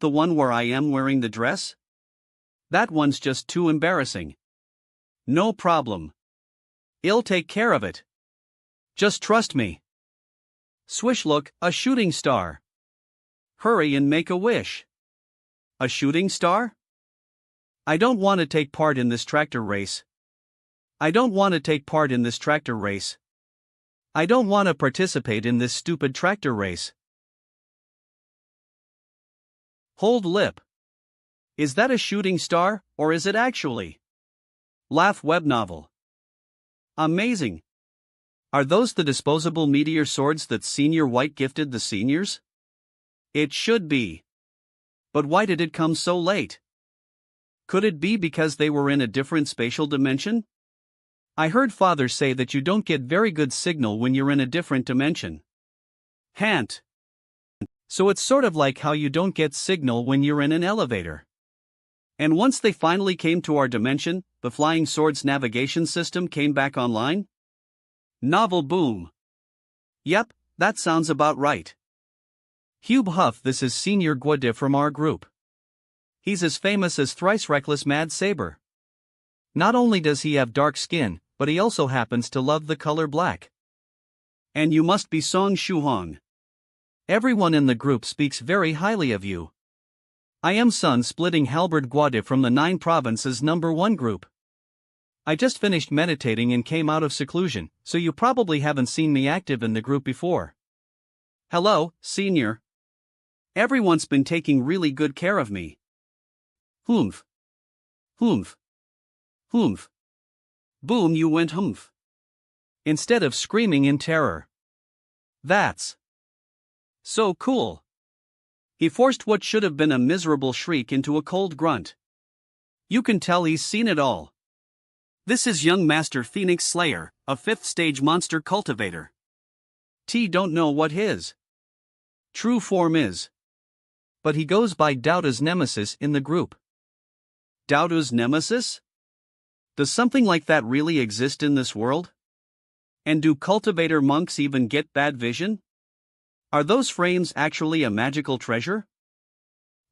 the one where I am wearing the dress? That one's just too embarrassing. No problem. I'll take care of it. Just trust me. Swish, look, a shooting star. Hurry and make a wish. A shooting star? I don't want to take part in this tractor race. I don't want to take part in this tractor race. I don't want to participate in this stupid tractor race. Hold lip. Is that a shooting star, or is it actually? Laugh web novel. Amazing. Are those the disposable meteor swords that Senior White gifted the seniors? It should be. But why did it come so late? Could it be because they were in a different spatial dimension? I heard Father say that you don't get very good signal when you're in a different dimension. Hant. So it's sort of like how you don't get signal when you're in an elevator. And once they finally came to our dimension, the Flying Swords navigation system came back online? Novel boom. Yep, that sounds about right. Hube Huff, this is Senior Guade from our group. He's as famous as thrice reckless Mad Saber. Not only does he have dark skin, but he also happens to love the color black. And you must be Song Shuhong. Everyone in the group speaks very highly of you. I am Sun Splitting Halberd Guade from the 9 Provinces #1 group. I just finished meditating and came out of seclusion, so you probably haven't seen me active in the group before. Hello, Senior. Everyone's been taking really good care of me. Humph. Humph. Humph. Boom, you went humph. Instead of screaming in terror. That's so cool. He forced what should have been a miserable shriek into a cold grunt. You can tell he's seen it all. This is young Master Phoenix Slayer, a 5th stage monster cultivator. Don't know what his true form is. But he goes by Doubta's nemesis in the group. Doubta's nemesis? Does something like that really exist in this world? And do cultivator monks even get bad vision? Are those frames actually a magical treasure?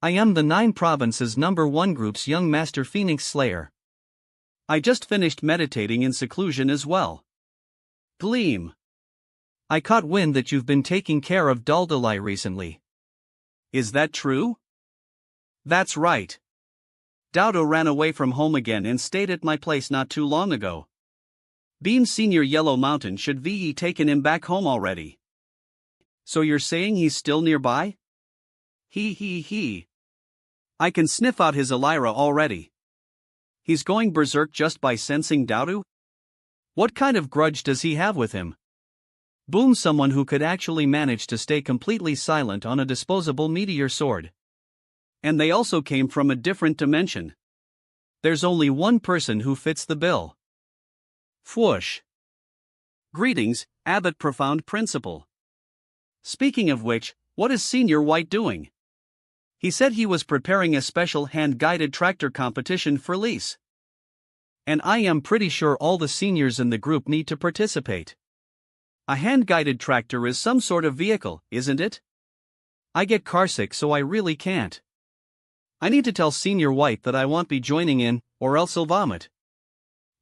I am the 9 Provinces #1 group's young Master Phoenix Slayer. I just finished meditating in seclusion as well. Gleam. I caught wind that you've been taking care of Daldalai recently. Is that true? That's right. Doubto ran away from home again and stayed at my place not too long ago. Beam Senior Yellow Mountain should be taken him back home already. So you're saying he's still nearby? He. I can sniff out his Elira already. He's going berserk just by sensing Doubto? What kind of grudge does he have with him? Boom, someone who could actually manage to stay completely silent on a disposable meteor sword. And they also came from a different dimension. There's only one person who fits the bill. Fwoosh. Greetings, Abbot Profound Principal. Speaking of which, what is Senior White doing? He said he was preparing a special hand-guided tractor competition for lease. And I am pretty sure all the seniors in the group need to participate. A hand-guided tractor is some sort of vehicle, isn't it? I get carsick, so I really can't. I need to tell Senior White that I won't be joining in, or else he'll vomit.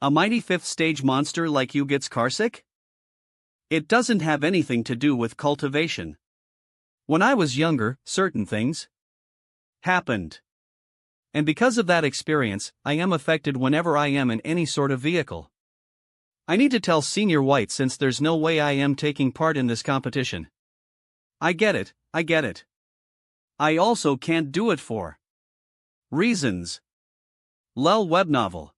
A mighty 5th stage monster like you gets carsick? It doesn't have anything to do with cultivation. When I was younger, certain things happened. And because of that experience, I am affected whenever I am in any sort of vehicle. I need to tell Senior White since there's no way I am taking part in this competition. I get it. I also can't do it for reasons. Lel web novel.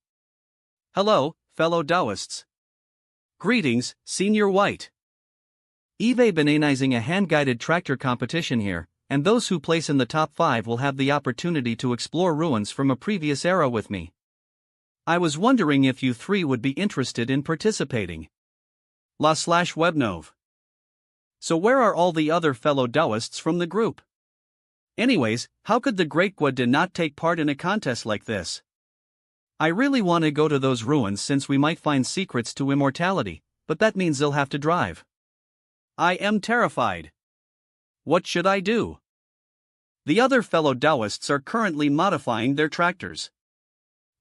Hello, fellow Taoists. Greetings, Senior White. Eve bananizing a hand-guided tractor competition here, and those who place in the top 5 will have the opportunity to explore ruins from a previous era with me. I was wondering if you 3 would be interested in participating. /webnov. So where are all the other fellow Taoists from the group? Anyways, how could the Great Guade not take part in a contest like this? I really want to go to those ruins since we might find secrets to immortality, but that means they'll have to drive. I am terrified. What should I do? The other fellow Taoists are currently modifying their tractors.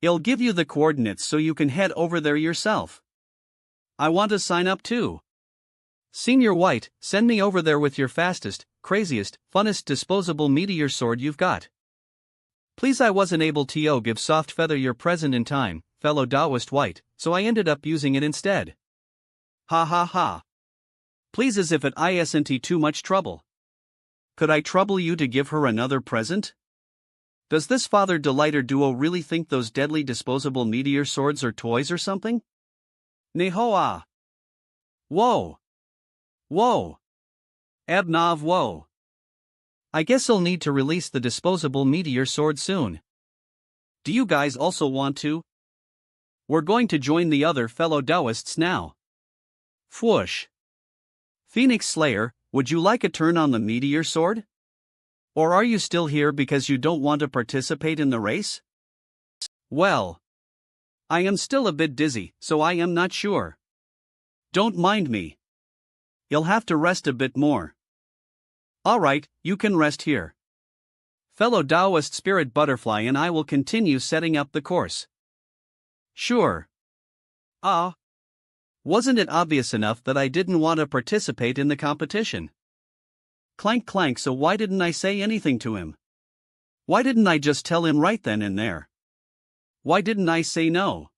I'll give you the coordinates so you can head over there yourself. I want to sign up too. Senior White, send me over there with your fastest, craziest, funnest disposable meteor sword you've got. Please, I wasn't able to give Soft Feather your present in time, fellow Taoist White, so I ended up using it instead. Ha ha ha. Please, as if it isn't too much trouble. Could I trouble you to give her another present? Does this father delighter duo really think those deadly disposable meteor swords are toys or something? Nehoa. Whoa. Whoa. Abnav whoa. I guess I'll need to release the disposable meteor sword soon. Do you guys also want to? We're going to join the other fellow Taoists now. Fwoosh. Phoenix Slayer, would you like a turn on the meteor sword? Or are you still here because you don't want to participate in the race? Well, I am still a bit dizzy, so I am not sure. Don't mind me. You'll have to rest a bit more. Alright, you can rest here. Fellow Taoist Spirit Butterfly and I will continue setting up the course. Sure. Wasn't it obvious enough that I didn't want to participate in the competition? Clank clank, so why didn't I say anything to him? Why didn't I just tell him right then and there? Why didn't I say no?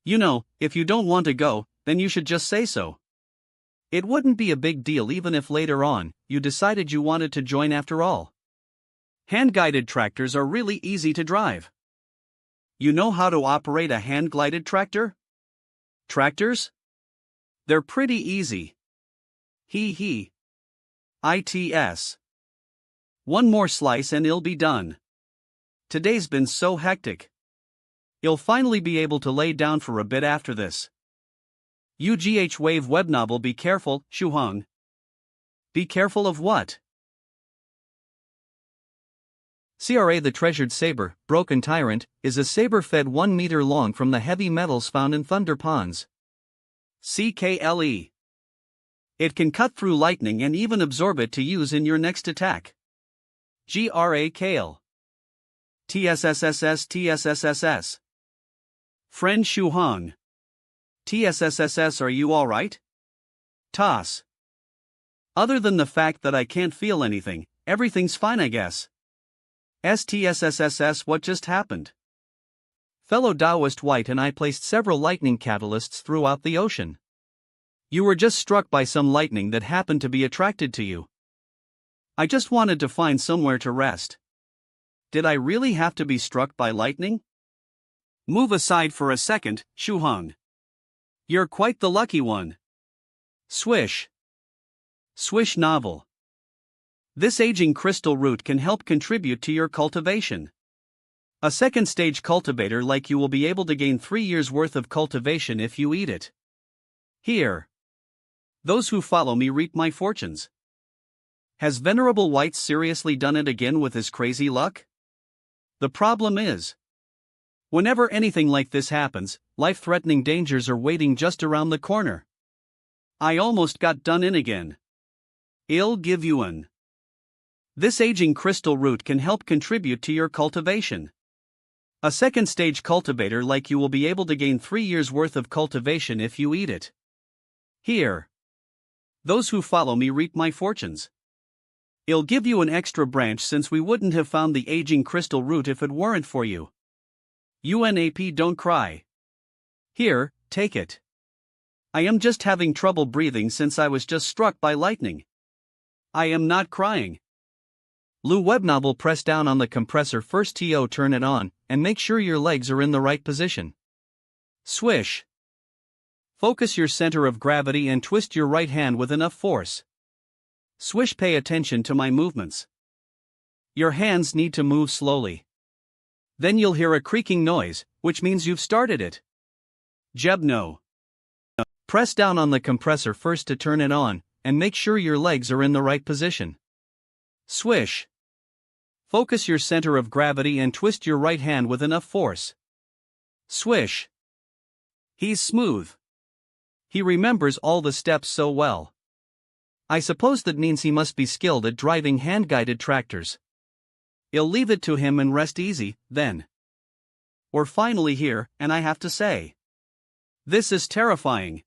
You know, if you don't want to go, then you should just say so. It wouldn't be a big deal even if later on, you decided you wanted to join after all. Hand-guided tractors are really easy to drive. You know how to operate a hand-guided tractor? Tractors? They're pretty easy. Hee. ITS. One more slice and it'll be done. Today's been so hectic. You'll finally be able to lay down for a bit after this. UGH Wave Web Novel. Be careful, Shuhong. Be careful of what? CRA. The Treasured Saber, Broken Tyrant, is a saber fed 1 meter long from the heavy metals found in thunder ponds. CKLE. It can cut through lightning and even absorb it to use in your next attack. GRA. Kale. TSSSS. Friend Shuhong. TSSSS, are you alright? Toss. Other than the fact that I can't feel anything, everything's fine, I guess. STSSSS, what just happened? Fellow Taoist White and I placed several lightning catalysts throughout the ocean. You were just struck by some lightning that happened to be attracted to you. I just wanted to find somewhere to rest. Did I really have to be struck by lightning? Move aside for a second, Shuhong. You're quite the lucky one. Swish. Swish novel. This aging crystal root can help contribute to your cultivation. A second stage cultivator like you will be able to gain 3 years worth of cultivation if you eat it. Here. Those who follow me reap my fortunes. Has Venerable White seriously done it again with his crazy luck? The problem is, whenever anything like this happens, life-threatening dangers are waiting just around the corner. I almost got done in again. I'll give you an. This aging crystal root can help contribute to your cultivation. A second stage cultivator like you will be able to gain 3 years worth of cultivation if you eat it. Here. Those who follow me reap my fortunes. I'll give you an extra branch since we wouldn't have found the aging crystal root if it weren't for you. UNAP, don't cry. Here, take it. I am just having trouble breathing since I was just struck by lightning. I am not crying. Lou Webnovel, press down on the compressor first, turn it on, and make sure your legs are in the right position. Swish. Focus your center of gravity and twist your right hand with enough force. Swish, pay attention to my movements. Your hands need to move slowly. Then you'll hear a creaking noise, which means you've started it. Jebno. Press down on the compressor first to turn it on, and make sure your legs are in the right position. Swish. Focus your center of gravity and twist your right hand with enough force. Swish. He's smooth. He remembers all the steps so well. I suppose that means he must be skilled at driving hand-guided tractors. I'll leave it to him and rest easy, then. We're finally here, and I have to say, this is terrifying.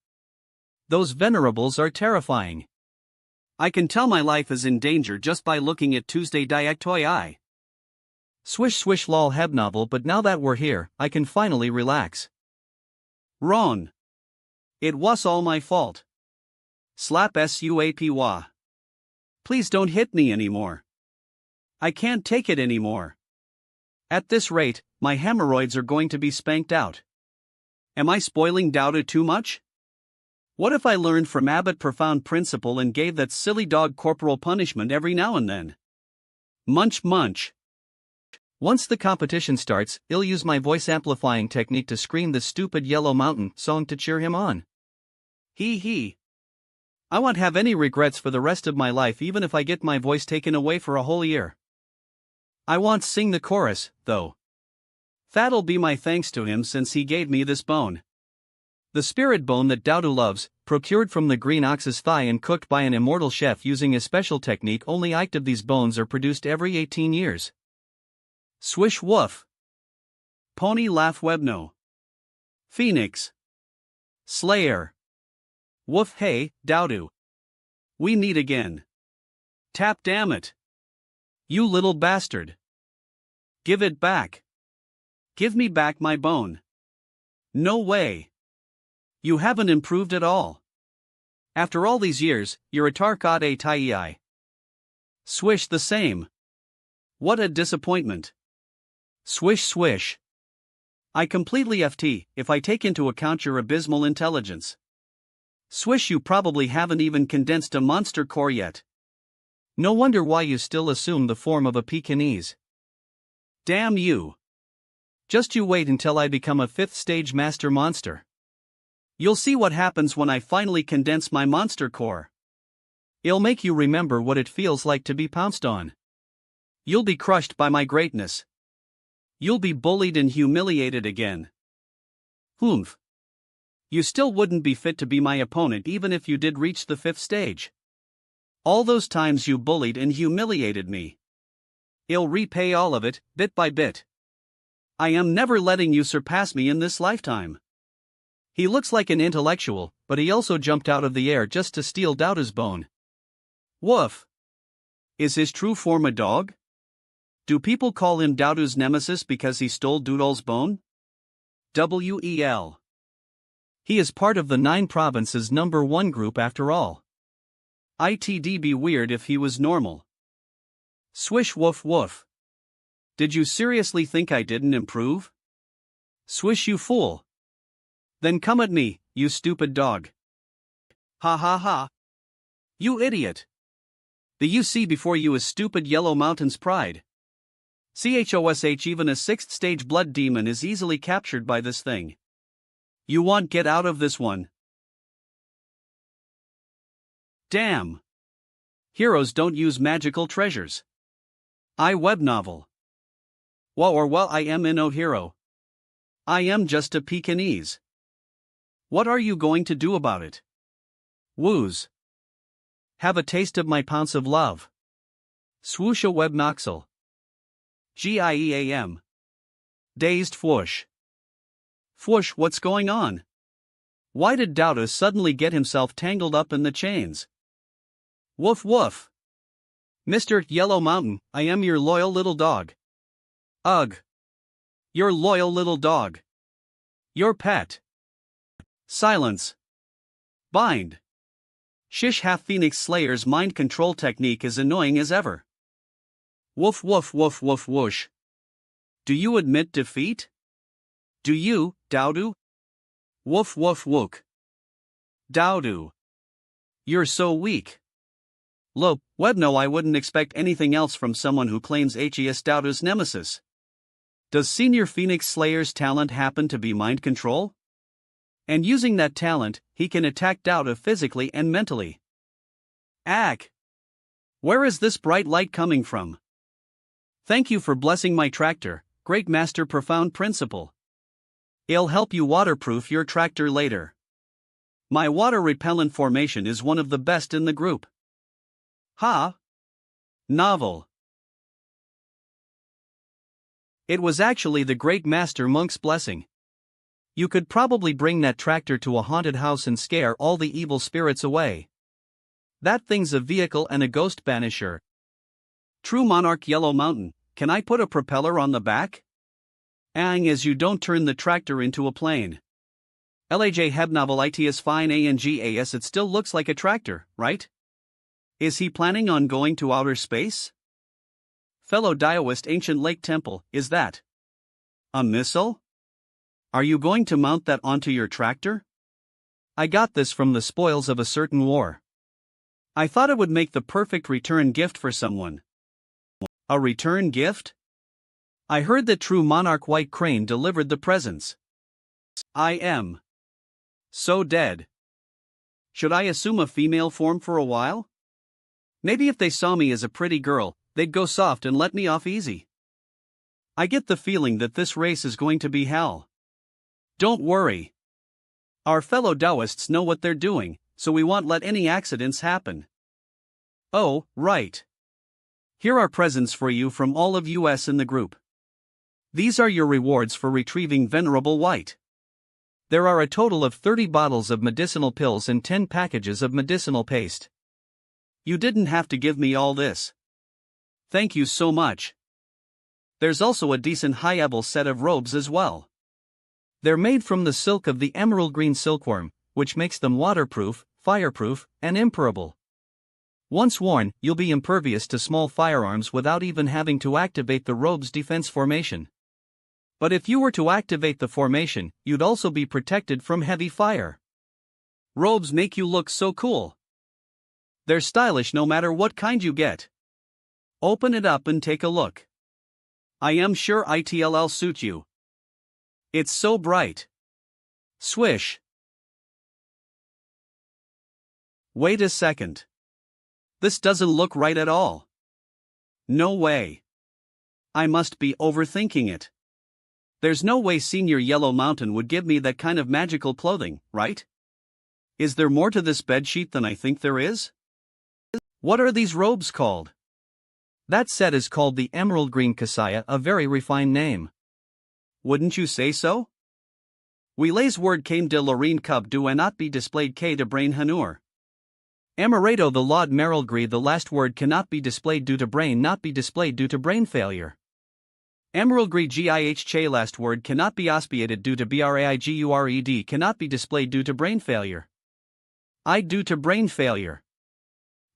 Those venerables are terrifying. I can tell my life is in danger just by looking at Tuesday Diactoi I. Swish swish lol heb novel, but now that we're here, I can finally relax. Ron. It was all my fault. Slap SUAPY. Please don't hit me anymore. I can't take it anymore. At this rate, my hemorrhoids are going to be spanked out. Am I spoiling Dowda too much? What if I learned from Abbott profound principle and gave that silly dog corporal punishment every now and then? Munch munch. Once the competition starts, I'll use my voice amplifying technique to scream the stupid Yellow Mountain song to cheer him on. Hee hee. I won't have any regrets for the rest of my life even if I get my voice taken away for a whole year. I won't sing the chorus, though. That'll be my thanks to him since he gave me this bone. The spirit bone that Dowdu loves, procured from the green ox's thigh and cooked by an immortal chef using a special technique. Only 8 of these bones are produced every 18 years. Swish woof. Pony laugh webno. Phoenix. Slayer. Woof hey, Dowdu. We meet again. Tap damn it. You little bastard. Give it back. Give me back my bone. No way. You haven't improved at all. After all these years, you're a tarkat a tai. Swish the same. What a disappointment. Swish swish. I completely FT if I take into account your abysmal intelligence. Swish, you probably haven't even condensed a monster core yet. No wonder why you still assume the form of a Pekingese. Damn you. Just you wait until I become a 5th stage master monster. You'll see what happens when I finally condense my monster core. It'll make you remember what it feels like to be pounced on. You'll be crushed by my greatness. You'll be bullied and humiliated again. Humph. You still wouldn't be fit to be my opponent even if you did reach the 5th stage. All those times you bullied and humiliated me. I'll repay all of it, bit by bit. I am never letting you surpass me in this lifetime. He looks like an intellectual, but he also jumped out of the air just to steal Dowda's bone. Woof. Is his true form a dog? Do people call him Dowda's nemesis because he stole Doodle's bone? WEL. He is part of the 9 provinces #1 group after all. It'd be weird if he was normal. Swish woof woof. Did you seriously think I didn't improve? Swish, you fool. Then come at me, you stupid dog. Ha ha ha. You idiot. The you see before you is stupid Yellow Mountain's pride. CHOSH, even a 6th stage blood demon is easily captured by this thing. You won't get out of this one. Damn. Heroes don't use magical treasures. I web novel. Well, I am no hero. I am just a Pekingese. What are you going to do about it? Woos. Have a taste of my pounce of love. Swoosha web noxel. GIEAM. Dazed fwoosh. Fwoosh, what's going on? Why did Dowda suddenly get himself tangled up in the chains? Woof woof. Mr. Yellow Mountain, I am your loyal little dog. Ugh. Your loyal little dog. Your pet. Silence. Bind. Shish half Phoenix Slayer's mind control technique is annoying as ever. Woof woof woof woof whoosh. Do you admit defeat? Do you, Dowdu? Woof woof wook. Dowdu. You're so weak. Lo, Webno, I wouldn't expect anything else from someone who claims HES Dowdu's nemesis. Does Senior Phoenix Slayer's talent happen to be mind control? And using that talent, he can attack Dowda physically and mentally. Ack! Where is this bright light coming from? Thank you for blessing my tractor, Great Master Profound Principle. I'll help you waterproof your tractor later. My water repellent formation is one of the best in the group. Ha! Novel. It was actually the Great Master Monk's blessing. You could probably bring that tractor to a haunted house and scare all the evil spirits away. That thing's a vehicle and a ghost banisher. True monarch Yellow Mountain, can I put a propeller on the back? As you don't turn the tractor into a plane. Laj Hebnovel its fine angas, it still looks like a tractor, right? Is he planning on going to outer space? Fellow Daoist Ancient Lake Temple, is that a missile? Are you going to mount that onto your tractor? I got this from the spoils of a certain war. I thought it would make the perfect return gift for someone. A return gift? I heard that true monarch White Crane delivered the presents. I am so dead. Should I assume a female form for a while? Maybe if they saw me as a pretty girl, they'd go soft and let me off easy. I get the feeling that this race is going to be hell. Don't worry. Our fellow Taoists know what they're doing, so we won't let any accidents happen. Oh, right. Here are presents for you from all of us in the group. These are your rewards for retrieving Venerable White. There are a total of 30 bottles of medicinal pills and 10 packages of medicinal paste. You didn't have to give me all this. Thank you so much. There's also a decent high-level set of robes as well. They're made from the silk of the emerald green silkworm, which makes them waterproof, fireproof, and impermeable. Once worn, you'll be impervious to small firearms without even having to activate the robe's defense formation. But if you were to activate the formation, you'd also be protected from heavy fire. Robes make you look so cool. They're stylish no matter what kind you get. Open it up and take a look. I am sure it'll suit you. It's so bright. Swish. Wait a second. This doesn't look right at all. No way. I must be overthinking it. There's no way Senior Yellow Mountain would give me that kind of magical clothing, right? Is there more to this bedsheet than I think there is? What are these robes called? That set is called the Emerald Green Kasaya, a very refined name. Wouldn't you say so? We lays word came de Lorraine Cub do not be displayed K de brain hanur. Amaretto the laud merildgree the last word cannot be displayed due to brain not be displayed due to brain failure. Emeraldgree gih che last word cannot be auspiated due to braigured cannot be displayed due to brain failure. I due to brain failure.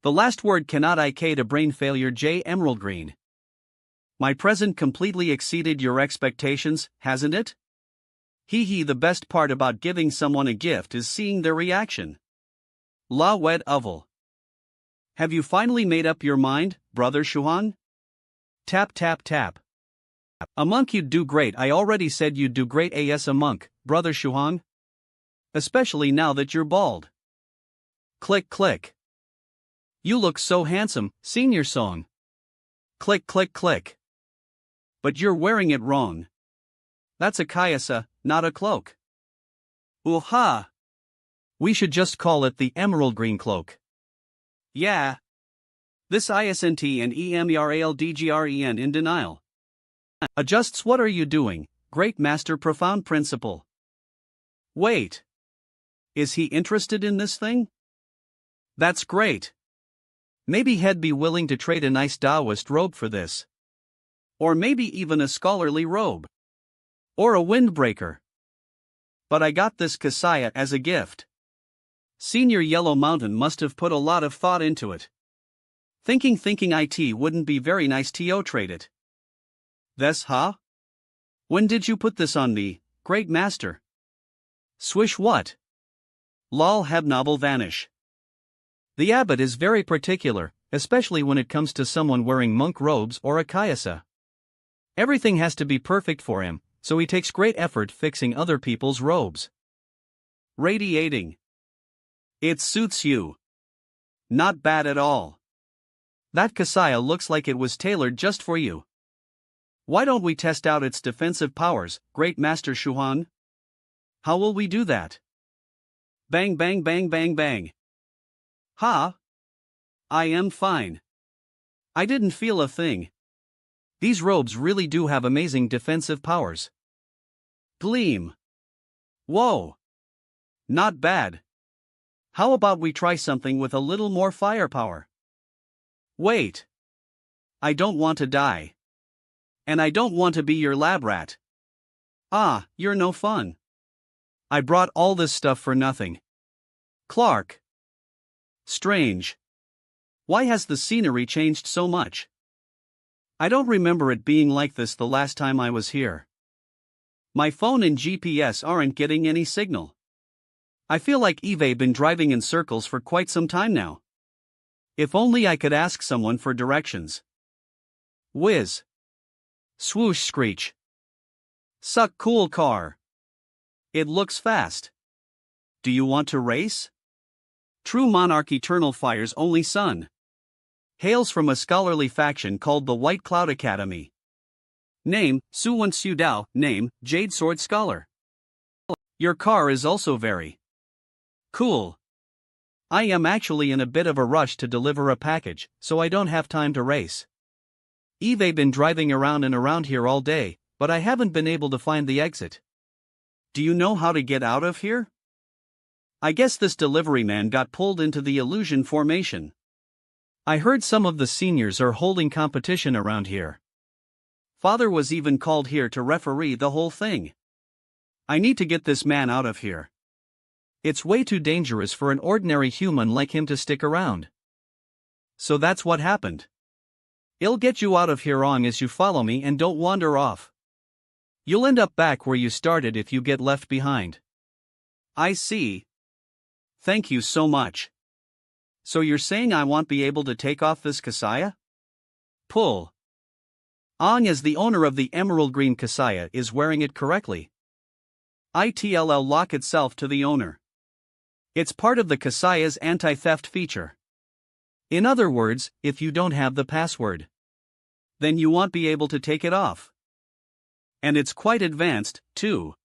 The last word cannot ik to brain failure j emerald green. My present completely exceeded your expectations, hasn't it? Hee the best part about giving someone a gift is seeing their reaction. La wed oval. Have you finally made up your mind, Brother Shuhan? Tap tap tap. A monk you'd do great. I already said you'd do great as a monk, Brother Shuhan. Especially now that you're bald. Click click. You look so handsome, Senior Song. Click click click. But you're wearing it wrong. That's a kayasa, not a cloak. Ooh-ha! We should just call it the emerald green cloak. Yeah. This ISNT and EMERALDGREN in denial. Adjusts. What are you doing, Great Master Profound Principle? Wait. Is he interested in this thing? That's great. Maybe he'd be willing to trade a nice Taoist robe for this. Or maybe even a scholarly robe. Or a windbreaker. But I got this kasaya as a gift. Senior Yellow Mountain must have put a lot of thought into it. Thinking it wouldn't be very nice to trade it. This, huh? When did you put this on me, Great Master? Swish what? Lol Hebnovel vanish. The abbot is very particular, especially when it comes to someone wearing monk robes or a kayasa. Everything has to be perfect for him, so he takes great effort fixing other people's robes. Radiating. It suits you. Not bad at all. That kasaya looks like it was tailored just for you. Why don't we test out its defensive powers, Great Master Shuhan? How will we do that? Bang bang bang bang bang. Ha! I am fine. I didn't feel a thing. These robes really do have amazing defensive powers. Gleam. Whoa. Not bad. How about we try something with a little more firepower? Wait. I don't want to die. And I don't want to be your lab rat. Ah, you're no fun. I brought all this stuff for nothing. Clark. Strange. Why has the scenery changed so much? I don't remember it being like this the last time I was here. My phone and GPS aren't getting any signal. I feel like Eve's been driving in circles for quite some time now. If only I could ask someone for directions. Whiz. Swoosh screech. Suck cool car. It looks fast. Do you want to race? True monarch eternal fire's only son. Hails from a scholarly faction called the White Cloud Academy. Name, Suwon Sudao, name, Jade Sword Scholar. Your car is also very cool. I am actually in a bit of a rush to deliver a package, so I don't have time to race. Eve been driving around and around here all day, but I haven't been able to find the exit. Do you know how to get out of here? I guess this delivery man got pulled into the illusion formation. I heard some of the seniors are holding competition around here. Father was even called here to referee the whole thing. I need to get this man out of here. It's way too dangerous for an ordinary human like him to stick around. So that's what happened. I'll get you out of here on as you follow me and don't wander off. You'll end up back where you started if you get left behind. I see. Thank you so much. So you're saying I won't be able to take off this kasaya? Pull. Ong as the owner of the emerald green kasaya is wearing it correctly. It'll lock itself to the owner. It's part of the kasaya's anti-theft feature. In other words, if you don't have the password, then you won't be able to take it off. And it's quite advanced, too.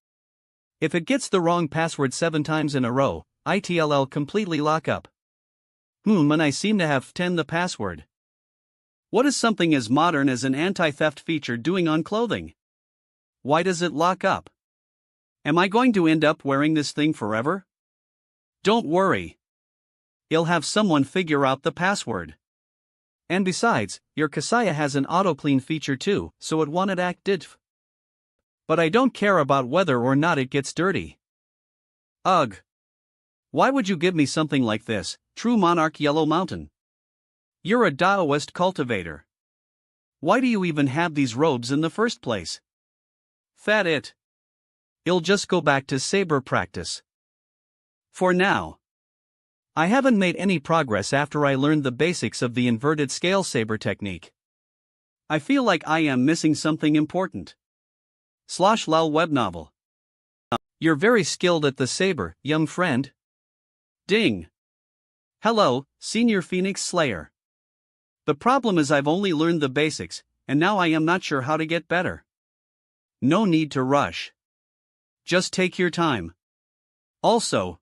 If it gets the wrong password 7 times in a row, it'll completely lock up. And I seem to have 10 the password. What is something as modern as an anti-theft feature doing on clothing? Why does it lock up? Am I going to end up wearing this thing forever? Don't worry. I'll have someone figure out the password. And besides, your kasaya has an auto-clean feature too, so it won't act didf. But I don't care about whether or not it gets dirty. Ugh. Why would you give me something like this, true monarch Yellow Mountain? You're a Daoist cultivator. Why do you even have these robes in the first place? Fat it. I'll just go back to saber practice. For now. I haven't made any progress after I learned the basics of the inverted scale saber technique. I feel like I am missing something important. /lol web novel. You're very skilled at the saber, young friend. Ding. Hello, Senior Phoenix Slayer. The problem is I've only learned the basics, and now I am not sure how to get better. No need to rush. Just take your time. Also,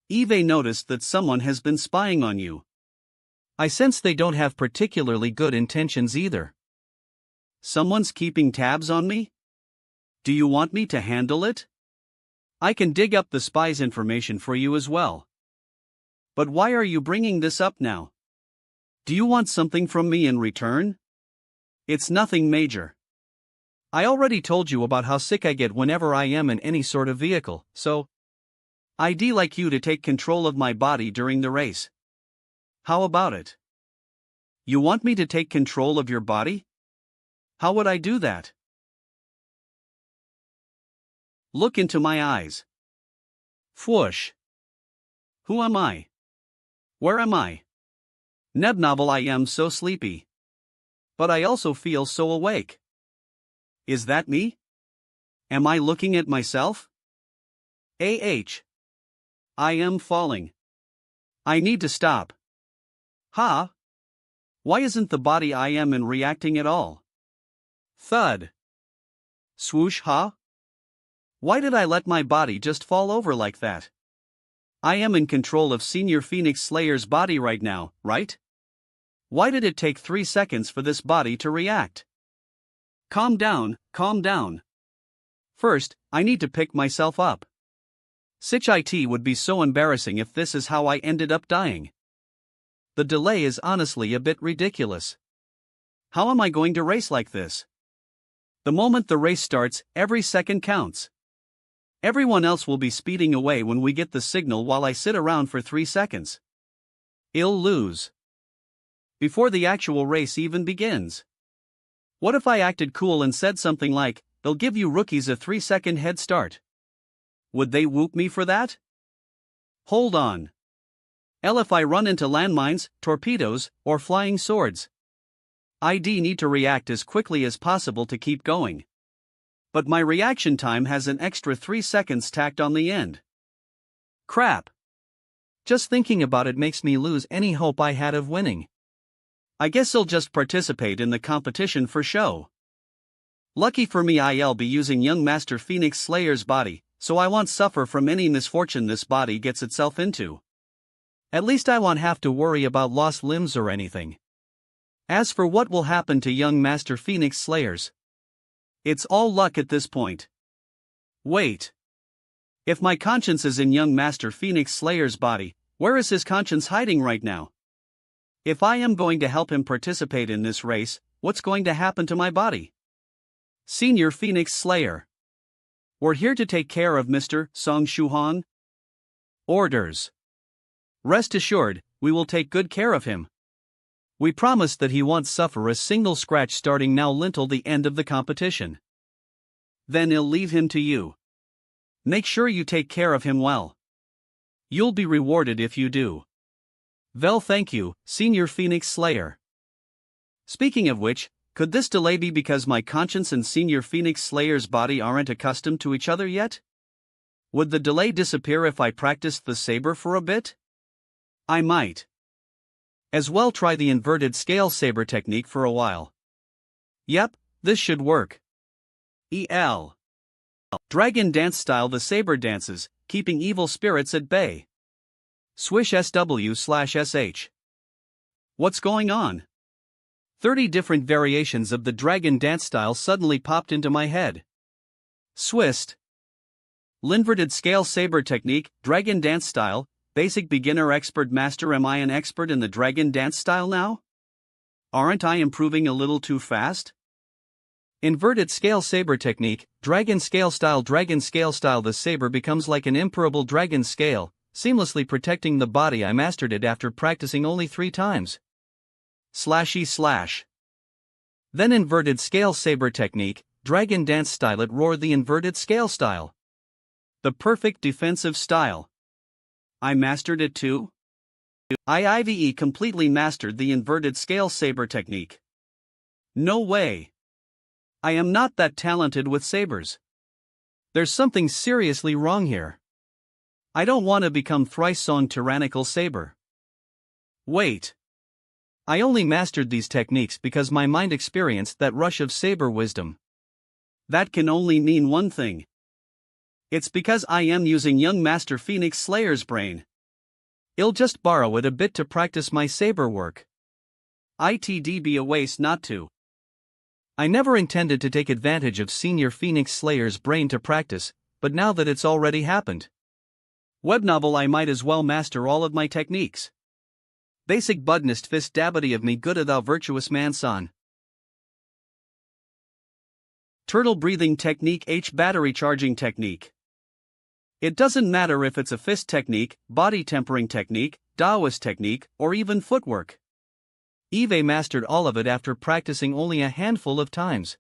Eve noticed that someone has been spying on you. I sense they don't have particularly good intentions either. Someone's keeping tabs on me? Do you want me to handle it? I can dig up the spy's information for you as well. But why are you bringing this up now? Do you want something from me in return? It's nothing major. I already told you about how sick I get whenever I am in any sort of vehicle, so I'd like you to take control of my body during the race. How about it? You want me to take control of your body? How would I do that? Look into my eyes. Whoosh. Who am I? Where am I? Neb novel I am so sleepy. But I also feel so awake. Is that me? Am I looking at myself? I am falling. I need to stop. Ha! Why isn't the body I am in reacting at all? Thud. Swoosh ha! Why did I let my body just fall over like that? I am in control of Senior Phoenix Slayer's body right now, right? Why did it take 3 seconds for this body to react? Calm down, calm down. First, I need to pick myself up. It would be so embarrassing if this is how I ended up dying. The delay is honestly a bit ridiculous. How am I going to race like this? The moment the race starts, every second counts. Everyone else will be speeding away when we get the signal while I sit around for 3 seconds. I'll lose before the actual race even begins. What if I acted cool and said something like, "They'll give you rookies a 3-second head start"? Would they whoop me for that? Hold on. If I run into landmines, torpedoes, or flying swords, I'd need to react as quickly as possible to keep going. But my reaction time has an extra 3 seconds tacked on the end. Crap. Just thinking about it makes me lose any hope I had of winning. I guess I'll just participate in the competition for show. Lucky for me, I'll be using young Master Phoenix Slayer's body, so I won't suffer from any misfortune this body gets itself into. At least I won't have to worry about lost limbs or anything. As for what will happen to young Master Phoenix Slayers, it's all luck at this point. Wait. If my conscience is in young Master Phoenix Slayer's body, where is his conscience hiding right now? If I am going to help him participate in this race, what's going to happen to my body? Senior Phoenix Slayer. We're here to take care of Mr. Song Shuhan. Orders. Rest assured, we will take good care of him. We promise that he won't suffer a single scratch starting now until the end of the competition. Then I'll leave him to you. Make sure you take care of him well. You'll be rewarded if you do. Well, thank you, Senior Phoenix Slayer. Speaking of which, could this delay be because my conscience and Senior Phoenix Slayer's body aren't accustomed to each other yet? Would the delay disappear if I practiced the saber for a bit? I might as well try the inverted scale saber technique for a while. Yep, this should work. Dragon dance style. The saber dances, keeping evil spirits at bay. Swish SW/SH. What's going on? 30 different variations of the dragon dance style suddenly popped into my head. Swist. Linverted scale saber technique, dragon dance style, basic beginner expert master. Am I an expert in the dragon dance style now? Aren't I improving a little too fast? Inverted scale saber technique, dragon scale style. Dragon scale style. The saber becomes like an imperable dragon scale, seamlessly protecting the body. I mastered it after practicing only 3 times. // Then inverted scale saber technique, dragon dance style. It roared. The inverted scale style. The perfect defensive style. I mastered it too? I completely mastered the inverted scale saber technique. No way. I am not that talented with sabers. There's something seriously wrong here. I don't want to become thrice-song tyrannical saber. Wait. I only mastered these techniques because my mind experienced that rush of saber wisdom. That can only mean one thing. It's because I am using young Master Phoenix Slayer's brain. I'll just borrow it a bit to practice my saber work. It'd be a waste not to. I never intended to take advantage of Senior Phoenix Slayer's brain to practice, but now that it's already happened. Web novel. I might as well master all of my techniques. Basic budnist fist dabbity of me good thou virtuous man son. Turtle breathing technique. Battery charging technique. It doesn't matter if it's a fist technique, body tempering technique, Taoist technique, or even footwork. Eve mastered all of it after practicing only a handful of times.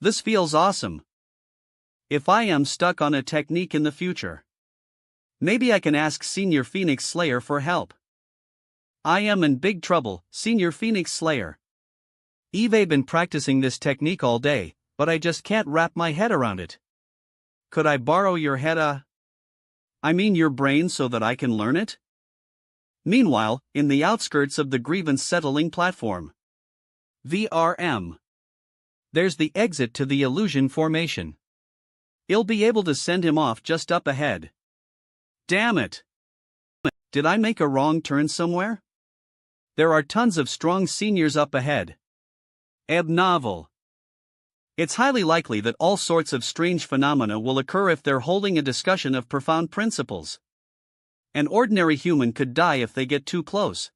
This feels awesome. If I am stuck on a technique in the future, maybe I can ask Senior Phoenix Slayer for help. I am in big trouble, Senior Phoenix Slayer. Eve been practicing this technique all day, but I just can't wrap my head around it. Could I borrow your head, I mean your brain so that I can learn it? Meanwhile, in the outskirts of the grievance settling platform. VRM. There's the exit to the illusion formation. I'll be able to send him off just up ahead. Damn it! Did I make a wrong turn somewhere? There are tons of strong seniors up ahead. Ebb novel. It's highly likely that all sorts of strange phenomena will occur if they're holding a discussion of profound principles. An ordinary human could die if they get too close.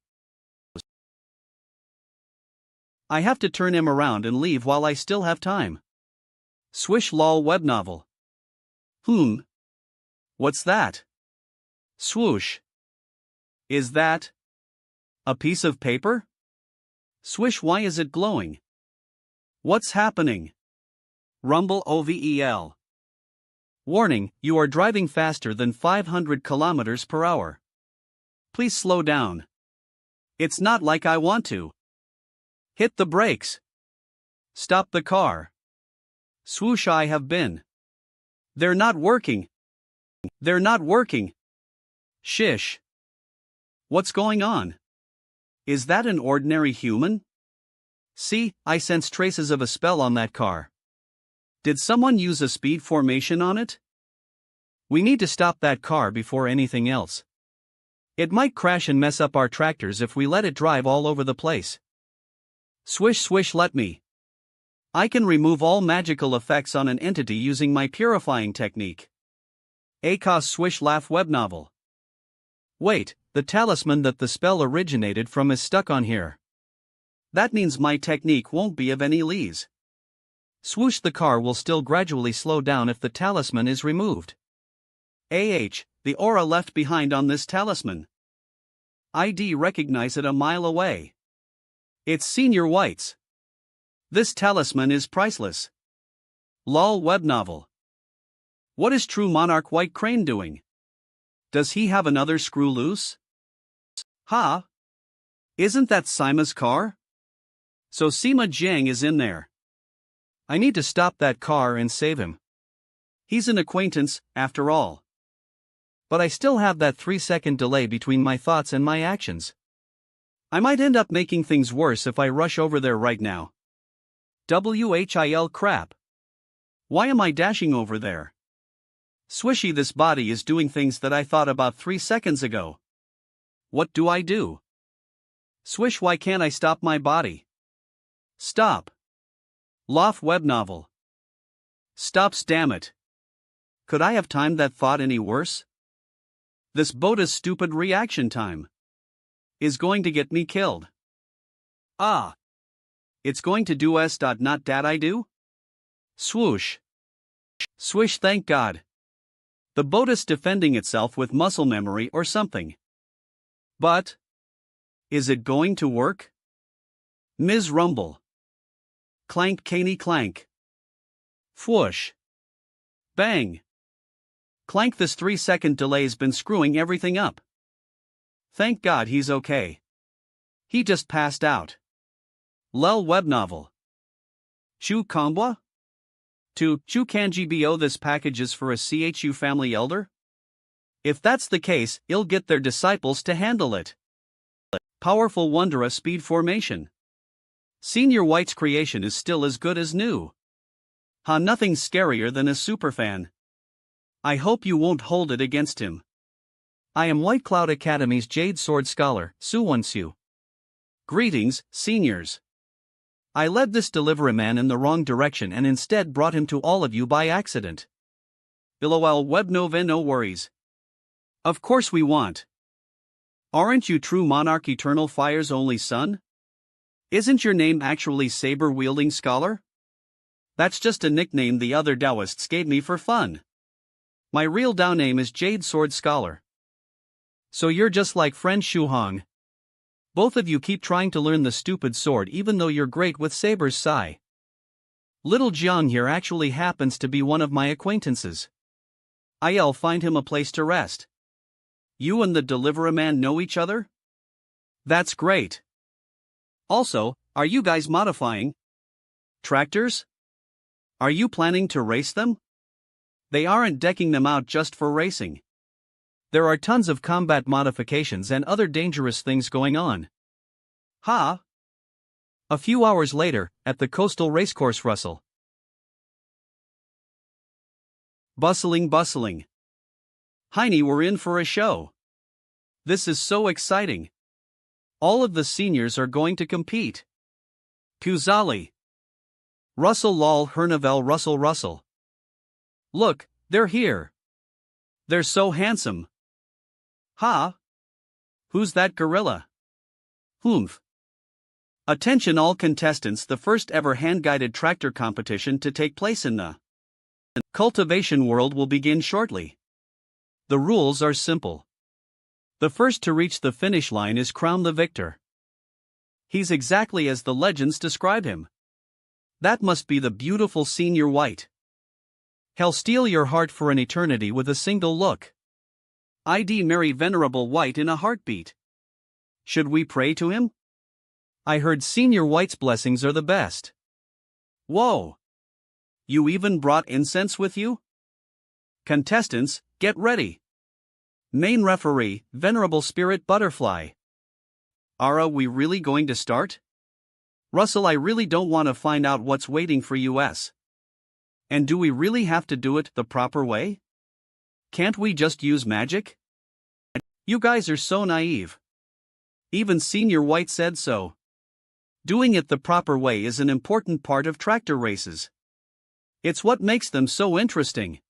I have to turn him around and leave while I still have time. Swish lol web novel. What's that? Swoosh. Is that a piece of paper? Swish, why is it glowing? What's happening? Rumble OVEL. Warning, you are driving faster than 500 kilometers per hour. Please slow down. It's not like I want to. Hit the brakes. Stop the car. Swoosh, I have been. They're not working. They're not working. Shish. What's going on? Is that an ordinary human? See, I sense traces of a spell on that car. Did someone use a speed formation on it? We need to stop that car before anything else. It might crash and mess up our tractors if we let it drive all over the place. Swish swish, let me. I can remove all magical effects on an entity using my purifying technique. ACOS swish laugh web novel. Wait, the talisman that the spell originated from is stuck on here. That means my technique won't be of any use. Swoosh, the car will still gradually slow down if the talisman is removed. The aura left behind on this talisman. ID recognize it a mile away. It's Senior White's. This talisman is priceless. Lol web novel. What is True Monarch White Crane doing? Does he have another screw loose? Ha! Isn't that Sima's car? So Sima Jiang is in there. I need to stop that car and save him. He's an acquaintance, after all. But I still have that 3-second delay between my thoughts and my actions. I might end up making things worse if I rush over there right now. WHIL crap. Why am I dashing over there? Swishy, this body is doing things that I thought about 3 seconds ago. What do I do? Swish, why can't I stop my body? Stop. Loft web novel. Stops, damn it. Could I have timed that thought any worse? This Boda's stupid reaction time is going to get me killed. Ah. It's going to do not dat I do? Swoosh. Swish, thank God. The Boda's defending itself with muscle memory or something. But is it going to work? Ms. Rumble. Clank caney clank. Fwoosh. Bang. Clank, this 3-second delay's been screwing everything up. Thank God he's okay. He just passed out. Lel web novel. Chu Kambwa? To Chu Kanji Bo, this package is for a CHU family elder? If that's the case, he'll get their disciples to handle it. Powerful Wondera speed formation. Senior White's creation is still as good as new. Nothing's scarier than a superfan. I hope you won't hold it against him. I am White Cloud Academy's Jade Sword Scholar, Suwonsu. Greetings, seniors. I led this delivery man in the wrong direction and instead brought him to all of you by accident. LOL web no worries. Of course we want. Aren't you True Monarch Eternal Fire's only son? Isn't your name actually Saber-Wielding Scholar? That's just a nickname the other Taoists gave me for fun. My real Dao name is Jade Sword Scholar. So you're just like friend Shuhong. Both of you keep trying to learn the stupid sword even though you're great with sabers. Sigh. Little Jiang here actually happens to be one of my acquaintances. I'll find him a place to rest. You and the deliverer man know each other? That's great. Also, are you guys modifying tractors? Are you planning to race them? They aren't decking them out just for racing. There are tons of combat modifications and other dangerous things going on. Ha! A few hours later, at the coastal racecourse, Russell. Bustling. Heine, we're in for a show. This is so exciting. All of the seniors are going to compete. Kuzali. Russell lol Hernavel Russell. Look, they're here. They're so handsome. Ha? Who's that gorilla? Humph. Attention all contestants, the first ever hand-guided tractor competition to take place in the cultivation world will begin shortly. The rules are simple. The first to reach the finish line is crowned the victor. He's exactly as the legends describe him. That must be the beautiful Senior White. He'll steal your heart for an eternity with a single look. I'd marry Venerable White in a heartbeat. Should we pray to him? I heard Senior White's blessings are the best. Whoa! You even brought incense with you? Contestants, get ready. Main referee, Venerable Spirit Butterfly. Are we really going to start? Russell, I really don't want to find out what's waiting for us. And do we really have to do it the proper way? Can't we just use magic? You guys are so naive. Even Senior White said so. Doing it the proper way is an important part of tractor races. It's what makes them so interesting.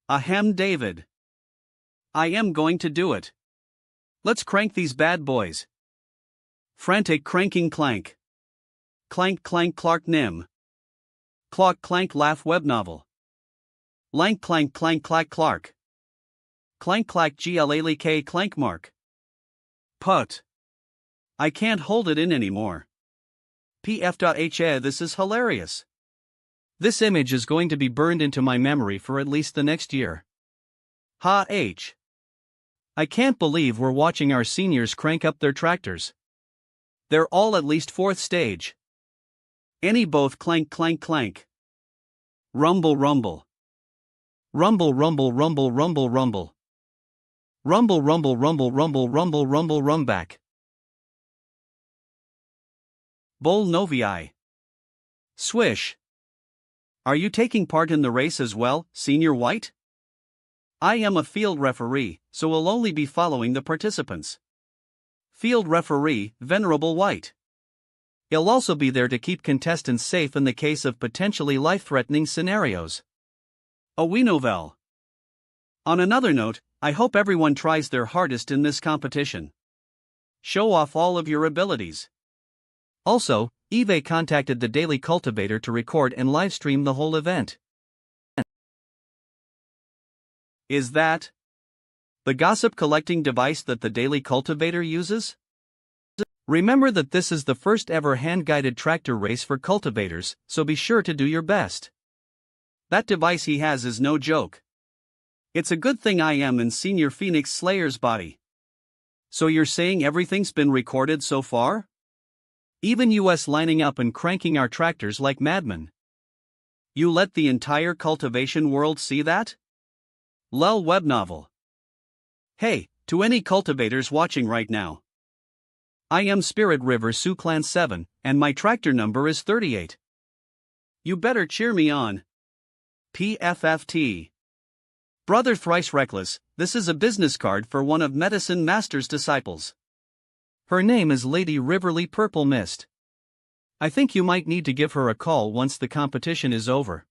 Ahem, David. I am going to do it. Let's crank these bad boys. Frantic cranking clank. Clank clank Clark Nim. Clock clank laugh web novel. Lank clank clank clack Clark. Clank clack glak clank mark. Put. I can't hold it in anymore. pf.ha This is hilarious. This image is going to be burned into my memory for at least the next year. Ha h. I can't believe we're watching our seniors crank up their tractors. They're all at least 4th stage. Any both clank clank clank. Rumble rumble. Rumble rumble rumble rumble rumble. Rumble rumble rumble rumble rumble rumble rumback. Bol Novii. Swish. Are you taking part in the race as well, Senior White? I am a field referee, so will only be following the participants. Field referee, Venerable White. He'll also be there to keep contestants safe in the case of potentially life-threatening scenarios. We novel. On another note, I hope everyone tries their hardest in this competition. Show off all of your abilities. Also, Eve contacted the Daily Cultivator to record and livestream the whole event. Is that the gossip collecting device that the Daily Cultivator uses? Remember that this is the first ever hand-guided tractor race for cultivators, so be sure to do your best. That device he has is no joke. It's a good thing I am in Senior Phoenix Slayer's body. So you're saying everything's been recorded so far? Even us lining up and cranking our tractors like madmen. You let the entire cultivation world see that? Lol web novel. Hey, to any cultivators watching right now. I am Spirit River Sioux Clan 7, and my tractor number is 38. You better cheer me on. PFFT. Brother Thrice Reckless, this is a business card for one of Medicine Master's disciples. Her name is Lady Riverly Purple Mist. I think you might need to give her a call once the competition is over.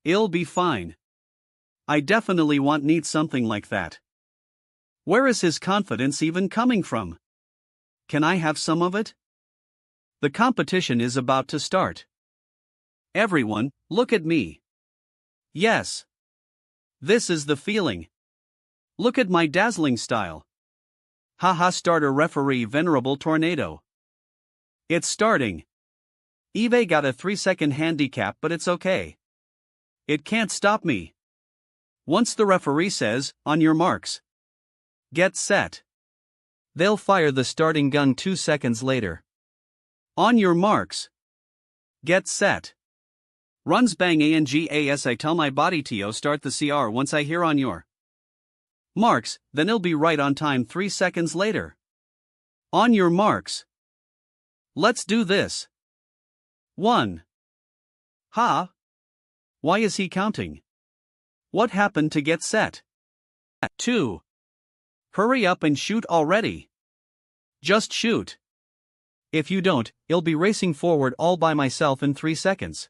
It'll be fine. I definitely need something like that. Where is his confidence even coming from? Can I have some of it? The competition is about to start. Everyone, look at me. Yes. This is the feeling. Look at my dazzling style. Haha, starter referee Venerable Tornado. It's starting. Eve got a 3-second handicap, but it's okay. It can't stop me. Once the referee says, on your marks. Get set. They'll fire the starting gun 2 seconds later. On your marks. Get set. Runs bang angas. I tell my body to start the CR once I hear on your marks, then it'll be right on time 3 seconds later. On your marks. Let's do this. 1. Ha? Why is he counting? What happened to get set? 2. Hurry up and shoot already. Just shoot. If you don't, I'll be racing forward all by myself in 3 seconds.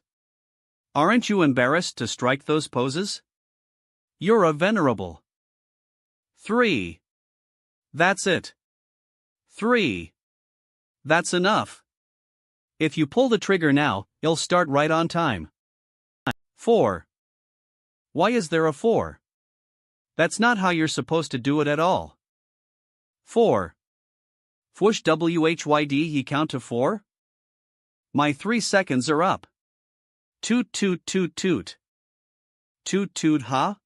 Aren't you embarrassed to strike those poses? You're a venerable. 3. That's it. 3. That's enough. If you pull the trigger now, I'll start right on time. 4. Why is there a 4? That's not how you're supposed to do it at all. 4. Whoosh WHYD he count to 4? My 3 seconds are up. Toot toot toot toot. Toot toot ha?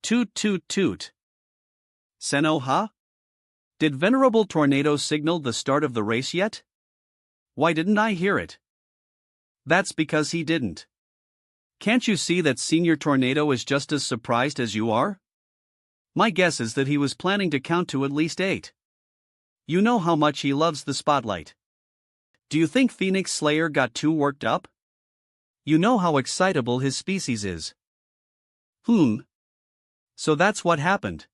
Toot toot toot. Seno ha? Did Venerable Tornado signal the start of the race yet? Why didn't I hear it? That's because he didn't. Can't you see that Senior Tornado is just as surprised as you are? My guess is that he was planning to count to at least 8. You know how much he loves the spotlight. Do you think Phoenix Slayer got too worked up? You know how excitable his species is. So that's what happened.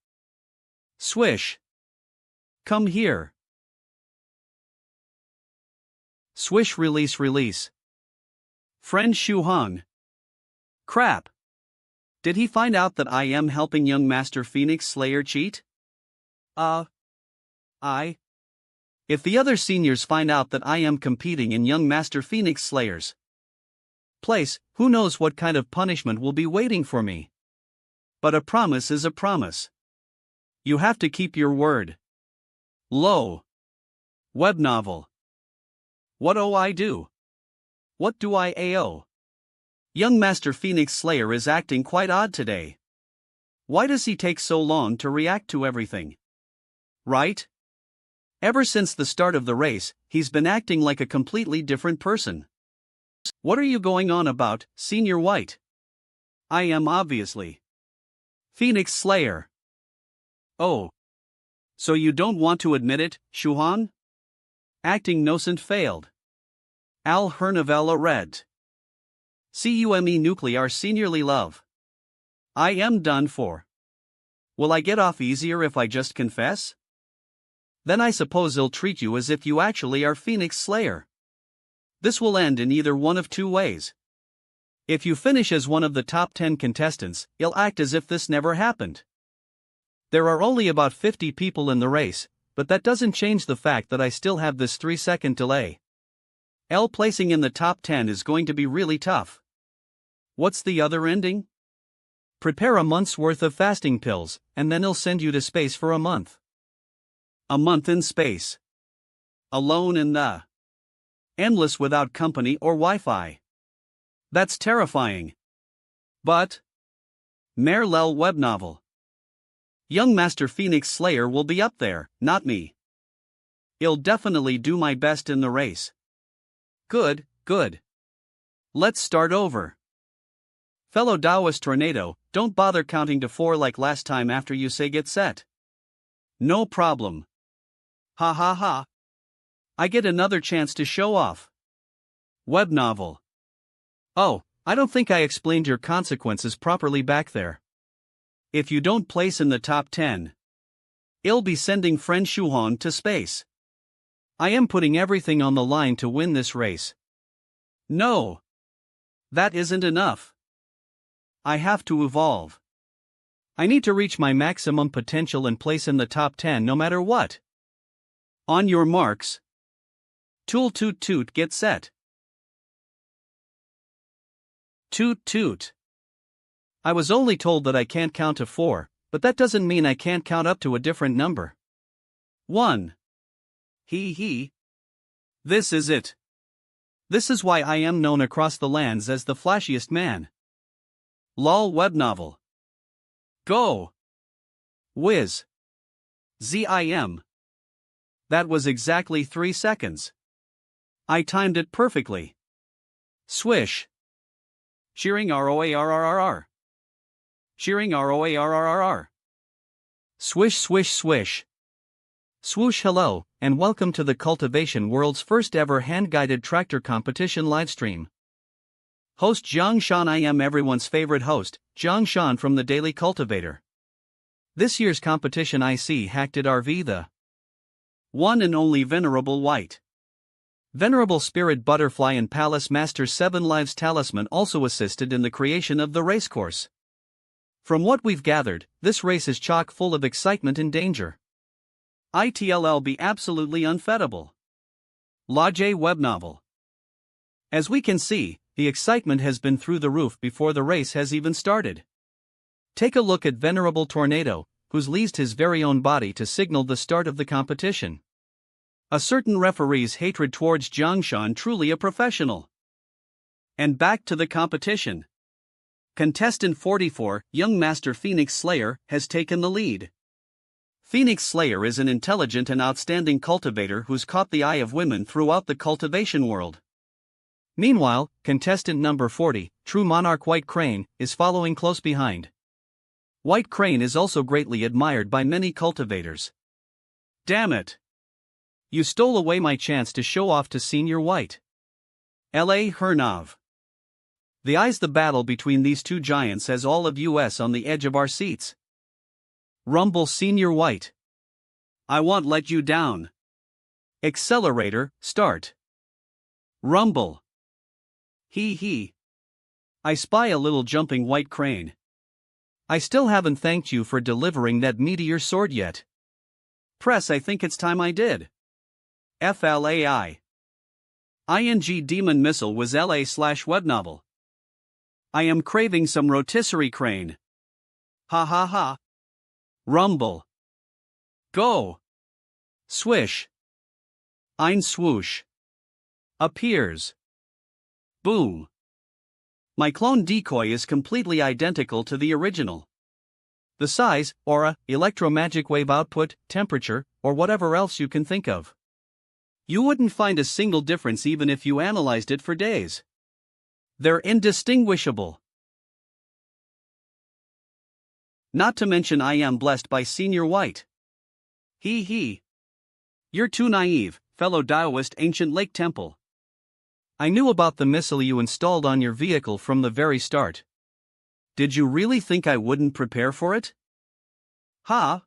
Swish. Come here. Swish release release. Friend Shu Hong. Crap. Did he find out that I am helping young Master Phoenix Slayer cheat? If the other seniors find out that I am competing in young Master Phoenix Slayer's place, who knows what kind of punishment will be waiting for me. But a promise is a promise. You have to keep your word. Low. Web novel. What do I do? What do I AO? Young Master Phoenix Slayer is acting quite odd today. Why does he take so long to react to everything? Right? Ever since the start of the race, he's been acting like a completely different person. What are you going on about, Senior White? I am obviously Phoenix Slayer. Oh. So you don't want to admit it, Shuhan? Acting innocent failed. Al Hernavella Red. CUME Nuclear Seniorly Love. I am done for. Will I get off easier if I just confess? Then I suppose they'll treat you as if you actually are Phoenix Slayer. This will end in either one of 2 ways. If you finish as one of the top 10 contestants, you'll act as if this never happened. There are only about 50 people in the race, but that doesn't change the fact that I still have this 3-second delay. Placing in the top 10 is going to be really tough. What's the other ending? Prepare a month's worth of fasting pills, and then he'll send you to space for a month. A month in space. Alone in the endless without company or Wi-Fi. That's terrifying. But Merlel web novel. Young Master Phoenix Slayer will be up there, not me. I'll definitely do my best in the race. Good. Let's start over. Fellow Taoist Tornado, don't bother counting to 4 like last time after you say get set. No problem. Ha ha ha. I get another chance to show off. Web novel. Oh, I don't think I explained your consequences properly back there. If you don't place in the top 10, I'll be sending friend Shuhon to space. I am putting everything on the line to win this race. No. That isn't enough. I have to evolve. I need to reach my maximum potential and place in the top 10 no matter what. On your marks. Tool toot toot get set. Toot toot. I was only told that I can't count to 4, but that doesn't mean I can't count up to a different number. 1. He. This is it. This is why I am known across the lands as the flashiest man. LOL web novel. Go. Whiz. ZIM. That was exactly 3 seconds. I timed it perfectly. Swish. Shearing ROARRRR. Shearing ROARRRR. Swish swish swish. Swoosh hello, and welcome to the Cultivation World's first ever hand-guided tractor competition livestream. Host Zhang Shan. I am everyone's favorite host, Zhang Shan from the Daily Cultivator. This year's competition IC hacked it RV the one and only Venerable White. Venerable Spirit Butterfly and Palace Master 7 Lives Talisman also assisted in the creation of the racecourse. From what we've gathered, this race is chock full of excitement and danger. It'll be absolutely unfettable. Lajay web novel. As we can see, the excitement has been through the roof before the race has even started. Take a look at Venerable Tornado, who's leased his very own body to signal the start of the competition. A certain referee's hatred towards Jiangshan truly a professional. And back to the competition. Contestant 44, Young Master Phoenix Slayer, has taken the lead. Phoenix Slayer is an intelligent and outstanding cultivator who's caught the eye of women throughout the cultivation world. Meanwhile, contestant number 40, True Monarch White Crane, is following close behind. White Crane is also greatly admired by many cultivators. Damn it! You stole away my chance to show off to Senior White. L.A. Hernav. The eyes the battle between these two giants has all of us on the edge of our seats. Rumble Senior White. I won't let you down. Accelerator, start. Rumble. He. I spy a little jumping White Crane. I still haven't thanked you for delivering that meteor sword yet. Press, I think it's time I did. FLAI. ING Demon Missile was LA/web novel. I am craving some rotisserie crane. Ha ha ha. Rumble. Go. Swish. Ein swoosh. Appears. Boom. My clone decoy is completely identical to the original. The size, aura, electromagic wave output, temperature, or whatever else you can think of. You wouldn't find a single difference even if you analyzed it for days. They're indistinguishable. Not to mention I am blessed by Senior White. He. You're too naive, fellow Taoist Ancient Lake Temple. I knew about the missile you installed on your vehicle from the very start. Did you really think I wouldn't prepare for it? Huh?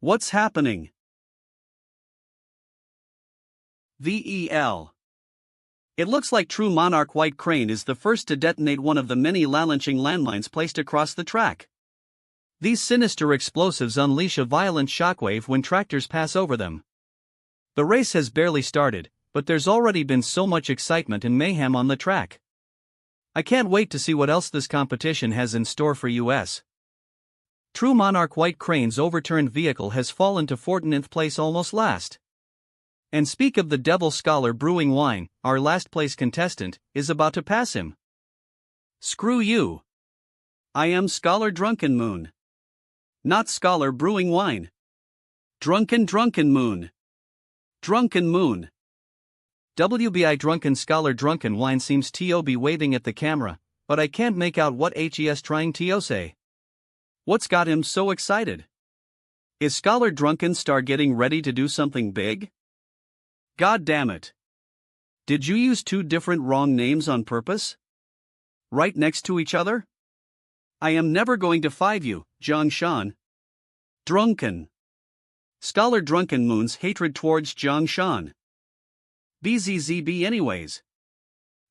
What's happening? VEL. It looks like True Monarch White Crane is the first to detonate one of the many launching landmines placed across the track. These sinister explosives unleash a violent shockwave when tractors pass over them. The race has barely started, but there's already been so much excitement and mayhem on the track. I can't wait to see what else this competition has in store for us. True Monarch White Crane's overturned vehicle has fallen to 14th place almost last. And speak of the Devil Scholar Brewing Wine, our last place contestant, is about to pass him. Screw you. I am Scholar Drunken Moon. Not Scholar Brewing Wine. Drunken Moon. Drunken Moon. WBI Drunken Scholar Drunken Wine seems to be waving at the camera, but I can't make out what he's trying to say. What's got him so excited? Is Scholar Drunken Star getting ready to do something big? God damn it. Did you use two different wrong names on purpose? Right next to each other? I am never going to five you, Jiangshan. Drunken. Scholar Drunken Moon's hatred towards Jiangshan. BZZB anyways.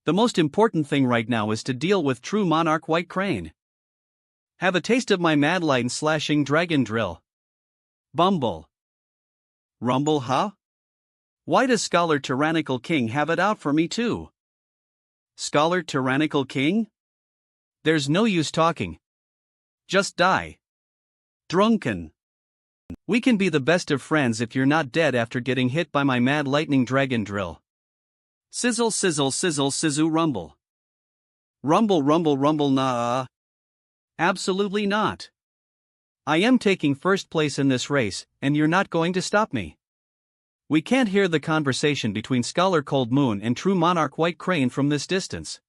The most important thing right now is to deal with True Monarch White Crane. Have a taste of my mad line slashing dragon drill. Bumble. Rumble, huh? Why does Scholar Tyrannical King have it out for me too? Scholar Tyrannical King? There's no use talking. Just die. Drunken. We can be the best of friends if you're not dead after getting hit by my mad lightning dragon drill. Sizzle sizzle sizzle sizzle rumble. Rumble rumble rumble nah. Absolutely not. I am taking first place in this race, and you're not going to stop me. We can't hear the conversation between Scholar Cold Moon and True Monarch White Crane from this distance.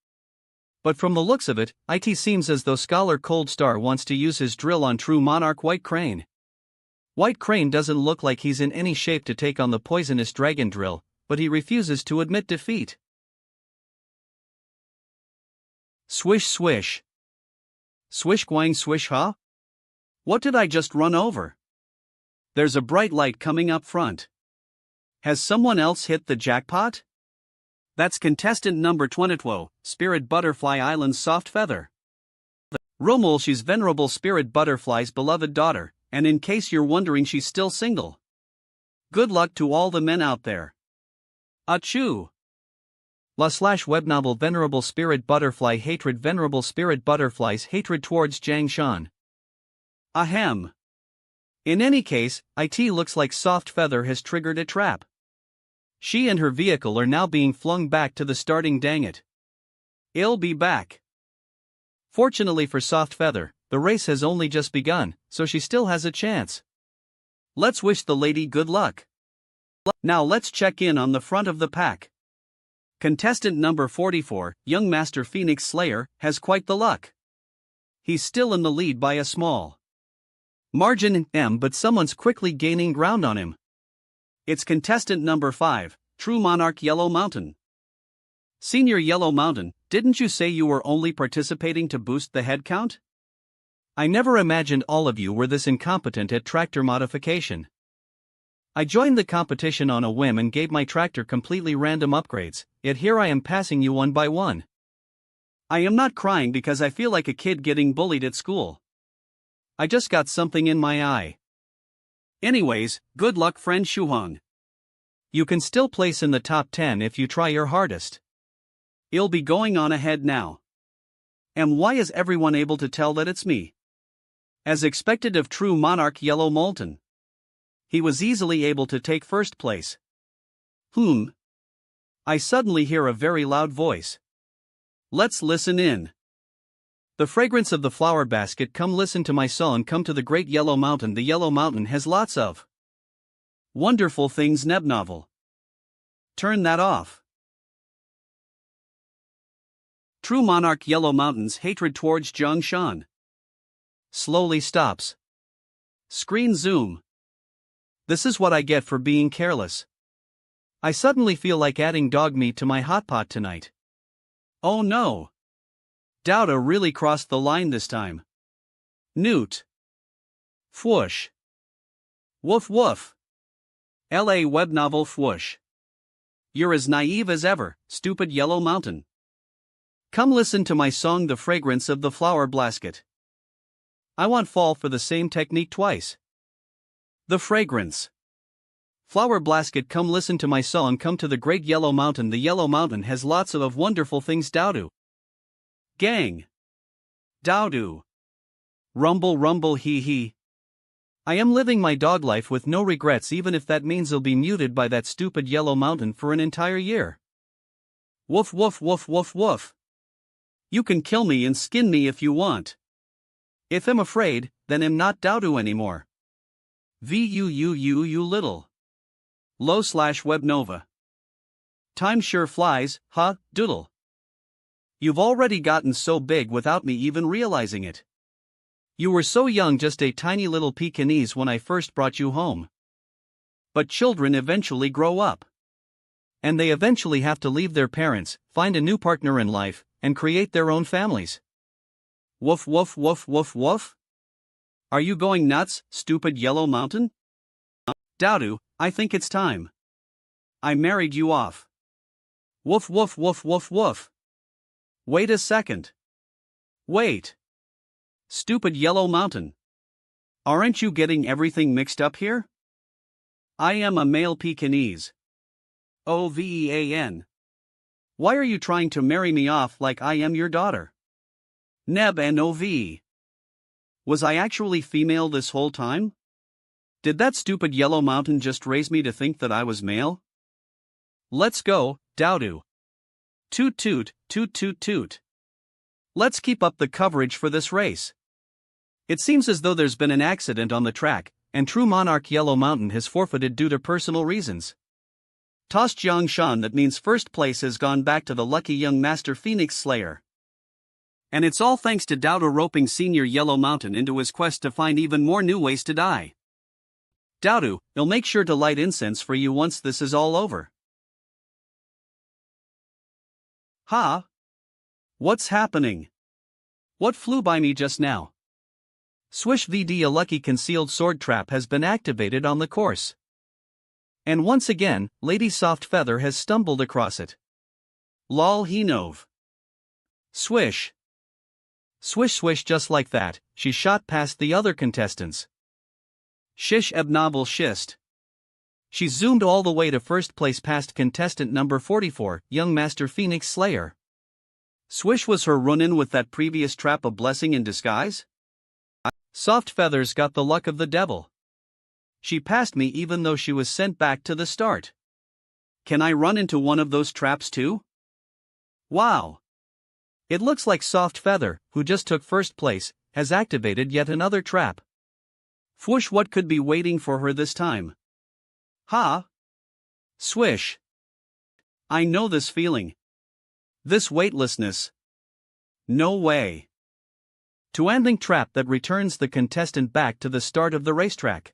But from the looks of it, it seems as though Scholar Cold Star wants to use his drill on True Monarch White Crane. White Crane doesn't look like he's in any shape to take on the poisonous dragon drill, but he refuses to admit defeat. Swish swish. Swish gwang swish huh? What did I just run over? There's a bright light coming up front. Has someone else hit the jackpot? That's contestant number 22, Spirit Butterfly Island's Soft Feather. Romul, she's venerable Spirit Butterfly's beloved daughter, and in case you're wondering, she's still single. Good luck to all the men out there. Achoo! /web novel Venerable Spirit Butterfly Hatred. Venerable Spirit Butterfly's hatred towards Jiang Shan. Ahem. In any case, it looks like Soft Feather has triggered a trap. She and her vehicle are now being flung back to the starting. Dang it. I'll be back. Fortunately for Soft Feather, the race has only just begun, so she still has a chance. Let's wish the lady good luck. Now let's check in on the front of the pack. Contestant number 44, Young Master Phoenix Slayer, has quite the luck. He's still in the lead by a small margin, but someone's quickly gaining ground on him. It's contestant number 5, True Monarch Yellow Mountain. Senior Yellow Mountain, didn't you say you were only participating to boost the head count? I never imagined all of you were this incompetent at tractor modification. I joined the competition on a whim and gave my tractor completely random upgrades, yet here I am passing you one by one. I am not crying because I feel like a kid getting bullied at school. I just got something in my eye. Anyways, good luck, friend Shuhong. You can still place in the top 10 if you try your hardest. I'll be going on ahead now. And why is everyone able to tell that it's me? As expected of True Monarch Yellow Molten. He was easily able to take first place. I suddenly hear a very loud voice. Let's listen in. The fragrance of the flower basket. Come listen to my song. Come to the great Yellow Mountain. The Yellow Mountain has lots of wonderful things. Neb novel. Turn that off. True Monarch Yellow Mountain's hatred towards Jiang Shan slowly stops. Screen zoom. This is what I get for being careless. I suddenly feel like adding dog meat to my hot pot tonight. Oh no. Douda really crossed the line this time. Newt. Fwoosh. Woof woof. LA web novel Fwoosh. You're as naive as ever, stupid Yellow Mountain. Come listen to my song The Fragrance of the Flower Basket. I want fall for the same technique twice. The fragrance. Flower basket. Come listen to my song. Come to the great Yellow Mountain. The Yellow Mountain has lots of wonderful things. Dowdu. Gang. Dowdu. Rumble rumble hee hee. I am living my dog life with no regrets, even if that means I'll be muted by that stupid Yellow Mountain for an entire year. Woof woof woof woof woof. You can kill me and skin me if you want. If I'm afraid, then I'm not Dowdu anymore. You little. Low/web nova. Time sure flies, huh, doodle. You've already gotten so big without me even realizing it. You were so young, just a tiny little Pekingese when I first brought you home. But children eventually grow up. And they eventually have to leave their parents, find a new partner in life, and create their own families. Woof woof woof woof woof. Are you going nuts, stupid Yellow Mountain? Dowdu, I think it's time. I married you off. Woof woof woof woof woof. Wait a second. Wait. Stupid Yellow Mountain. Aren't you getting everything mixed up here? I am a male Pekingese. OVEAN. Why are you trying to marry me off like I am your daughter? Neb and OV. Was I actually female this whole time? Did that stupid Yellow Mountain just raise me to think that I was male? Let's go, Dowdu. Toot toot, toot toot toot. Let's keep up the coverage for this race. It seems as though there's been an accident on the track, and True Monarch Yellow Mountain has forfeited due to personal reasons. Toss Jiang Shan, that means first place has gone back to the lucky young Master Phoenix Slayer. And it's all thanks to Dowdu roping Senior Yellow Mountain into his quest to find even more new ways to die. Dowdu, he'll make sure to light incense for you once this is all over. Ha! What's happening? What flew by me just now? Swish VD, a lucky concealed sword trap has been activated on the course. And once again, Lady Soft Feather has stumbled across it. Lol he nove. Swish. Swish swish just like that, she shot past the other contestants. Shish ebnovel shist. She zoomed all the way to first place past contestant number 44, young Master Phoenix Slayer. Swish was her run-in with that previous trap a blessing in disguise? Soft Feathers got the luck of the devil. She passed me even though she was sent back to the start. Can I run into one of those traps too? Wow! It looks like Soft Feather, who just took first place, has activated yet another trap. Whoosh, what could be waiting for her this time? Ha! Swish! I know this feeling. This weightlessness. No way. To ending trap that returns the contestant back to the start of the racetrack.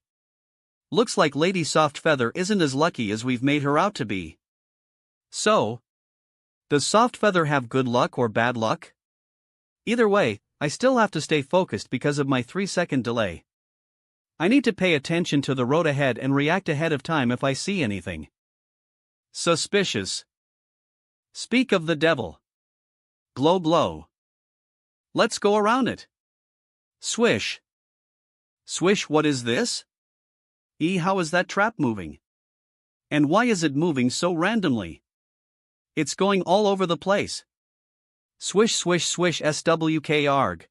Looks like Lady Soft Feather isn't as lucky as we've made her out to be. So, does Soft Feather have good luck or bad luck? Either way, I still have to stay focused because of my 3-second delay. I need to pay attention to the road ahead and react ahead of time if I see anything suspicious. Speak of the devil. Glow blow. Let's go around it. Swish. Swish, what is this? How is that trap moving? And why is it moving so randomly? It's going all over the place. Swish swish swish swk arg.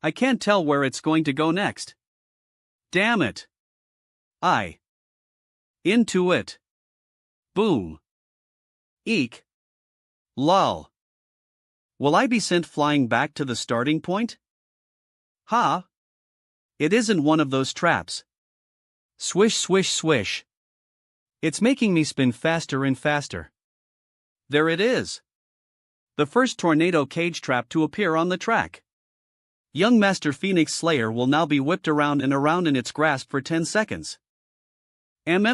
I can't tell where it's going to go next. Damn it. Into it. Boom. Eek. Lol. Will I be sent flying back to the starting point? Ha! It isn't one of those traps. Swish swish swish. It's making me spin faster and faster. There it is. The first tornado cage trap to appear on the track. Young Master Phoenix Slayer will now be whipped around and around in its grasp for 10 seconds.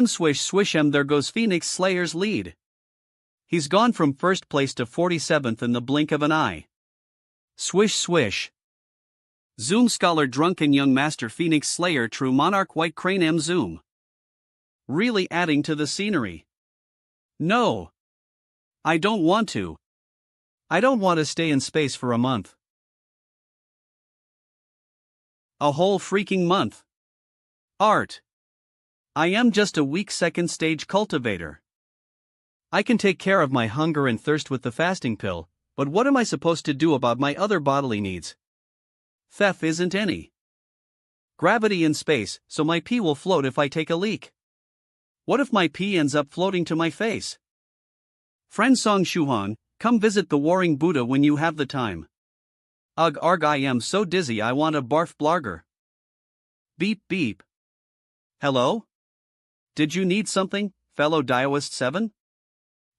Swish swish there goes Phoenix Slayer's lead. He's gone from first place to 47th in the blink of an eye. Swish swish. Zoom Scholar Drunken Young Master Phoenix Slayer True Monarch White Crane Zoom. Really adding to the scenery. No. I don't want to. I don't want to stay in space for a month. A whole freaking month. Art. I am just a weak second stage cultivator. I can take care of my hunger and thirst with the fasting pill, but what am I supposed to do about my other bodily needs? Theft isn't any. Gravity in space, so my pee will float if I take a leak. What if my pee ends up floating to my face? Friend Song Shuhan, come visit the Warring Buddha when you have the time. Ugh arg, I am so dizzy I want a barf blarger. Beep beep. Hello? Did you need something, fellow Daoist 7?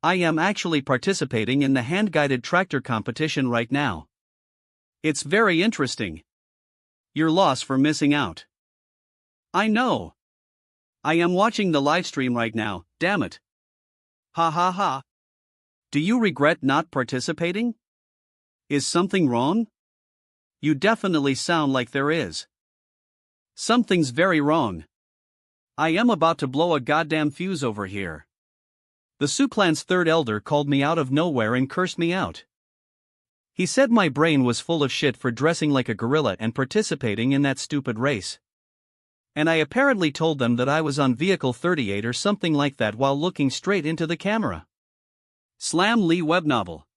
I am actually participating in the hand-guided tractor competition right now. It's very interesting. Your loss for missing out. I know. I am watching the livestream right now, damn it. Ha ha ha. Do you regret not participating? Is something wrong? You definitely sound like there is. Something's very wrong. I am about to blow a goddamn fuse over here. The Sioux clan's third elder called me out of nowhere and cursed me out. He said my brain was full of shit for dressing like a gorilla and participating in that stupid race. And I apparently told them that I was on vehicle 38 or something like that while looking straight into the camera. Slam Lee web novel.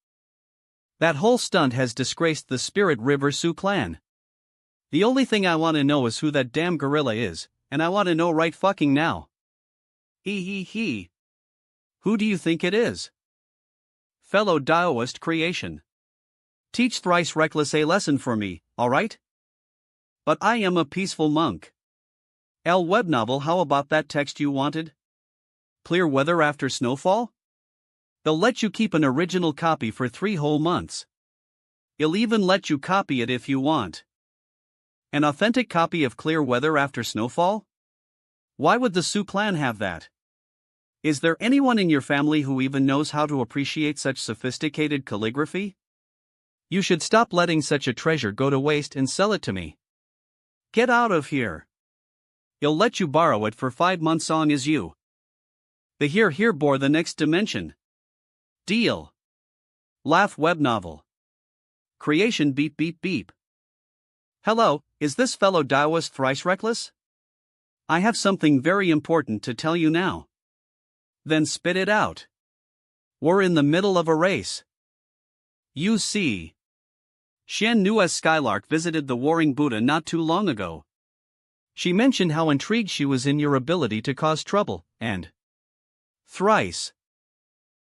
That whole stunt has disgraced the Spirit River Sioux clan. The only thing I want to know is who that damn gorilla is, and I want to know right fucking now. He. Who do you think it is? Fellow Daoist creation. Teach thrice reckless a lesson for me, alright? But I am a peaceful monk. L web novel, how about that text you wanted? Clear weather after snowfall? They'll let you keep an original copy for 3 whole months. They'll even let you copy it if you want. An authentic copy of Clear Weather After Snowfall? Why would the Sioux clan have that? Is there anyone in your family who even knows how to appreciate such sophisticated calligraphy? You should stop letting such a treasure go to waste and sell it to me. Get out of here. He'll let you borrow it for 5 months on as you. The here bore the next dimension. Deal. Laugh web novel. Creation beep beep beep. Hello, is this fellow Taoist thrice reckless? I have something very important to tell you now. Then spit it out. We're in the middle of a race. You see. Shen Nua's Skylark visited the Warring Buddha not too long ago. She mentioned how intrigued she was in your ability to cause trouble, and thrice.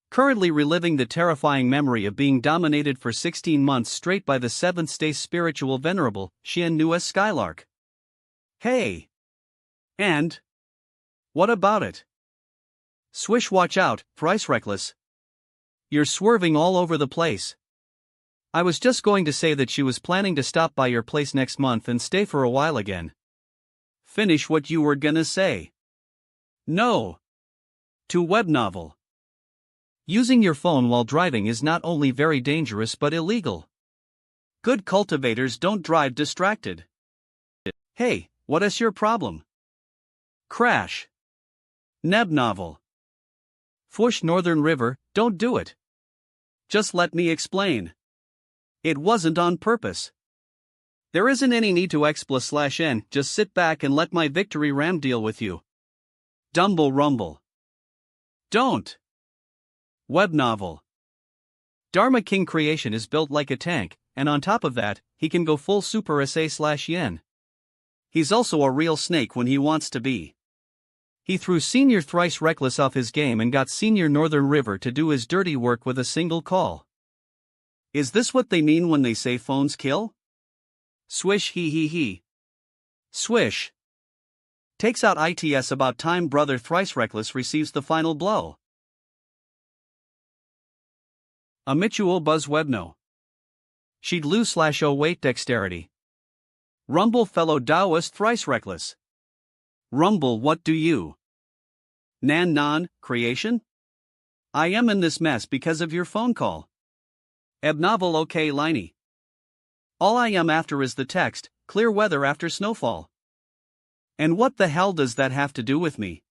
Currently reliving the terrifying memory of being dominated for 16 months straight by the 7th-day spiritual venerable, Shen Nua's Skylark. Hey! And? What about it? Swish, watch out, thrice reckless. You're swerving all over the place. I was just going to say that she was planning to stop by your place next month and stay for a while again. Finish what you were gonna say. No. To web novel. Using your phone while driving is not only very dangerous but illegal. Good cultivators don't drive distracted. Hey, what is your problem? Crash. Neb novel. Fush Northern River, don't do it. Just let me explain. It wasn't on purpose. There isn't any need to expl/n, just sit back and let my victory ram deal with you. Dumble rumble. Don't. Web novel. Dharma King creation is built like a tank, and on top of that, he can go full super SA/yen. He's also a real snake when he wants to be. He threw Senior Thrice Reckless off his game and got Senior Northern River to do his dirty work with a single call. Is this what they mean when they say phones kill? Swish he he he. Swish. Takes out ITS, about time brother Thrice Reckless receives the final blow. Amitual Buzz Webno. She'd lose/o weight dexterity. Rumble fellow Taoist Thrice Reckless. Rumble, what do you? Nan non, creation? I am in this mess because of your phone call. Ebnovel okay liney. All I am after is the text, clear weather after snowfall. And what the hell does that have to do with me?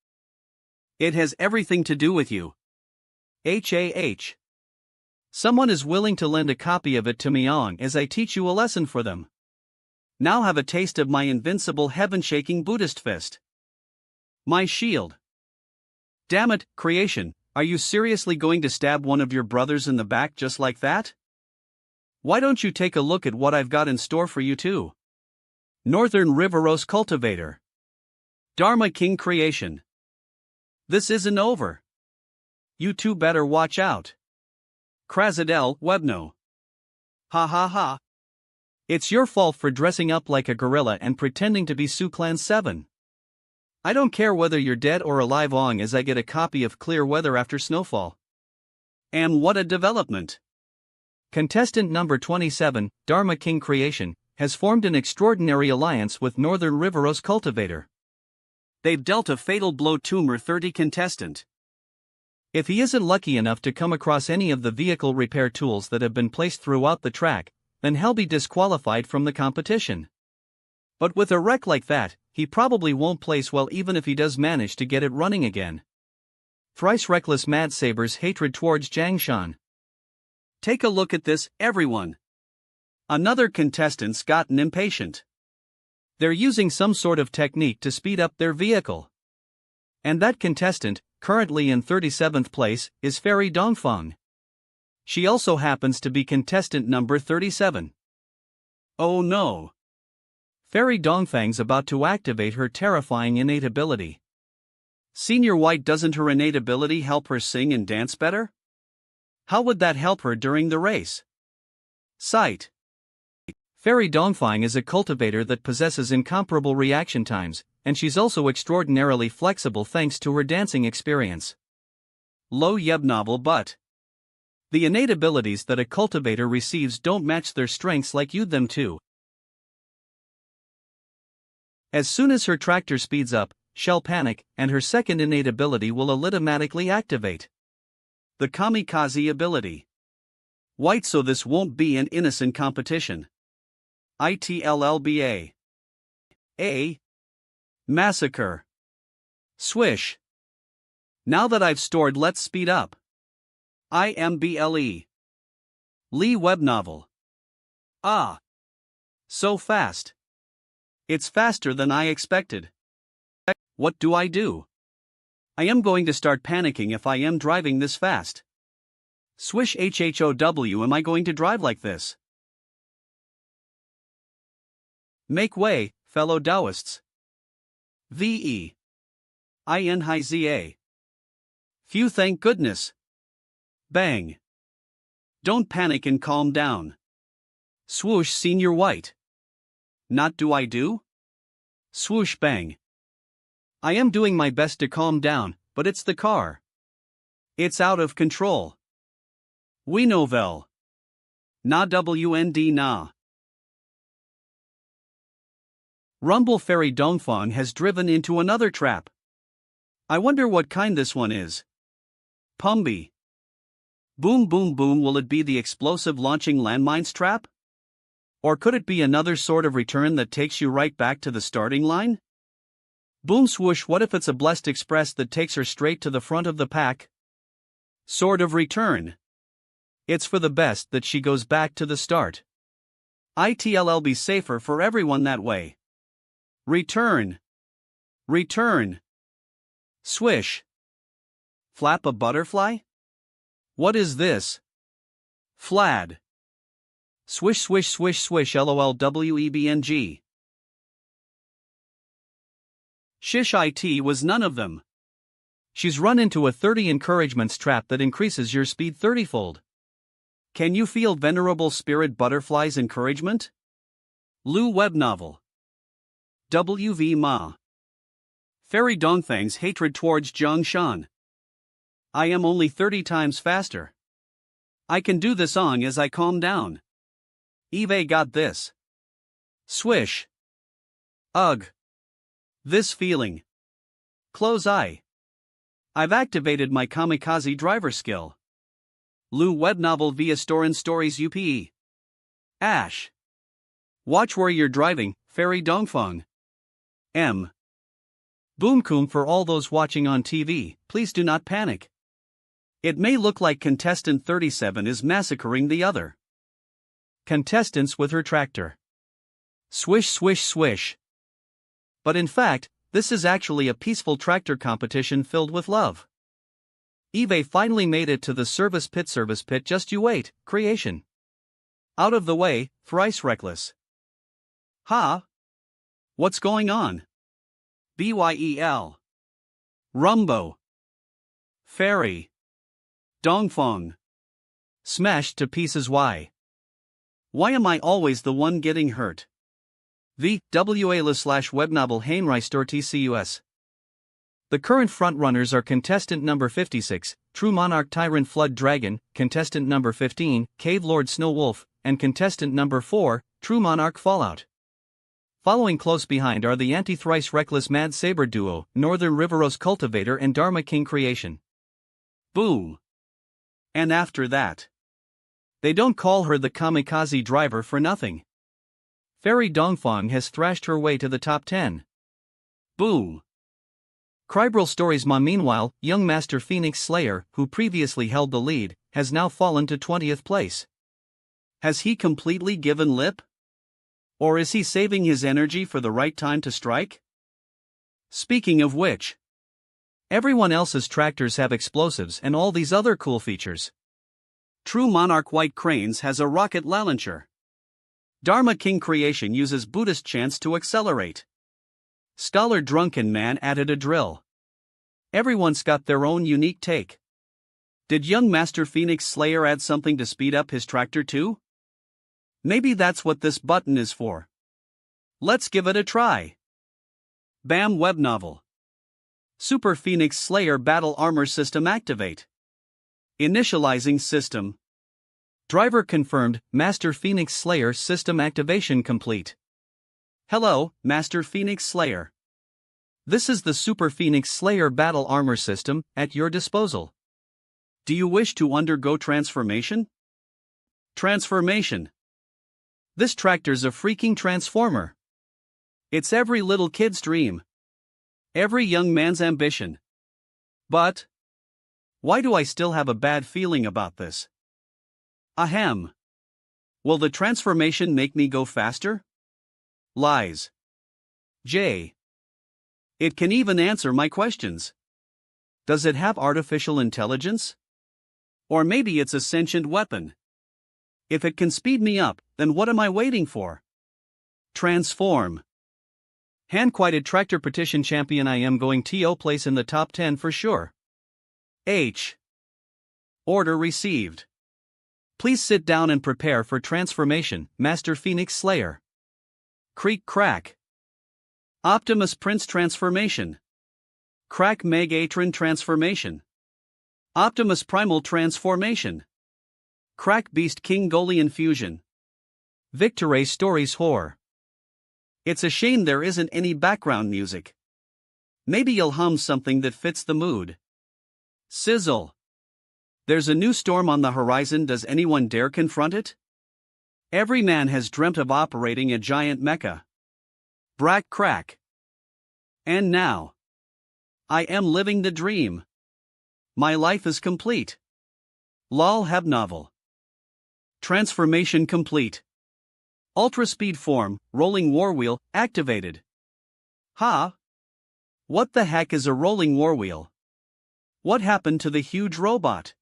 It has everything to do with you. HAH. Someone is willing to lend a copy of it to me on as I teach you a lesson for them. Now have a taste of my invincible heaven-shaking Buddhist fist. My shield. Damn it, creation, are you seriously going to stab one of your brothers in the back just like that? Why don't you take a look at what I've got in store for you too? Northern Riveros Cultivator. Dharma King creation. This isn't over. You two better watch out. Krazadel Webno. Ha ha ha. It's your fault for dressing up like a gorilla and pretending to be Clan 7. I don't care whether you're dead or alive long as I get a copy of Clear Weather After Snowfall. And what a development. Contestant number 27, Dharma King Creation, has formed an extraordinary alliance with Northern Riveros Cultivator. They've dealt a fatal blow to 30 contestant. If he isn't lucky enough to come across any of the vehicle repair tools that have been placed throughout the track, then he'll be disqualified from the competition. But with a wreck like that, he probably won't place well even if he does manage to get it running again. Thrice Reckless Mad Saber's hatred towards Jiangshan. Take a look at this, everyone. Another contestant's gotten impatient. They're using some sort of technique to speed up their vehicle. And that contestant, currently in 37th place, is Fairy Dongfang. She also happens to be contestant number 37. Oh no. Fairy Dongfang's about to activate her terrifying innate ability. Senior White, doesn't her innate ability help her sing and dance better? How would that help her during the race? Sight. Fairy Dongfang is a cultivator that possesses incomparable reaction times, and she's also extraordinarily flexible thanks to her dancing experience. Low Yeb novel, but the innate abilities that a cultivator receives don't match their strengths like you'd them to. As soon as her tractor speeds up, she'll panic, and her second innate ability will automatically activate. The Kamikaze ability. White, so this won't be an innocent competition. ITLLBA. A. Massacre. Swish. Now that I've stored, let's speed up. IMBLE. Lee web novel. Ah! So fast. It's faster than I expected. What do? I am going to start panicking if I am driving this fast. Swish HHOW, am I going to drive like this? Make way, fellow Taoists. VE. INHIZA. Phew, thank goodness. Bang. Don't panic and calm down. Swoosh, Senior White. Not do? Swoosh bang. I am doing my best to calm down, but it's the car. It's out of control. We know vel. Na WND na. Rumble Fairy Dongfang has driven into another trap. I wonder what kind this one is. Pumby. Boom boom boom, will it be the explosive launching landmines trap? Or could it be another sort of return that takes you right back to the starting line? Boom swoosh, what if it's a blessed express that takes her straight to the front of the pack? Sort of return. It's for the best that she goes back to the start. ITLL, be safer for everyone that way. Return. Return. Swish. Flap a butterfly? What is this? Flad. Swish swish swish swish LOLWEBNG. Shish IT was none of them. She's run into a 30 encouragements trap that increases your speed 30-fold. Can you feel Venerable Spirit Butterfly's encouragement? Lu web novel. WV Ma. Fairy Dongfang's hatred towards Zhang Shan. I am only 30 times faster. I can do this on as I calm down. Eve got this. Swish. Ugh. This feeling. Close eye. I've activated my kamikaze driver skill. Lu web novel via Storin Stories UPE. Ash. Watch where you're driving, Fairy Dongfang. M. Boomcoom, for all those watching on TV, please do not panic. It may look like contestant 37 is massacring the other contestants with her tractor. Swish swish swish. But in fact, this is actually a peaceful tractor competition filled with love. Eve finally made it to the service pit, just you wait, creation. Out of the way, thrice reckless. Ha? What's going on? BYEL. Rumbo. Fairy. Dongfang. Smashed to pieces. Why am I always the one getting hurt? The WA/webnovel Heinreistor TCUS. The current frontrunners are contestant number 56, True Monarch Tyrant Flood Dragon, contestant number 15, Cave Lord Snow Wolf, and contestant number 4, True Monarch Fallout. Following close behind are the anti-thrice reckless Mad Saber duo, Northern Riveros Cultivator and Dharma King Creation. Boom. And after that, they don't call her the kamikaze driver for nothing. Fairy Dongfang has thrashed her way to the top 10. Boom. Krybril Stories Ma. Meanwhile, young Master Phoenix Slayer, who previously held the lead, has now fallen to 20th place. Has he completely given lip? Or is he saving his energy for the right time to strike? Speaking of which, everyone else's tractors have explosives and all these other cool features. True Monarch White Cranes has a rocket launcher. Dharma King Creation uses Buddhist chants to accelerate. Scholar Drunken Man added a drill. Everyone's got their own unique take. Did young Master Phoenix Slayer add something to speed up his tractor too? Maybe that's what this button is for. Let's give it a try. Bam web novel. Super Phoenix Slayer Battle Armor System activate. Initializing system. Driver confirmed, Master Phoenix Slayer system activation complete. Hello, Master Phoenix Slayer. This is the Super Phoenix Slayer Battle Armor System, at your disposal. Do you wish to undergo transformation? Transformation. This tractor's a freaking transformer. It's every little kid's dream. Every young man's ambition. But why do I still have a bad feeling about this? Ahem. Will the transformation make me go faster? Lies. J. It can even answer my questions. Does it have artificial intelligence? Or maybe it's a sentient weapon. If it can speed me up, then what am I waiting for? Transform. Hand-quieted tractor petition champion, I am going to place in the top 10 for sure. H. Order received. Please sit down and prepare for transformation, Master Phoenix Slayer. Creak crack. Optimus Prince transformation. Crack Megatron transformation. Optimus Primal transformation. Crack Beast King Golian fusion. Victory Stories Whore. It's a shame there isn't any background music. Maybe you'll hum something that fits the mood. Sizzle. There's a new storm on the horizon, does anyone dare confront it? Every man has dreamt of operating a giant mecha. Brack crack. And now. I am living the dream. My life is complete. Lol Heb novel. Transformation complete. Ultra speed form, rolling war wheel, activated. Ha? What the heck is a rolling war wheel? What happened to the huge robot?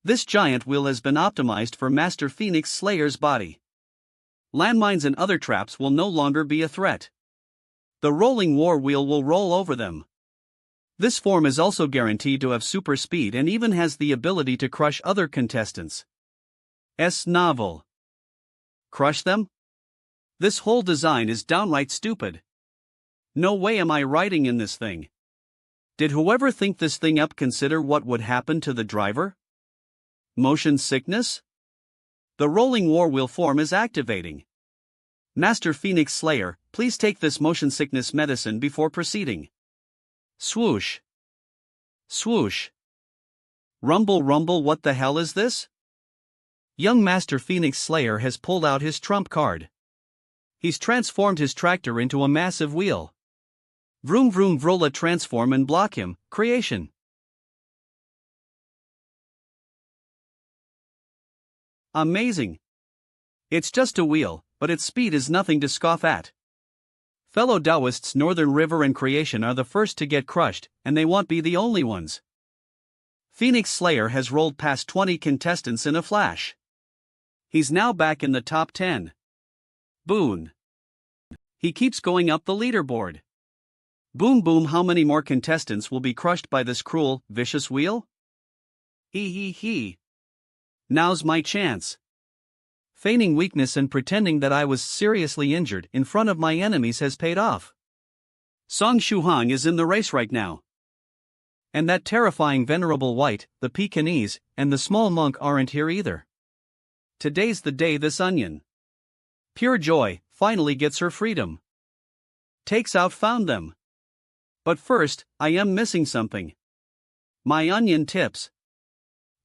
This giant wheel has been optimized for Master Phoenix Slayer's body. Landmines and other traps will no longer be a threat. The rolling war wheel will roll over them. This form is also guaranteed to have super speed and even has the ability to crush other contestants. S novel. Crush them? This whole design is downright stupid. No way am I riding in this thing. Did whoever think this thing up consider what would happen to the driver? Motion sickness? The rolling war wheel form is activating. Master Phoenix Slayer, please take this motion sickness medicine before proceeding. Swoosh. Swoosh. Rumble rumble, what the hell is this? Young Master Phoenix Slayer has pulled out his trump card. He's transformed his tractor into a massive wheel. Vroom vroom vrola, transform and block him, creation. Amazing. It's just a wheel, but its speed is nothing to scoff at. Fellow Taoists, Northern River and Creation are the first to get crushed, and they won't be the only ones. Phoenix Slayer has rolled past 20 contestants in a flash. He's now back in the top 10. Boon. He keeps going up the leaderboard. Boom boom, how many more contestants will be crushed by this cruel, vicious wheel? He. Now's my chance. Feigning weakness and pretending that I was seriously injured in front of my enemies has paid off. Song Shuhang is in the race right now. And that terrifying venerable white, the Pekingese, and the small monk aren't here either. Today's the day this onion. Pure joy finally gets her freedom. Takes out found them. But first, I am missing something. My onion tips.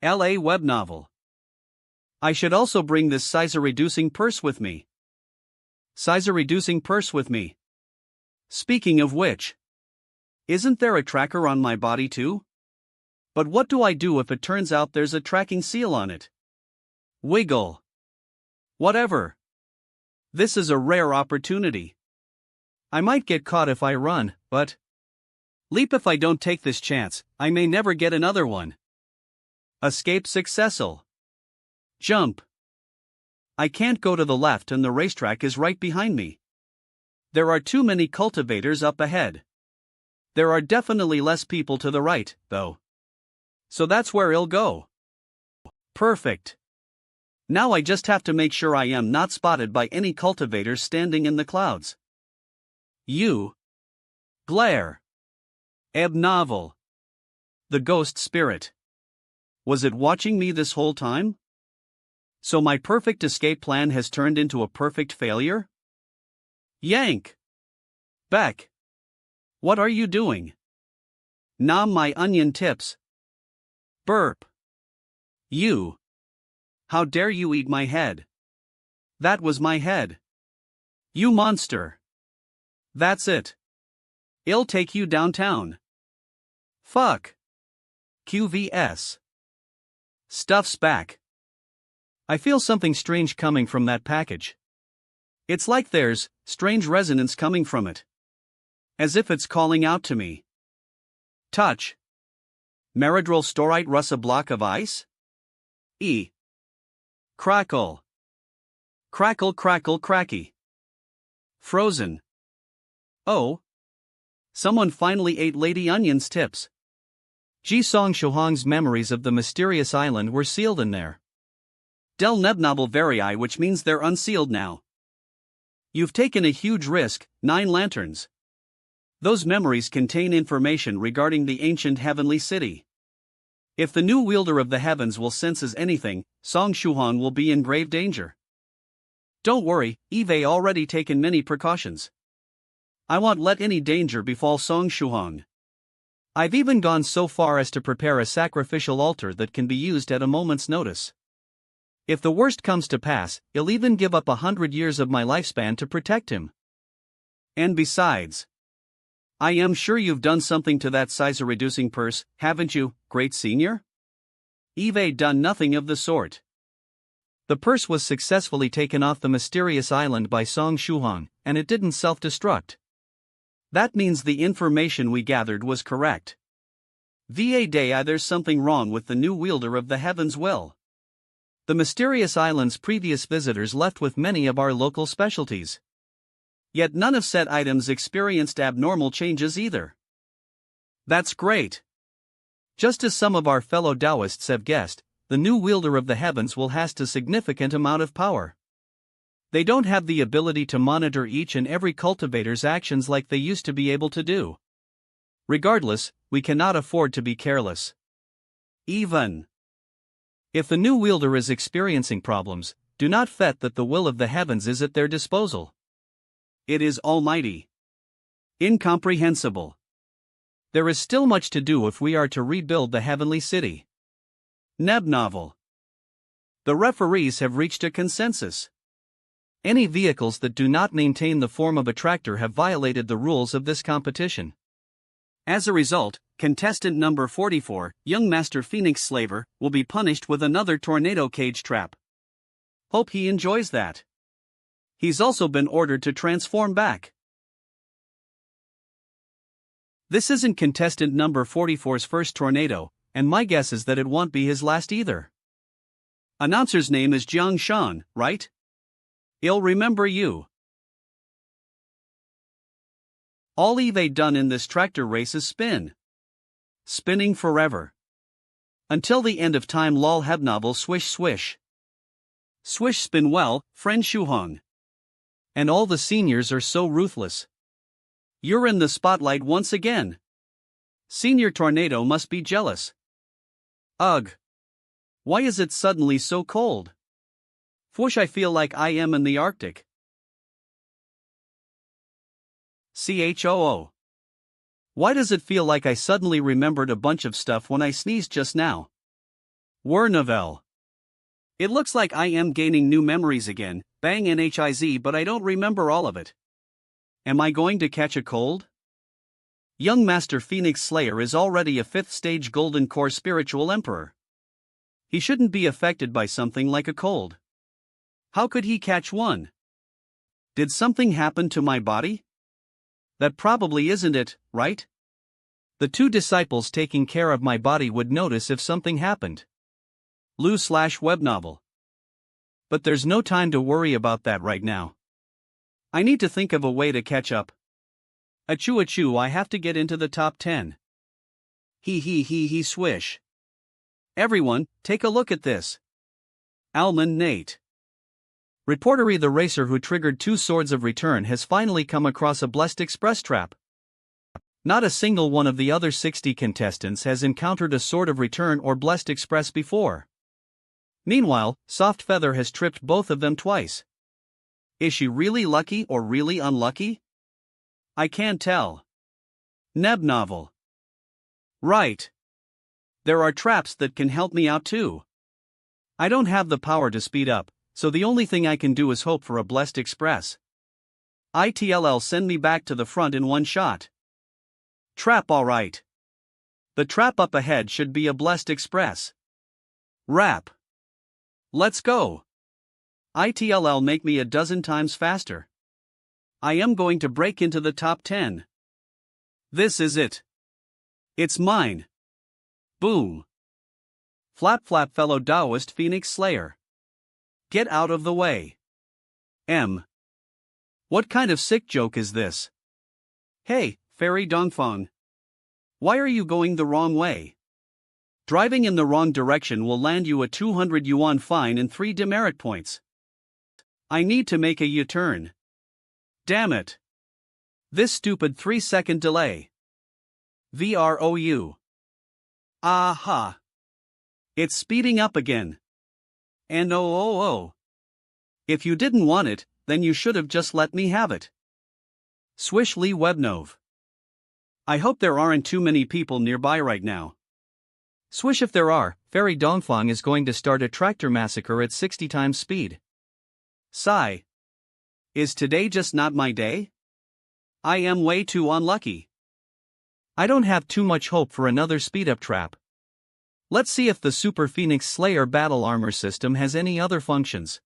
LA web novel. I should also bring this size-reducing purse with me. Size-reducing purse with me. Speaking of which, isn't there a tracker on my body too? But what do I do if it turns out there's a tracking seal on it? Wiggle. Whatever. This is a rare opportunity. I might get caught if I run, but leap if I don't take this chance, I may never get another one. Escape successful. Jump. I can't go to the left and the racetrack is right behind me. There are too many cultivators up ahead. There are definitely less people to the right, though. So that's where I'll go. Perfect. Now I just have to make sure I am not spotted by any cultivators standing in the clouds. Glare. Ebb novel. The ghost spirit. Was it watching me this whole time? So my perfect escape plan has turned into a perfect failure? Yank. Beck. What are you doing? Nom my onion tips. Burp. You. How dare you eat my head? That was my head. You monster. That's it. I'll take you downtown. Fuck. QVS. Stuff's back. I feel something strange coming from that package. It's like there's strange resonance coming from it. As if it's calling out to me. Touch. Meridrol storite Russa block of ice? E. Crackle. Crackle crackle cracky. Frozen. Oh. Someone finally ate Lady Onion's tips. Ji Song Shohong's memories of the mysterious island were sealed in there. Del Nebnobel Verii, which means they're unsealed now. You've taken a huge risk, 9 lanterns. Those memories contain information regarding the ancient heavenly city. If the new wielder of the heavens will senses anything, Song Shuhong will be in grave danger. Don't worry, Eve already taken many precautions. I won't let any danger befall Song Shuhong. I've even gone so far as to prepare a sacrificial altar that can be used at a moment's notice. If the worst comes to pass, I'll even give up 100 years of my lifespan to protect him. And besides, I am sure you've done something to that size-reducing purse, haven't you, great senior? Eve done nothing of the sort. The purse was successfully taken off the mysterious island by Song Shuhong, and it didn't self-destruct. That means the information we gathered was correct. Va day there's something wrong with the new wielder of the heavens will. The mysterious island's previous visitors left with many of our local specialties. Yet none of said items experienced abnormal changes either. That's great. Just as some of our fellow Taoists have guessed, the new wielder of the heavens will has a significant amount of power. They don't have the ability to monitor each and every cultivator's actions like they used to be able to do. Regardless, we cannot afford to be careless. Even if the new wielder is experiencing problems, do not fret that the will of the heavens is at their disposal. It is almighty. Incomprehensible. There is still much to do if we are to rebuild the heavenly city. Neb novel. The referees have reached a consensus. Any vehicles that do not maintain the form of a tractor have violated the rules of this competition. As a result, contestant number 44, young Master Phoenix Slaver, will be punished with another tornado cage trap. Hope he enjoys that. He's also been ordered to transform back. This isn't contestant number 44's first tornado, and my guess is that it won't be his last either. Announcer's name is Jiang Shan, right? He'll remember you. All Eve done in this tractor race is spin. Spinning forever. Until the end of time lol hebnovel swish swish. Swish spin well, friend Shuhong. And all the seniors are so ruthless. You're in the spotlight once again. Senior Tornado must be jealous. Ugh. Why is it suddenly so cold? Whoosh, I feel like I am in the Arctic. CHOO. Why does it feel like I suddenly remembered a bunch of stuff when I sneezed just now? Were Novell. It looks like I am gaining new memories again, bang NHIZ, but I don't remember all of it. Am I going to catch a cold? Young Master Phoenix Slayer is already a 5th stage Golden Core Spiritual Emperor. He shouldn't be affected by something like a cold. How could he catch one? Did something happen to my body? That probably isn't it, right? The 2 disciples taking care of my body would notice if something happened. Lou/web novel. But there's no time to worry about that right now. I need to think of a way to catch up. Achoo, I have to get into the top 10. He swish. Everyone, take a look at this. Alman Nate. Reportery, the racer who triggered 2 swords of return, has finally come across a blessed express trap. Not a single one of the other 60 contestants has encountered a sword of return or blessed express before. Meanwhile, Soft Feather has tripped both of them twice. Is she really lucky or really unlucky? I can't tell. Neb novel. Right. There are traps that can help me out too. I don't have the power to speed up, so the only thing I can do is hope for a blessed express. ITLL, send me back to the front in one shot. Trap, alright. The trap up ahead should be a blessed express. Rap. Let's go. ITLL make me a dozen times faster. I am going to break into the top 10. This is it. It's mine. Boom. Flap flap fellow Taoist Phoenix Slayer. Get out of the way. What kind of sick joke is this? Hey, Fairy Dongfang. Why are you going the wrong way? Driving in the wrong direction will land you a 200 yuan fine and 3 demerit points. I need to make a U-turn. Damn it. This stupid 3-second delay. VROU. Aha. It's speeding up again. And oh. If you didn't want it, then you should have just let me have it. Swish Lee Webnov. I hope there aren't too many people nearby right now. Swish if there are, Fairy Dongfang is going to start a tractor massacre at 60 times speed. Sigh. Is today just not my day? I am way too unlucky. I don't have too much hope for another speed-up trap. Let's see if the Super Phoenix Slayer battle armor system has any other functions.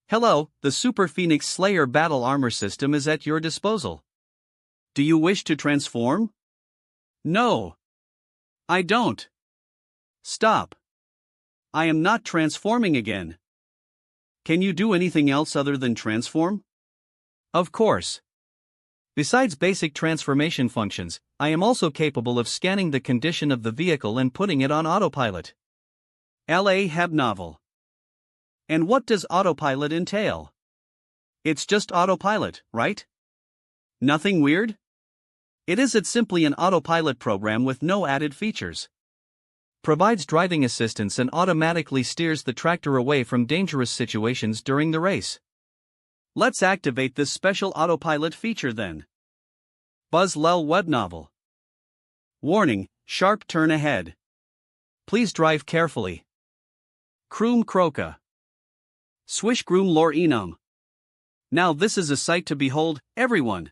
Hello, the Super Phoenix Slayer battle armor system is at your disposal. Do you wish to transform? No. I don't. Stop. I am not transforming again. Can you do anything else other than transform? Of course. Besides basic transformation functions, I am also capable of scanning the condition of the vehicle and putting it on autopilot. L.A. Heb novel. And what does autopilot entail? It's just autopilot, right? Nothing weird? It's simply an autopilot program with no added features. Provides driving assistance and automatically steers the tractor away from dangerous situations during the race. Let's activate this special autopilot feature then. Buzz Lel web novel. Warning, sharp turn ahead. Please drive carefully. Kroom Kroka. Swish Groom Lor Enum. Now this is a sight to behold, everyone.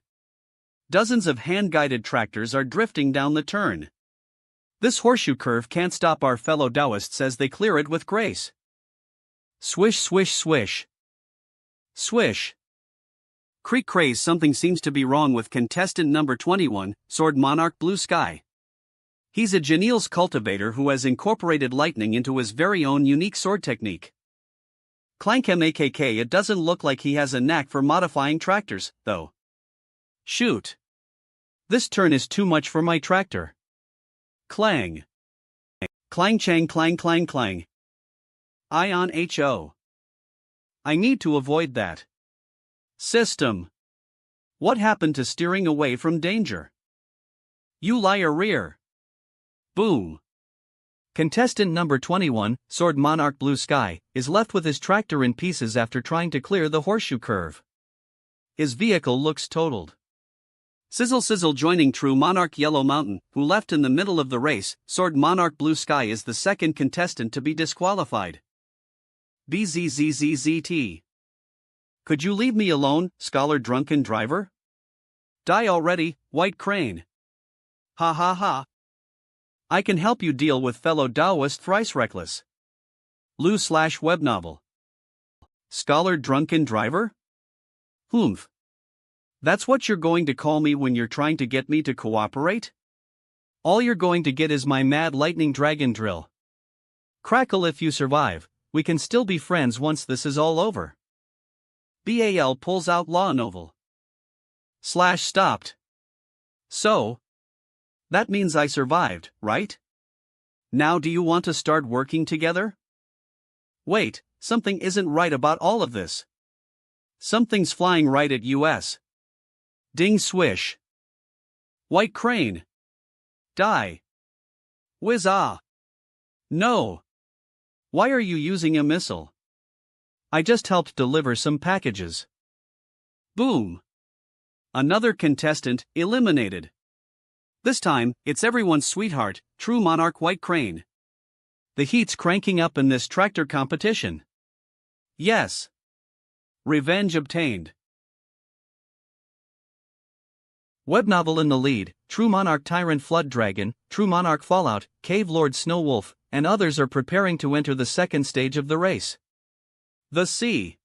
Dozens of hand-guided tractors are drifting down the turn. This horseshoe curve can't stop our fellow Taoists as they clear it with grace. Swish swish swish. Swish. Creak craze, something seems to be wrong with contestant number 21, Sword Monarch Blue Sky. He's a Janille's cultivator who has incorporated lightning into his very own unique sword technique. Clank makk, it doesn't look like he has a knack for modifying tractors, though. Shoot. This turn is too much for my tractor. Clang. Clang chang clang clang clang. Ion HO. I need to avoid that. System. What happened to steering away from danger? You liar rear. Boom. Contestant number 21, Sword Monarch Blue Sky, is left with his tractor in pieces after trying to clear the horseshoe curve. His vehicle looks totaled. Sizzle sizzle joining True Monarch Yellow Mountain, who left in the middle of the race. Sword Monarch Blue Sky is the second contestant to be disqualified. BZZZZT. Could you leave me alone, scholar drunken driver? Die already, White Crane. Ha ha ha. I can help you deal with fellow Taoist thrice reckless. Lou/web novel. Scholar drunken driver? Humph. That's what you're going to call me when you're trying to get me to cooperate? All you're going to get is my mad lightning dragon drill. Crackle if you survive, we can still be friends once this is all over. BAL pulls out law novel. /stopped. So? That means I survived, right? Now do you want to start working together? Wait, something isn't right about all of this. Something's flying right at us. Ding swish. White Crane. Die. Whiz-ah. No. Why are you using a missile? I just helped deliver some packages. Boom. Another contestant eliminated. This time, it's everyone's sweetheart, True Monarch White Crane. The heat's cranking up in this tractor competition. Yes. Revenge obtained. Web novel in the lead, True Monarch Tyrant Flood Dragon, True Monarch Fallout, Cave Lord Snowwolf, and others are preparing to enter the second stage of the race. The sea.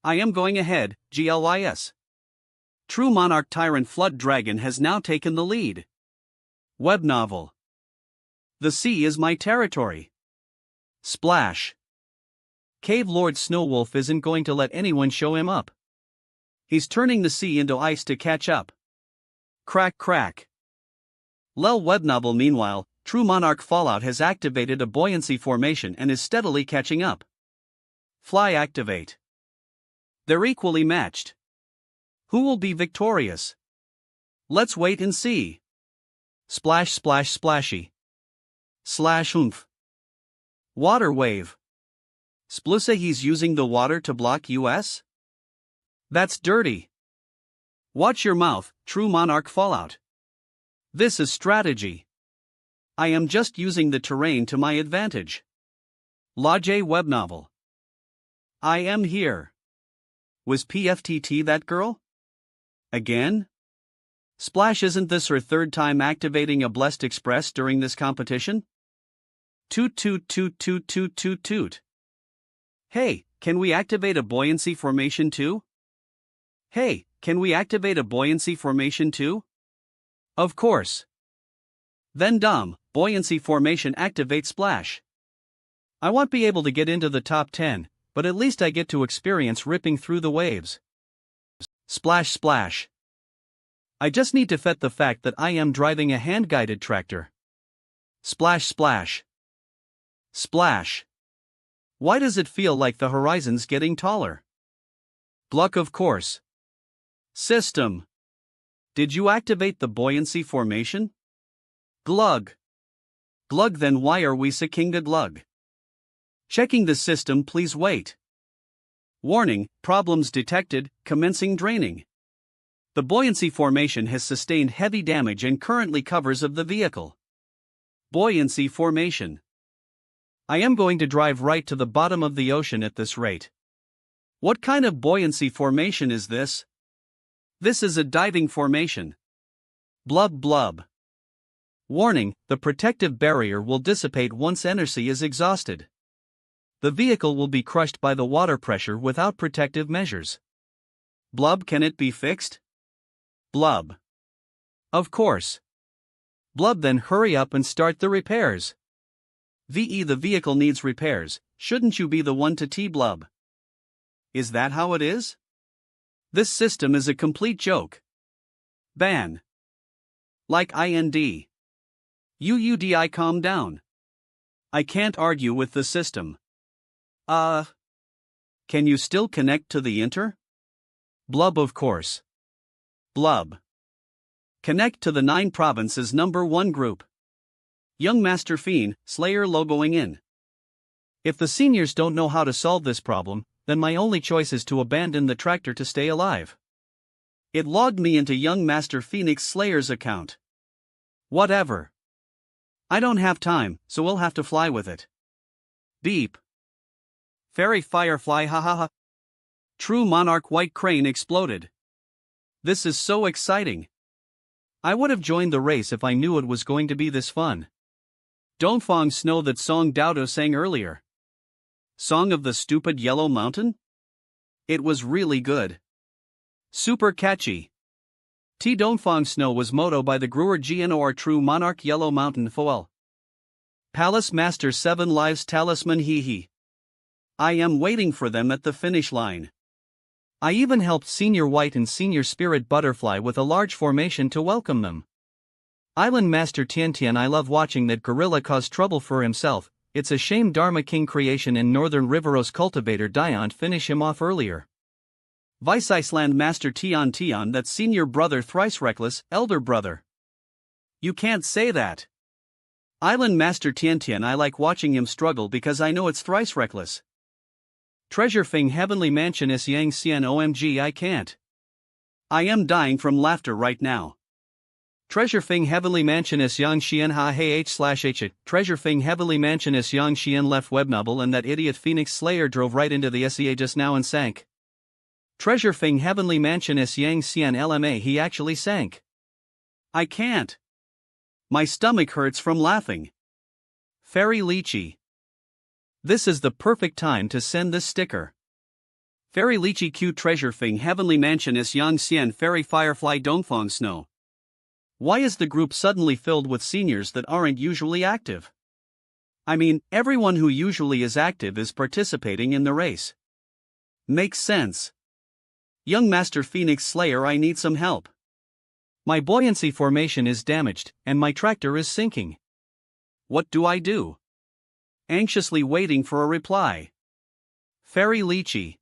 I am going ahead, GLYS. True Monarch Tyrant Flood Dragon has now taken the lead. Web novel. The sea is my territory. Splash. Cave Lord Snowwolf isn't going to let anyone show him up. He's turning the sea into ice to catch up. Crack crack. Lel web novel. Meanwhile, True Monarch Fallout has activated a buoyancy formation and is steadily catching up. Fly activate. They're equally matched. Who will be victorious? Let's wait and see. Splash splash splashy. Slash oomph. Water wave. Splusa, he's using the water to block US? That's dirty. Watch your mouth, True Monarch Fallout. This is strategy. I am just using the terrain to my advantage. Lajay web novel. I am here. Was PFTT that girl? Again? Splash, isn't this her third time activating a Blessed Express during this competition? Toot toot toot toot toot toot toot. Hey, can we activate a buoyancy formation too? Hey, can we activate a buoyancy formation too? Of course. Then buoyancy formation activate splash. I won't be able to get into the top 10, but at least I get to experience ripping through the waves. Splash splash. I just need to fet the fact that I am driving a hand-guided tractor. Splash splash. Splash. Why does it feel like the horizon's getting taller? Gluck, of course. System. Did you activate the buoyancy formation? Glug. Glug, then why are we Sakinga glug? Checking the system, please wait. Warning, problems detected, commencing draining. The buoyancy formation has sustained heavy damage and currently covers of the vehicle. Buoyancy formation. I am going to drive right to the bottom of the ocean at this rate. What kind of buoyancy formation is this? This is a diving formation. Blub blub. Warning, the protective barrier will dissipate once energy is exhausted. The vehicle will be crushed by the water pressure without protective measures. Blub, can it be fixed? Blub. Of course. Blub, then hurry up and start the repairs. VE, the vehicle needs repairs, shouldn't you be the one to T-Blub? Is that how it is? This system is a complete joke. Ban. Like IND. UUDI, calm down. I can't argue with the system. Can you still connect to the inter? Blub, of course. Blub. Connect to the 9 provinces number 1 group. Young Master Fiend, Slayer logoing in. If the seniors don't know how to solve this problem, then my only choice is to abandon the tractor to stay alive. It logged me into Young Master Phoenix Slayer's account. Whatever. I don't have time, so we'll have to fly with it. Beep. Fairy Firefly, hahaha. True Monarch White Crane exploded. This is so exciting. I would have joined the race if I knew it was going to be this fun. Dongfang Snow, that song Dodo sang earlier. Song of the Stupid Yellow Mountain? It was really good. Super catchy. T Dongfang Snow was moto by the Gruer GNOR True Monarch Yellow Mountain Foel. Palace Master 7 Lives Talisman hee hee. I am waiting for them at the finish line. I even helped Senior White and Senior Spirit Butterfly with a large formation to welcome them. Island Master Tiantian, I love watching that gorilla cause trouble for himself. It's a shame Dharma King Creation and Northern Riveros Cultivator Diant finish him off earlier. Vice Iceland Master Tion Tion, that Senior Brother Thrice Reckless, Elder Brother. You can't say that. Island Master Tiantian, I like watching him struggle because I know it's thrice reckless. Treasure Fing Heavenly Mansion is Yang Xian, OMG, I can't. I am dying from laughter right now. Treasure Fing Heavenly Mansion is Yang Xian, ha hey h/h. Treasure Fing Heavenly Mansion is Yang Xian left webnovel, and that idiot Phoenix Slayer drove right into the SEA just now and sank. Treasure Fing Heavenly Mansion is Yang Xian LMA, he actually sank. I can't. My stomach hurts from laughing. Fairy Lychee. This is the perfect time to send this sticker. Fairy Lychee Q Treasure Fing Heavenly Mansion is Yang Xian Fairy Firefly Dongfang Snow. Why is the group suddenly filled with seniors that aren't usually active? I mean, everyone who usually is active is participating in the race. Makes sense. Young Master Phoenix Slayer, I need some help. My buoyancy formation is damaged, and my tractor is sinking. What do I do? Anxiously waiting for a reply. Fairy Lychee.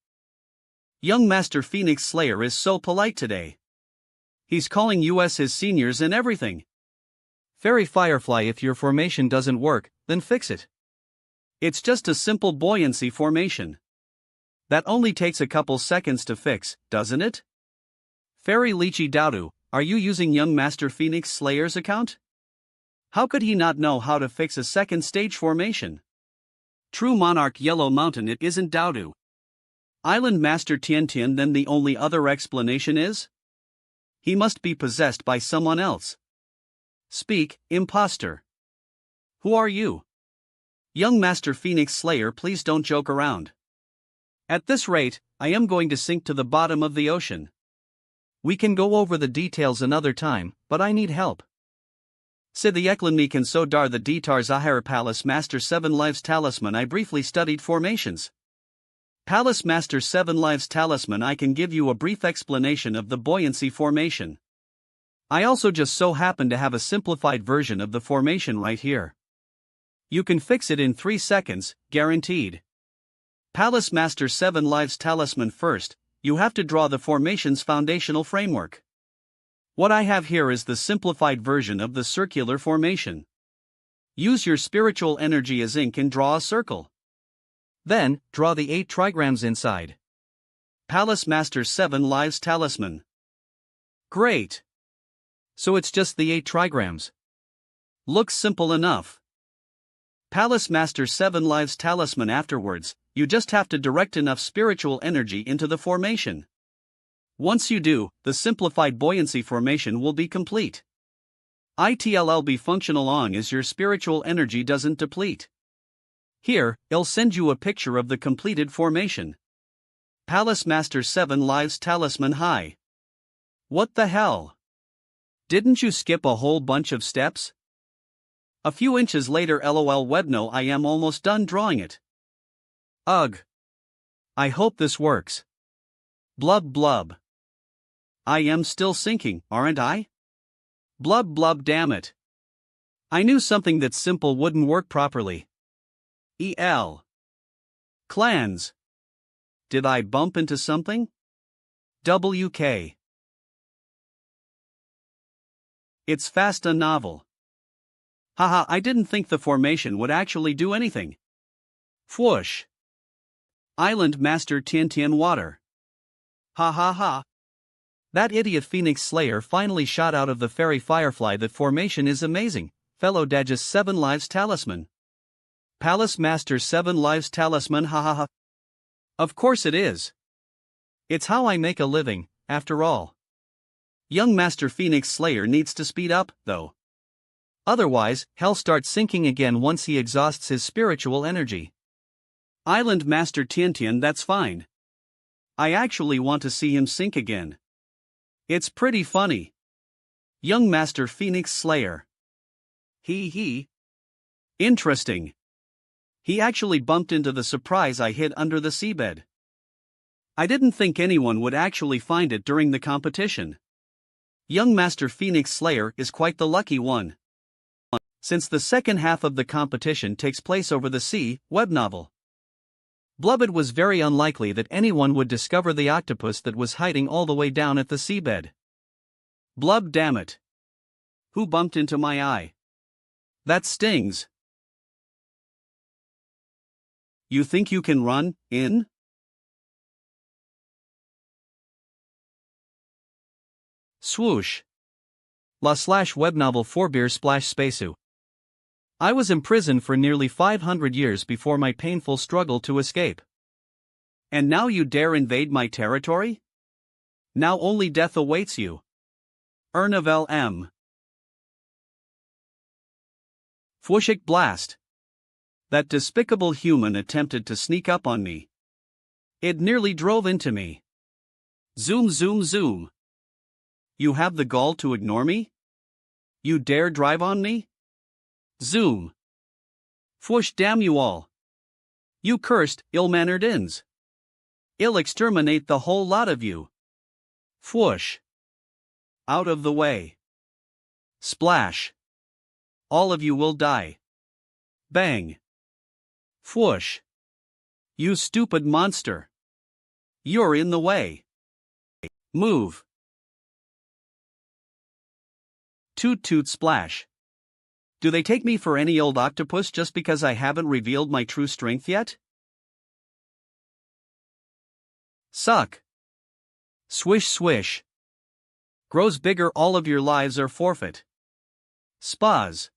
Young Master Phoenix Slayer is so polite today. He's calling us his seniors and everything. Fairy Firefly, if your formation doesn't work, then fix it. It's just a simple buoyancy formation. That only takes a couple seconds to fix, doesn't it? Fairy Lychee Doudou, are you using Young Master Phoenix Slayer's account? How could he not know how to fix a second stage formation? True Monarch Yellow Mountain, it isn't Doudou. Island Master Tian Tian, then the only other explanation is? He must be possessed by someone else. Speak, imposter. Who are you? Young Master Phoenix Slayer, please don't joke around. At this rate, I am going to sink to the bottom of the ocean. We can go over the details another time, but I need help. Se the Eklin can so dar the Detar Zahara Palace Master 7 Lives Talisman. I briefly studied formations. Palace Master 7 Lives Talisman. I can give you a brief explanation of the buoyancy formation. I also just so happen to have a simplified version of the formation right here. You can fix it in 3 seconds, guaranteed. Palace Master 7 Lives Talisman. First, you have to draw the formation's foundational framework. What I have here is the simplified version of the circular formation. Use your spiritual energy as ink and draw a circle. Then, draw the 8 trigrams inside. Palace Master 7 Lives Talisman. Great! So it's just the 8 trigrams. Looks simple enough. Palace Master 7 Lives Talisman. Afterwards, you just have to direct enough spiritual energy into the formation. Once you do, the simplified buoyancy formation will be complete. It'll be functional long as your spiritual energy doesn't deplete. Here, I'll send you a picture of the completed formation. Palace Master 7 Lives Talisman. Hi. What the hell? Didn't you skip a whole bunch of steps? A few inches later, lol Webno, I am almost done drawing it. Ugh. I hope this works. Blub blub. I am still sinking, aren't I? Blub blub, damn it. I knew something that simple wouldn't work properly. EL. Clans. Did I bump into something? WK. It's fast a novel. Haha, I didn't think the formation would actually do anything. Fwoosh. Island Master Tian Tian Water. Ha ha ha. That idiot Phoenix Slayer finally shot out of the Fairy Firefly. That formation is amazing. Fellow Dagus 7 Lives Talisman. Palace Master 7 Lives Talisman. Ha ha ha. Of course it is. It's how I make a living, after all. Young Master Phoenix Slayer needs to speed up, though. Otherwise, he'll start sinking again once he exhausts his spiritual energy. Island Master Tian Tian, that's fine. I actually want to see him sink again. It's pretty funny. Young Master Phoenix Slayer. He. Interesting. He actually bumped into the surprise I hid under the seabed. I didn't think anyone would actually find it during the competition. Young Master Phoenix Slayer is quite the lucky one. Since the second half of the competition takes place over the sea, web novel. Blub, it was very unlikely that anyone would discover the octopus that was hiding all the way down at the seabed. Blub, damn it. Who bumped into my eye? That stings. You think you can run in? Swoosh. La/webnovel 4beer splash spaceu. I was imprisoned for nearly 500 years before my painful struggle to escape. And now you dare invade my territory? Now only death awaits you. Ernavel M. Fwooshik blast. That despicable human attempted to sneak up on me. It nearly drove into me. Zoom zoom zoom. You have the gall to ignore me? You dare drive on me? Zoom. Fwoosh, damn you all. You cursed, ill-mannered ins. I'll exterminate the whole lot of you. Fwoosh. Out of the way. Splash. All of you will die. Bang. Fwoosh. You stupid monster. You're in the way. Move. Toot toot splash. Do they take me for any old octopus just because I haven't revealed my true strength yet? Suck. Swish swish. Grows bigger, all of your lives are forfeit. Spaz.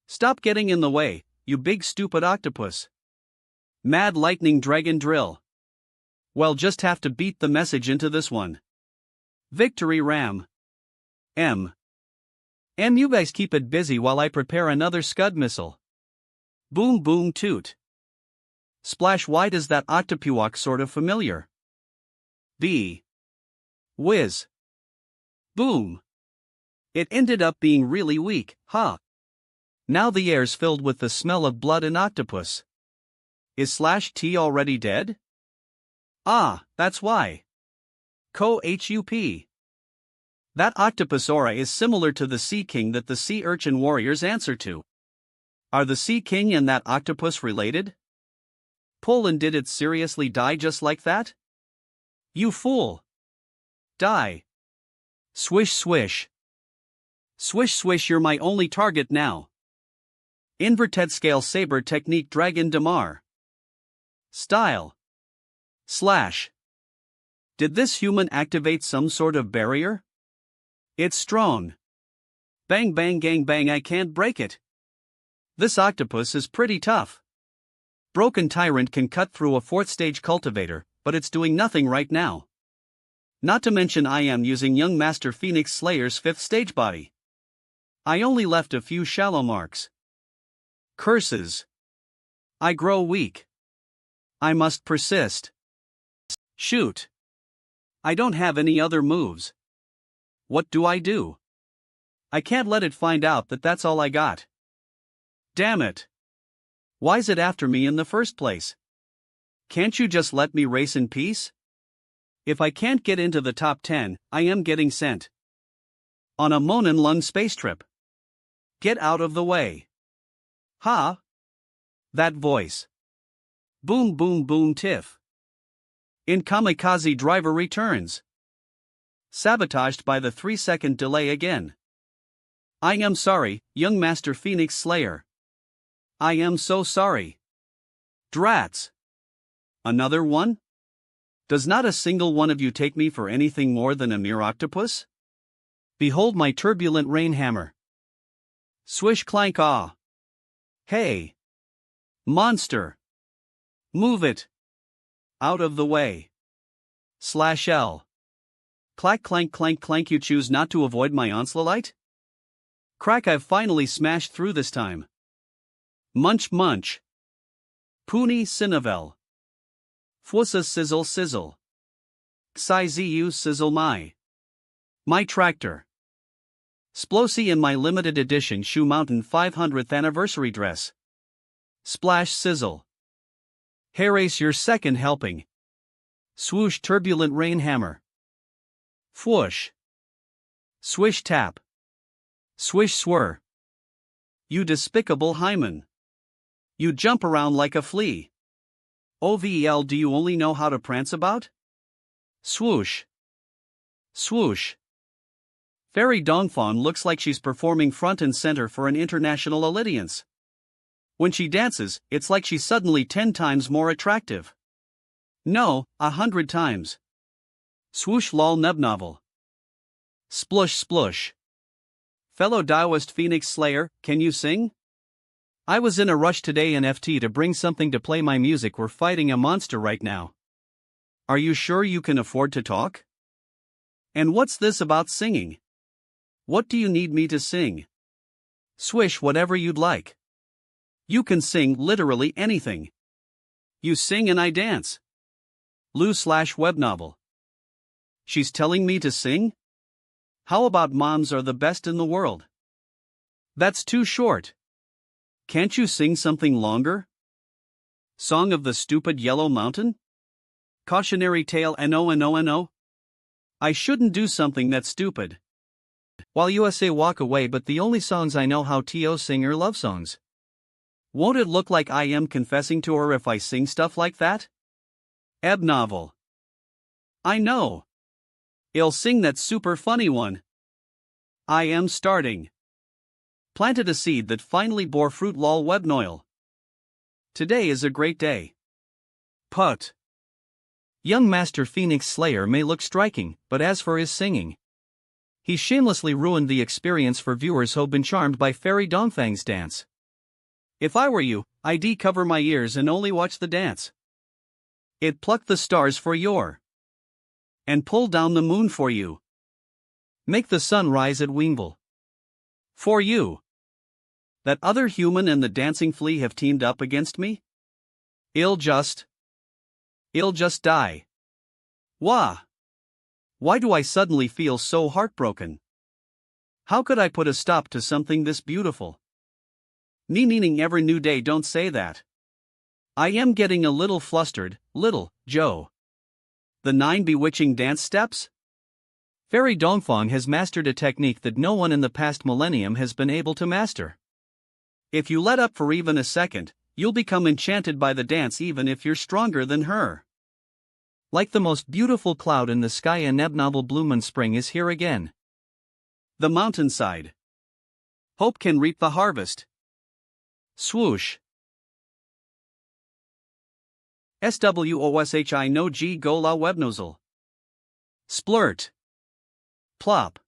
Stop getting in the way, you big stupid octopus. Mad lightning dragon drill. Well, just have to beat the message into this one. Victory ram. You guys keep it busy while I prepare another Scud missile. Boom boom toot. Splash, why does that octopuok sort of familiar? B. Whiz. Boom. It ended up being really weak, huh? Now the air's filled with the smell of blood and octopus. Is Slash T already dead? Ah, that's why. Co-HUP. That octopus aura is similar to the Sea King that the Sea Urchin warriors answer to. Are the Sea King and that octopus related? Poland, did it seriously die just like that? You fool. Die. Swish swish. Swish swish, you're my only target now. Inverted scale saber technique dragon damar. Style. Slash. Did this human activate some sort of barrier? It's strong. Bang bang gang bang, I can't break it. This octopus is pretty tough. Broken Tyrant can cut through a 4th stage cultivator, but it's doing nothing right now. Not to mention I am using young Master Phoenix Slayer's 5th stage body. I only left a few shallow marks. Curses. I grow weak. I must persist. Shoot. I don't have any other moves. What do? I can't let it find out that that's all I got. Damn it. Why's it after me in the first place? Can't you just let me race in peace? If I can't get into the top 10, I am getting sent on a Monin Lung space trip. Get out of the way. Ha! That voice. Boom boom boom tiff. In kamikaze driver returns. Sabotaged by the 3-second delay again. I am sorry, young Master Phoenix Slayer. I am so sorry. Drats. Another one? Does not a single one of you take me for anything more than a mere octopus? Behold my turbulent rain hammer. Swish clank ah. Hey. Monster. Move it. Out of the way. Slash L. Clack clank clank clank, you choose not to avoid my onslaught? Crack, I've finally smashed through this time. Munch munch. Puni Sinavel. Fwussa sizzle sizzle. Xi zu sizzle my. My tractor. Splosy in my limited edition Shoe Mountain 500th anniversary dress. Splash sizzle. Harace your second helping. Swoosh turbulent rain hammer. Fwoosh. Swish tap. Swish swir. You despicable hymen. You jump around like a flea. OVEL, do you only know how to prance about? Swoosh. Swoosh. Fairy Dongfan looks like she's performing front and center for an international audience. When she dances, it's like she's suddenly 10 times more attractive. No, 100 times. Swoosh lol nebnovel. Splush splush. Fellow Taoist Phoenix Slayer, can you sing? I was in a rush today in FT to bring something to play my music. We're fighting a monster right now. Are you sure you can afford to talk? And what's this about singing? What do you need me to sing? Swish whatever you'd like. You can sing literally anything. You sing and I dance. Lou/web novel. She's telling me to sing? How about moms are the best in the world? That's too short. Can't you sing something longer? Song of the Stupid Yellow Mountain? Cautionary tale no. I shouldn't do something that's stupid. While USA walk away, but the only songs I know how to sing are love songs. Won't it look like I am confessing to her if I sing stuff like that? Ebb novel. I know. I'll sing that super funny one. I am starting. Planted a seed that finally bore fruit lol webnoil. Today is a great day. Put. Young Master Phoenix Slayer may look striking, but as for his singing, he shamelessly ruined the experience for viewers who've been charmed by Fairy Dongfang's dance. If I were you, I'd cover my ears and only watch the dance. It plucked the stars for your and pull down the moon for you. Make the sun rise at Weenville for you. That other human and the dancing flea have teamed up against me? I'll just die. Wah! Why do I suddenly feel so heartbroken? How could I put a stop to something this beautiful? Meaning every new day, don't say that. I am getting a little flustered, little Joe. The 9 bewitching dance steps? Fairy Dongfang has mastered a technique that no one in the past millennium has been able to master. If you let up for even a second, you'll become enchanted by the dance even if you're stronger than her. Like the most beautiful cloud in the sky, a nebnovel bloomin' spring is here again. The mountainside. Hope can reap the harvest. Swoosh. SWOSHI no G Gola webnozel. Splurt. Plop.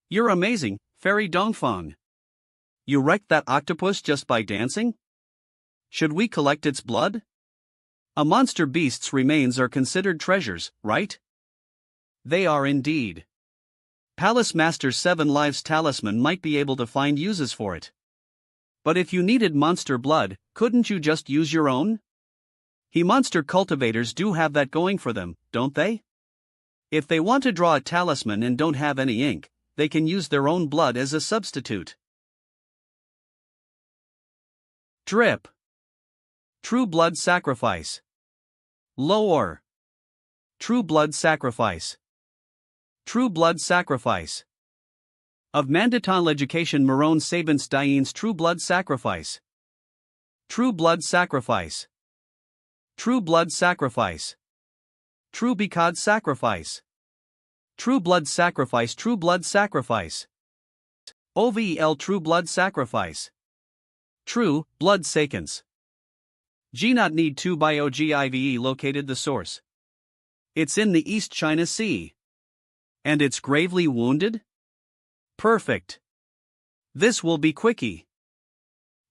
You're amazing, Fairy Dongfang. You wrecked that octopus just by dancing? Should we collect its blood? A monster beast's remains are considered treasures, right? They are indeed. Palace Master 7 Lives Talisman might be able to find uses for it. But if you needed monster blood, couldn't you just use your own? Monster cultivators do have that going for them, don't they? If they want to draw a talisman and don't have any ink, they can use their own blood as a substitute. Drip. True blood sacrifice. Lore. True blood sacrifice. True blood sacrifice. Of Mandaton education Marone Sabins Dien's true blood sacrifice. True blood sacrifice. True blood sacrifice. True because sacrifice. True blood sacrifice. True blood sacrifice. OVEL true blood sacrifice. True blood sequence. G not need to by OGIVE located the source. It's in the East China Sea. And it's gravely wounded? Perfect. This will be quickie.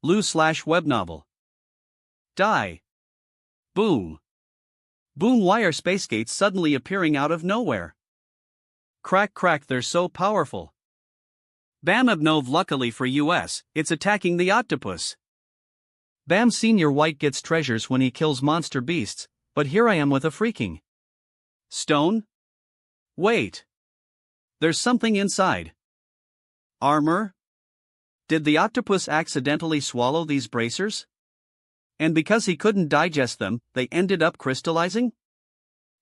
Lou/web novel. Die. Boom. Boom, why are space gates suddenly appearing out of nowhere? Crack crack, they're so powerful. Bam Abnov, luckily for US, it's attacking the octopus. Bam Senior White gets treasures when he kills monster beasts, but here I am with a freaking stone? Wait. There's something inside. Armor? Did the octopus accidentally swallow these bracers? And because he couldn't digest them, they ended up crystallizing?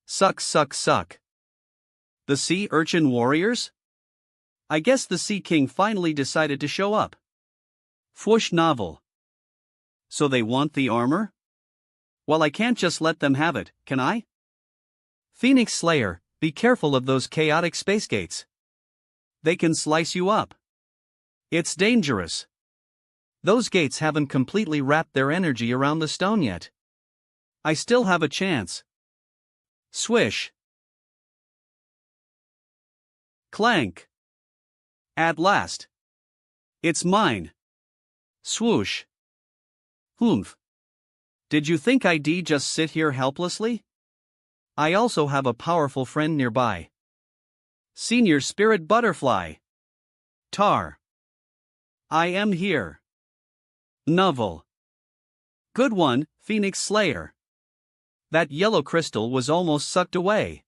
Suck. The sea urchin warriors? I guess the Sea King finally decided to show up. Fwoosh novel. So they want the armor? Well, I can't just let them have it, can I? Phoenix Slayer, be careful of those chaotic space gates. They can slice you up. It's dangerous. Those gates haven't completely wrapped their energy around the stone yet. I still have a chance. Swish. Clank. At last. It's mine. Swoosh. Humph. Did you think I'd just sit here helplessly? I also have a powerful friend nearby. Senior Spirit Butterfly. Tar. I am here. Novel. Good one, Phoenix Slayer. That yellow crystal was almost sucked away.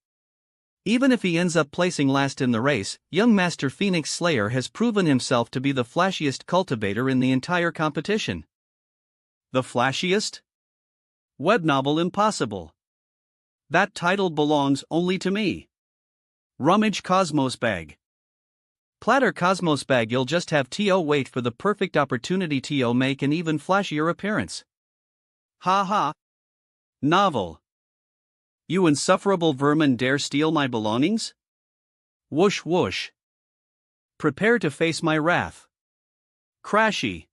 Even if he ends up placing last in the race, young Master Phoenix Slayer has proven himself to be the flashiest cultivator in the entire competition. The flashiest? Web novel impossible. That title belongs only to me. Rummage Cosmos Bag. Platter Cosmos Bag. You'll just have to wait for the perfect opportunity to make an even flashier appearance. Ha ha. Novel. You insufferable vermin dare steal my belongings? Whoosh whoosh. Prepare to face my wrath. Crashy.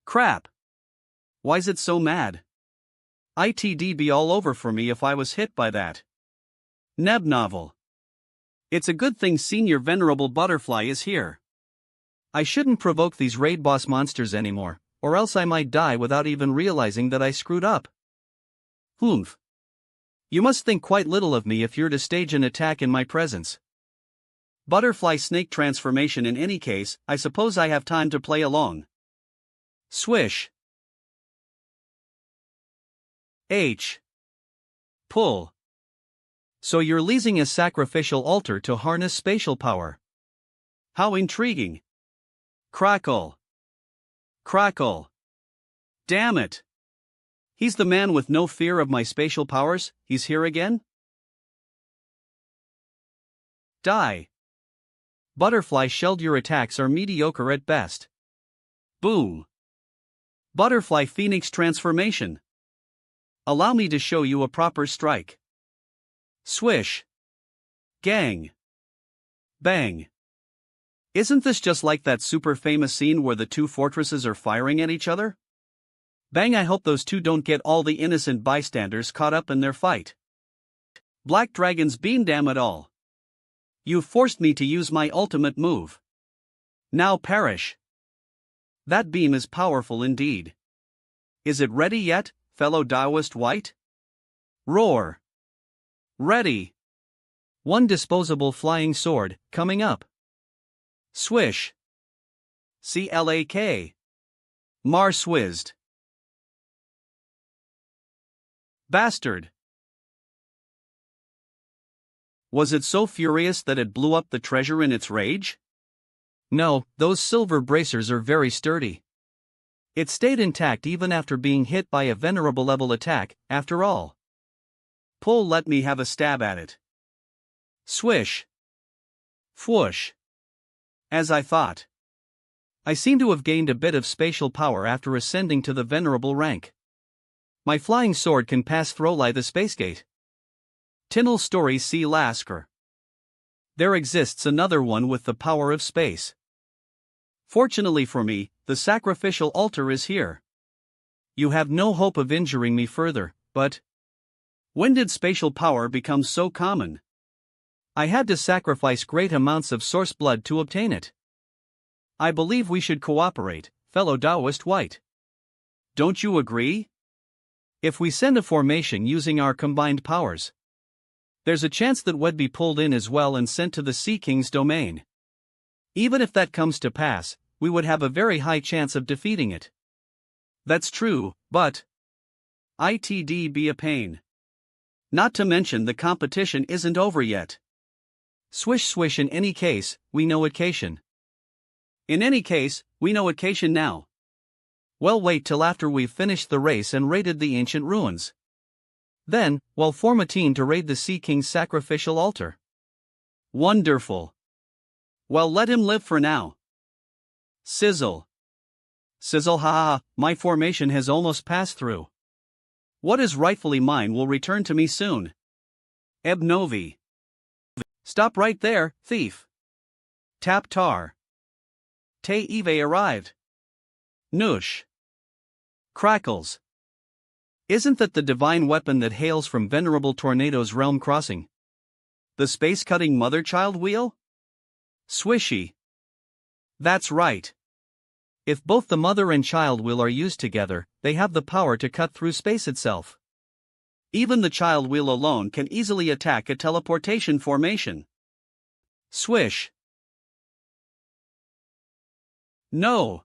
Crap. Why's it so mad? It'd be all over for me if I was hit by that. Neb novel. It's a good thing Senior Venerable Butterfly is here. I shouldn't provoke these raid boss monsters anymore, or else I might die without even realizing that I screwed up. Humph. You must think quite little of me if you're to stage an attack in my presence. Butterfly snake transformation. In any case, I suppose I have time to play along. Swish. H. Pull. So you're leasing a sacrificial altar to harness spatial power. How intriguing. Crackle. Crackle. Damn it. He's the man with no fear of my spatial powers. He's here again? Die. Butterfly shelled. Your attacks are mediocre at best. Boom. Butterfly Phoenix transformation. Allow me to show you a proper strike. Swish. Gang. Bang. Isn't this just like that super famous scene where the two fortresses are firing at each other? Bang, I hope those two don't get all the innocent bystanders caught up in their fight. Black Dragon's beam. Damn it all. You forced me to use my ultimate move. Now perish. That beam is powerful indeed. Is it ready yet, fellow Taoist White? Roar. Ready. One disposable flying sword, coming up. Swish. CLAK. Mar swizzed. Bastard. Was it so furious that it blew up the treasure in its rage? No, those silver bracers are very sturdy. It stayed intact even after being hit by a venerable level attack, after all. Pull, let me have a stab at it. Swish. Fwoosh. As I thought. I seem to have gained a bit of spatial power after ascending to the venerable rank. My flying sword can pass Throli the spacegate. Tinnell story. See Lasker. There exists another one with the power of space. Fortunately for me, the sacrificial altar is here. You have no hope of injuring me further, but when did spatial power become so common? I had to sacrifice great amounts of source blood to obtain it. I believe we should cooperate, fellow Taoist White. Don't you agree? If we send a formation using our combined powers, there's a chance that we'd be pulled in as well and sent to the Sea King's domain. Even if that comes to pass, we would have a very high chance of defeating it. That's true, but it'd be a pain. Not to mention the competition isn't over yet. Swish swish. In any case, we know occasion. In any case, we know occasion now. Well, wait till after we've finished the race and raided the ancient ruins. Then, we'll form a team to raid the Sea King's sacrificial altar. Wonderful. Well, let him live for now. Sizzle. Sizzle, ha ha, my formation has almost passed through. What is rightfully mine will return to me soon. Eb Novi. Stop right there, thief. Tap tar. Te Eve arrived. Noosh. Crackles. Isn't that the divine weapon that hails from Venerable Tornado's realm crossing? The space-cutting mother-child wheel? Swishy. That's right. If both the mother and child wheel are used together, they have the power to cut through space itself. Even the child wheel alone can easily attack a teleportation formation. Swish. No.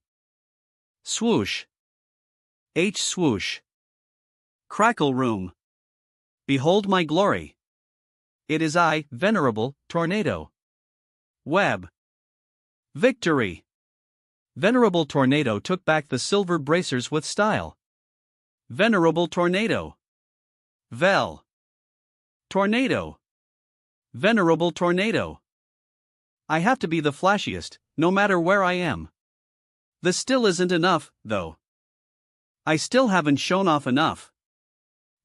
Swoosh. H swoosh. Crackle room. Behold my glory. It is I, venerable, tornado. Web. Victory. Venerable tornado took back the silver bracers with style. Venerable tornado. Vel. Tornado. Venerable tornado. I have to be the flashiest, no matter where I am. This still isn't enough, though. I still haven't shown off enough.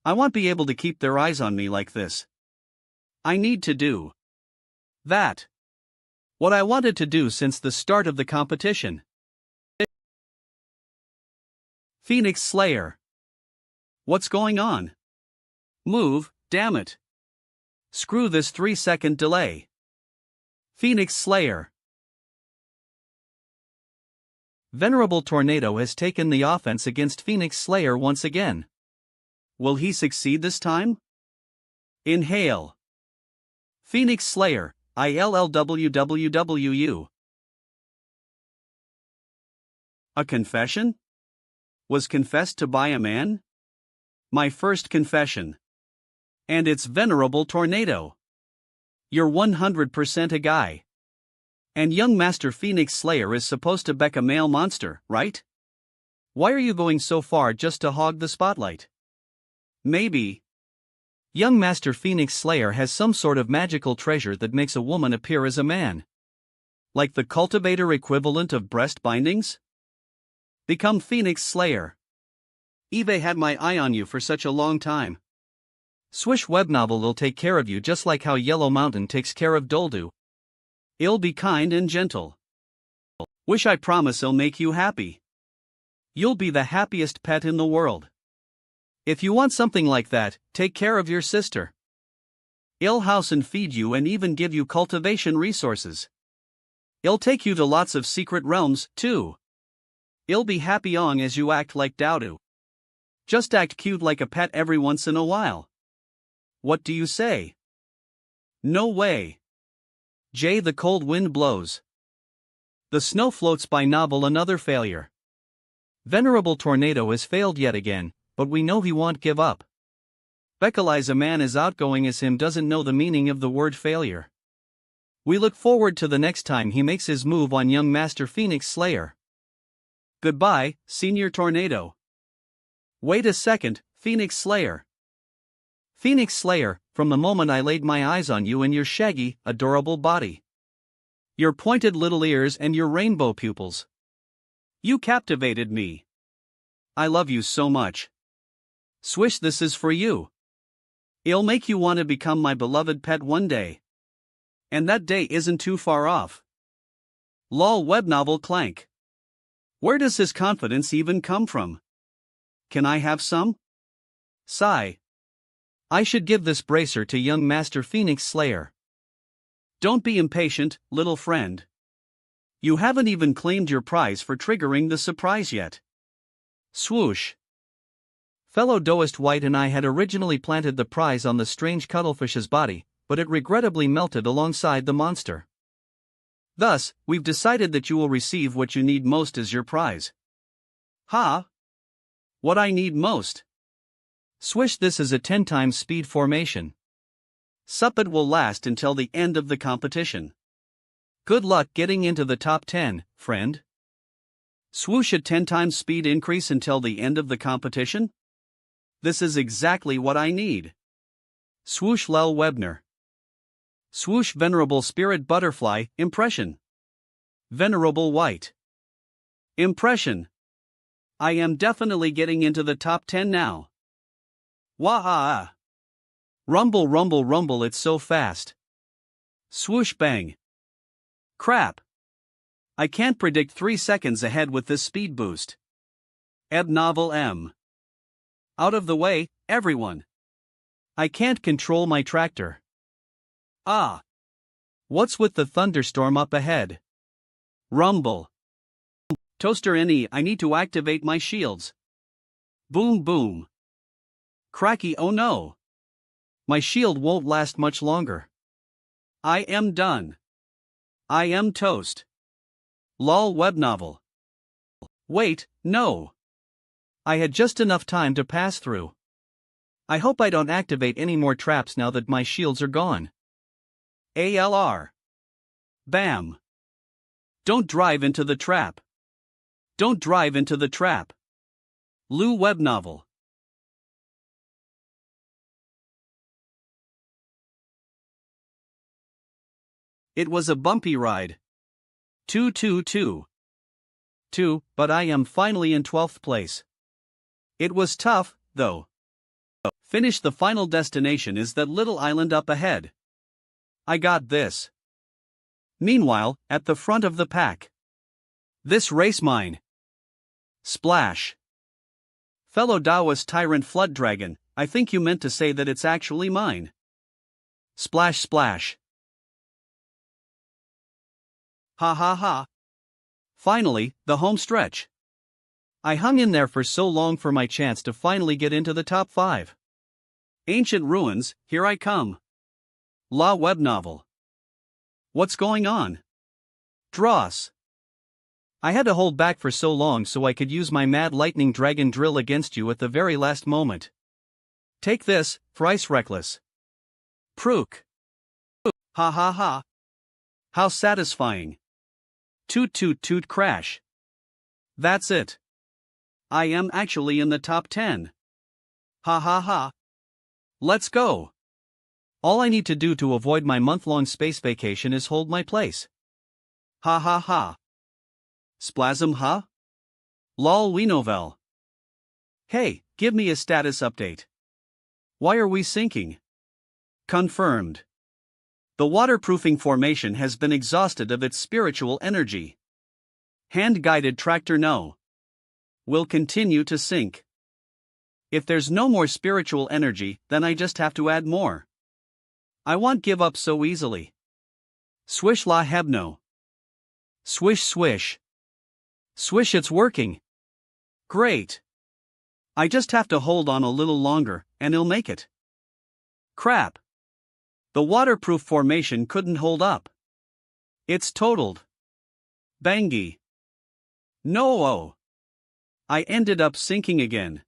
I won't be able to keep their eyes on me like this. I need to do that. What I wanted to do since the start of the competition. Phoenix Slayer. What's going on? Move, damn it. Screw this 3-second delay. Phoenix Slayer. Venerable Tornado has taken the offense against Phoenix Slayer once again. Will he succeed this time? Inhale. Phoenix Slayer, ILLWWWU. A confession? Was confessed to by a man? My first confession. And it's Venerable Tornado. You're 100% a guy. And young Master Phoenix Slayer is supposed to beck a male monster, right? Why are you going so far just to hog the spotlight? Maybe young Master Phoenix Slayer has some sort of magical treasure that makes a woman appear as a man. Like the cultivator equivalent of breast bindings? Become Phoenix Slayer. Eve had my eye on you for such a long time. Swish web novel will take care of you just like how Yellow Mountain takes care of Doldu. It'll be kind and gentle. Wish I promise it'll make you happy. You'll be the happiest pet in the world. If you want something like that, take care of your sister. It'll house and feed you and even give you cultivation resources. It'll take you to lots of secret realms, too. It'll be happy on as you act like Dowdu. Just act cute like a pet every once in a while. What do you say? No way. Jay, the cold wind blows. The snow floats by novel, another failure. Venerable Tornado has failed yet again, but we know he won't give up. Beckelize a man as outgoing as him doesn't know the meaning of the word failure. We look forward to the next time he makes his move on young Master Phoenix Slayer. Goodbye, Senior Tornado. Wait a second, Phoenix Slayer. Phoenix Slayer, from the moment I laid my eyes on you and your shaggy, adorable body. Your pointed little ears and your rainbow pupils. You captivated me. I love you so much. Swish, this is for you. It'll make you want to become my beloved pet one day. And that day isn't too far off. Lol web novel clank. Where does his confidence even come from? Can I have some? Sigh. I should give this bracer to young Master Phoenix Slayer. Don't be impatient, little friend. You haven't even claimed your prize for triggering the surprise yet. Swoosh. Fellow Doist White and I had originally planted the prize on the strange cuttlefish's body, but it regrettably melted alongside the monster. Thus, we've decided that you will receive what you need most as your prize. Ha! What I need most? Swish, this is a 10 times speed formation. Suppet will last until the end of the competition. Good luck getting into the top 10, friend. Swoosh, a 10 times speed increase until the end of the competition? This is exactly what I need. Swoosh Lel Webner. Swoosh Venerable Spirit Butterfly, impression. Venerable White. Impression. I am definitely getting into the top 10 now. Wah-ah. Rumble rumble rumble, it's so fast. Swoosh bang. Crap. I can't predict 3 seconds ahead with this speed boost. Eb novel M. Out of the way, everyone. I can't control my tractor. Ah. What's with the thunderstorm up ahead? Rumble. Toaster NE, I need to activate my shields. Boom boom. Cracky, oh no. My shield won't last much longer. I am done. I am toast. Lol web novel. Wait, no. I had just enough time to pass through. I hope I don't activate any more traps now that my shields are gone. ALR. Bam. Don't drive into the trap. Don't drive into the trap. Lu web novel. It was a bumpy ride. 222. 2, but I am finally in 12th place. It was tough, though. Finish. The final destination is that little island up ahead. I got this. Meanwhile, at the front of the pack. This race mine. Splash. Fellow Taoist tyrant flood dragon, I think you meant to say that it's actually mine. Splash splash. Ha ha ha. Finally, the home stretch. I hung in there for so long for my chance to finally get into the top 5. Ancient ruins, here I come. La web novel. What's going on? Dross. I had to hold back for so long so I could use my mad lightning dragon drill against you at the very last moment. Take this, thrice reckless. Prook. Ha ha ha. How satisfying. Toot toot toot crash. That's it. I am actually in the top 10. Ha ha ha. Let's go. All I need to do to avoid my month-long space vacation is hold my place. Ha ha ha. Splasm huh? Lol we novel. Hey, give me a status update. Why are we sinking? Confirmed. The waterproofing formation has been exhausted of its spiritual energy. Hand-guided tractor no. Will continue to sink. If there's no more spiritual energy, then I just have to add more. I won't give up so easily. Swish la hebno. Swish swish. Swish, it's working. Great. I just have to hold on a little longer, and it'll make it. Crap. The waterproof formation couldn't hold up. It's totaled. Bangy. No. I ended up sinking again.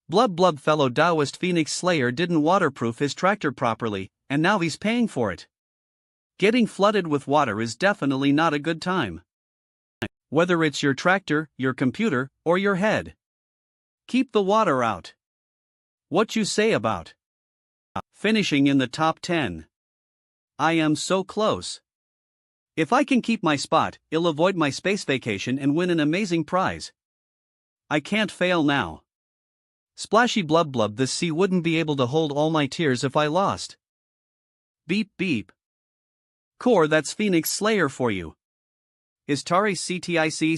Blub blub. Fellow Taoist Phoenix Slayer didn't waterproof his tractor properly, and now he's paying for it. Getting flooded with water is definitely not a good time. Whether it's your tractor, your computer, or your head. Keep the water out. What you say about finishing in the top 10? I am so close. If I can keep my spot, I'll avoid my space vacation and win an amazing prize. I can't fail now. Splashy blub blub. This sea wouldn't be able to hold all my tears if I lost. Beep beep. Core, that's Phoenix Slayer for you. Is Tari CTIC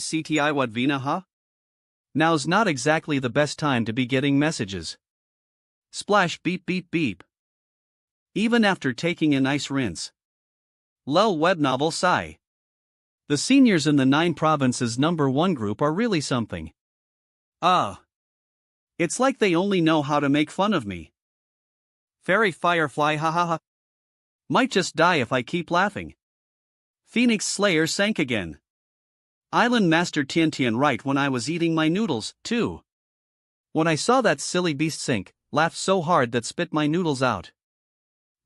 Wadvina huh? Now's not exactly the best time to be getting messages. Splash beep beep beep. Even after taking a nice rinse. Lel web novel sigh. The seniors in the 9 provinces #1 group are really something. It's like they only know how to make fun of me. Fairy Firefly ha. Might just die if I keep laughing. Phoenix Slayer sank again. Island Master Tian right when I was eating my noodles, too. When I saw that silly beast sink, laughed so hard that spit my noodles out.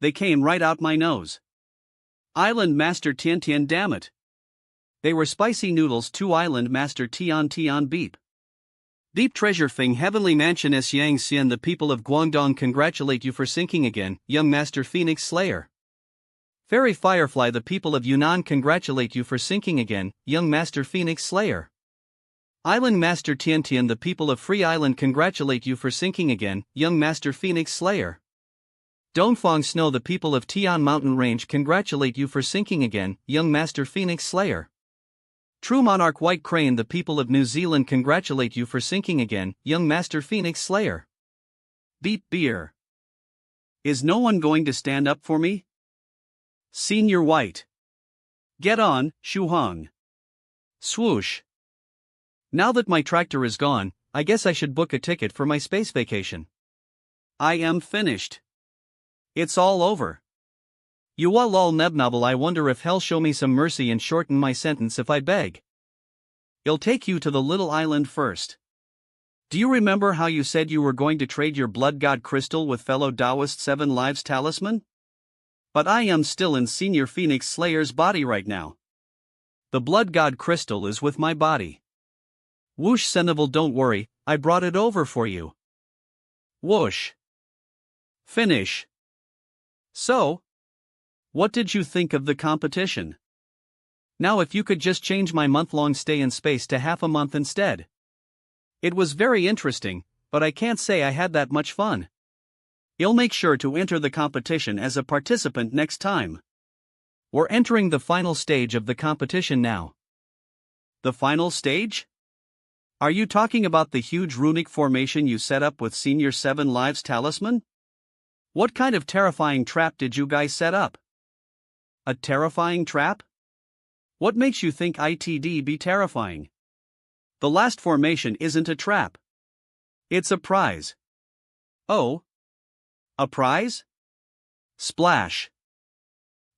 They came right out my nose. Island Master Tian damn it. They were spicy noodles too. Island Master Tian beep. Deep Treasure Thing Heavenly Mansion S Yang Xian. The people of Guangdong congratulate you for sinking again, young Master Phoenix Slayer. Fairy Firefly. The people of Yunnan congratulate you for sinking again, young Master Phoenix Slayer. Island Master Tian. The people of Free Island congratulate you for sinking again, young Master Phoenix Slayer. Dongfang Snow. The people of Tian Mountain Range congratulate you for sinking again, young Master Phoenix Slayer. True Monarch White Crane. The people of New Zealand congratulate you for sinking again, young Master Phoenix Slayer. Beep beer. Is no one going to stand up for me? Senior White. Get on, Shu Hong. Swoosh. Now that my tractor is gone, I guess I should book a ticket for my space vacation. I am finished. It's all over. Yuwa lol nebnovel. I wonder if hell show me some mercy and shorten my sentence if I beg. I'll take you to the little island first. Do you remember how you said you were going to trade your blood god crystal with fellow Taoist 7 Lives talisman? But I am still in Senior Phoenix Slayer's body right now. The blood god crystal is with my body. Whoosh Seneville, don't worry, I brought it over for you. Whoosh. Finish. So, what did you think of the competition? Now if you could just change my month-long stay in space to half a month instead. It was very interesting, but I can't say I had that much fun. I'll make sure to enter the competition as a participant next time. We're entering the final stage of the competition now. The final stage? Are you talking about the huge runic formation you set up with Senior 7 Lives talisman? What kind of terrifying trap did you guys set up? A terrifying trap? What makes you think it'd be terrifying? The last formation isn't a trap. It's a prize. Oh? A prize? Splash.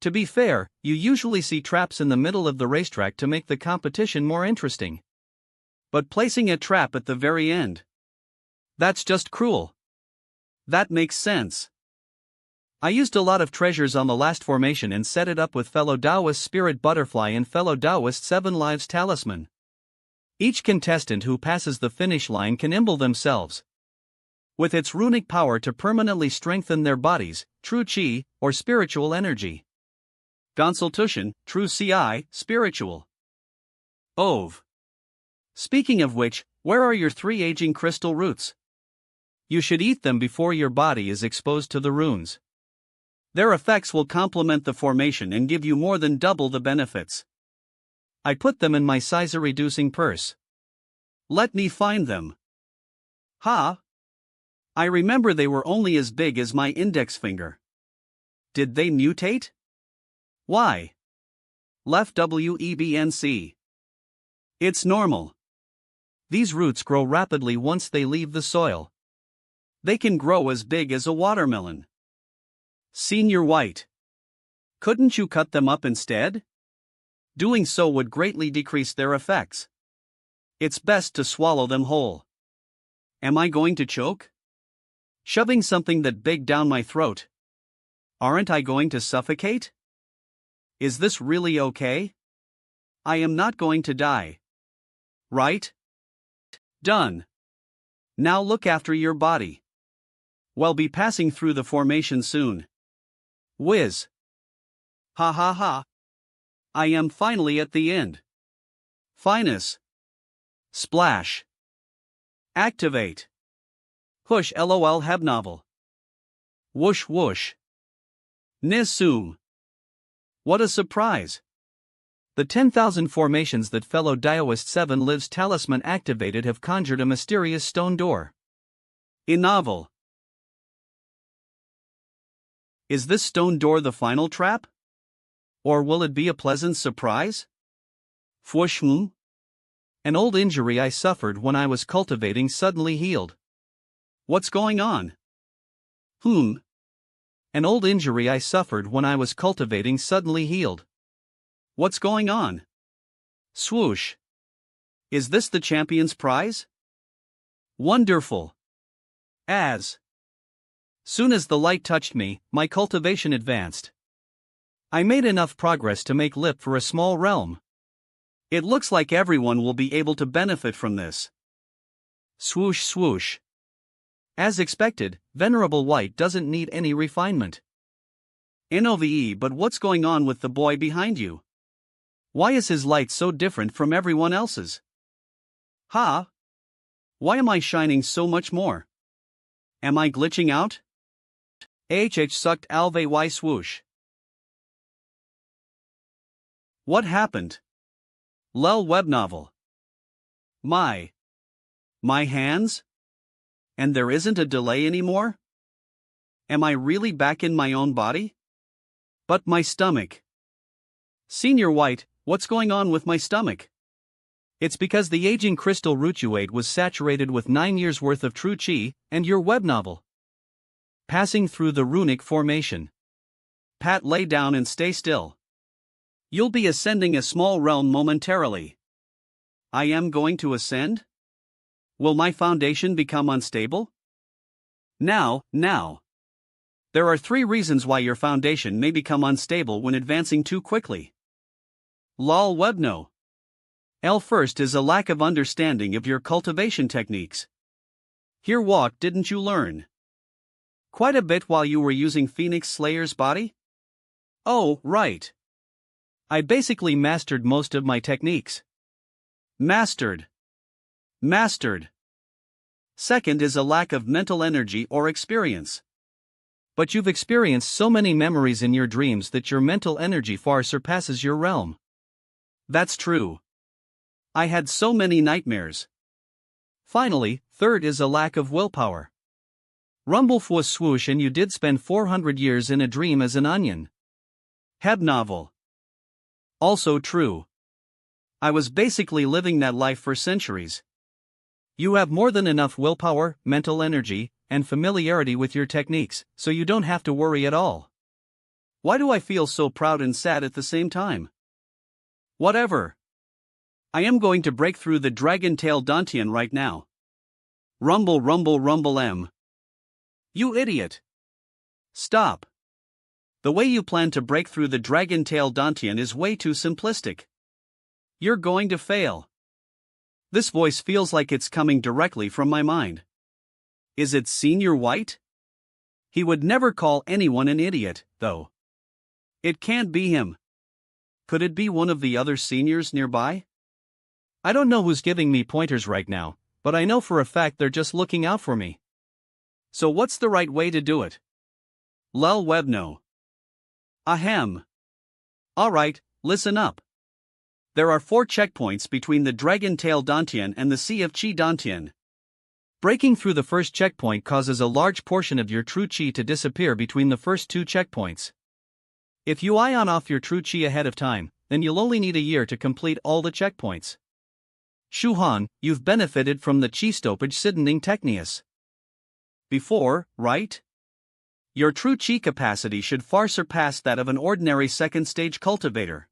To be fair, you usually see traps in the middle of the racetrack to make the competition more interesting. But placing a trap at the very end? That's just cruel. That makes sense. I used a lot of treasures on the last formation and set it up with fellow Taoist Spirit Butterfly and fellow Taoist 7 Lives Talisman. Each contestant who passes the finish line can imbue themselves with its runic power to permanently strengthen their bodies, true chi, or spiritual energy. Consultation, true ci, spiritual. Ove. Speaking of which, where are your 3 aging crystal roots? You should eat them before your body is exposed to the runes. Their effects will complement the formation and give you more than double the benefits. I put them in my size-reducing purse. Let me find them. Ha! I remember they were only as big as my index finger. Did they mutate? Why? Left WEBNC. It's normal. These roots grow rapidly once they leave the soil. They can grow as big as a watermelon. Senior White. Couldn't you cut them up instead? Doing so would greatly decrease their effects. It's best to swallow them whole. Am I going to choke? Shoving something that big down my throat. Aren't I going to suffocate? Is this really okay? I am not going to die. Right? Done. Now look after your body. We'll be passing through the formation soon. Whiz. Ha ha ha. I am finally at the end. Finus. Splash. Activate. Push LOL Hebnovel. Whoosh whoosh. Nisum. What a surprise. The 10,000 formations that fellow Taoist 7 Lives talisman activated have conjured a mysterious stone door. Novel. Is this stone door the final trap? Or will it be a pleasant surprise? Fwoosh. An old injury I suffered when I was cultivating suddenly healed. What's going on? An old injury I suffered when I was cultivating suddenly healed. What's going on? Swoosh. Is this the champion's prize? Wonderful. Soon as the light touched me, my cultivation advanced. I made enough progress to make lip for a small realm. It looks like everyone will be able to benefit from this. Swoosh swoosh. As expected, Venerable White doesn't need any refinement. NOVE, but what's going on with the boy behind you? Why is his light so different from everyone else's? Ha! Why am I shining so much more? Am I glitching out? Sucked alve y swoosh. What happened? Lel web novel. My hands? And there isn't a delay anymore? Am I really back in my own body? But my stomach. Senior White, what's going on with my stomach? It's because the aging crystal root you ate was saturated with 9 years worth of true chi, and your web novel. Passing through the runic formation. Pat, lay down and stay still. You'll be ascending a small realm momentarily. I am going to ascend? Will my foundation become unstable? Now. There are 3 reasons why your foundation may become unstable when advancing too quickly. Lol webno. First is a lack of understanding of your cultivation techniques. Here what didn't you learn? Quite a bit while you were using Phoenix Slayer's body? Oh, right. I basically mastered most of my techniques. Mastered. Second is a lack of mental energy or experience. But you've experienced so many memories in your dreams that your mental energy far surpasses your realm. That's true. I had so many nightmares. Finally, third is a lack of willpower. Rumble was swoosh and you did spend 400 years in a dream as an onion. Heb novel. Also true. I was basically living that life for centuries. You have more than enough willpower, mental energy, and familiarity with your techniques, so you don't have to worry at all. Why do I feel so proud and sad at the same time? Whatever. I am going to break through the dragon tail Dantian right now. Rumble M. You idiot. Stop. The way you plan to break through the dragon tail Dantian is way too simplistic. You're going to fail. This voice feels like it's coming directly from my mind. Is it Senior White? He would never call anyone an idiot, though. It can't be him. Could it be one of the other seniors nearby? I don't know who's giving me pointers right now, but I know for a fact they're just looking out for me. So what's the right way to do it? Lel webno. Ahem. Alright, listen up. There are 4 checkpoints between the Dragon Tail Dantian and the Sea of Chi Dantian. Breaking through the first checkpoint causes a large portion of your true chi to disappear between the first 2 checkpoints. If you ion off your true chi ahead of time, then you'll only need a year to complete all the checkpoints. Shuhan, you've benefited from the chi stoppage Sidening Technius. Before, right? Your true chi capacity should far surpass that of an ordinary second stage cultivator.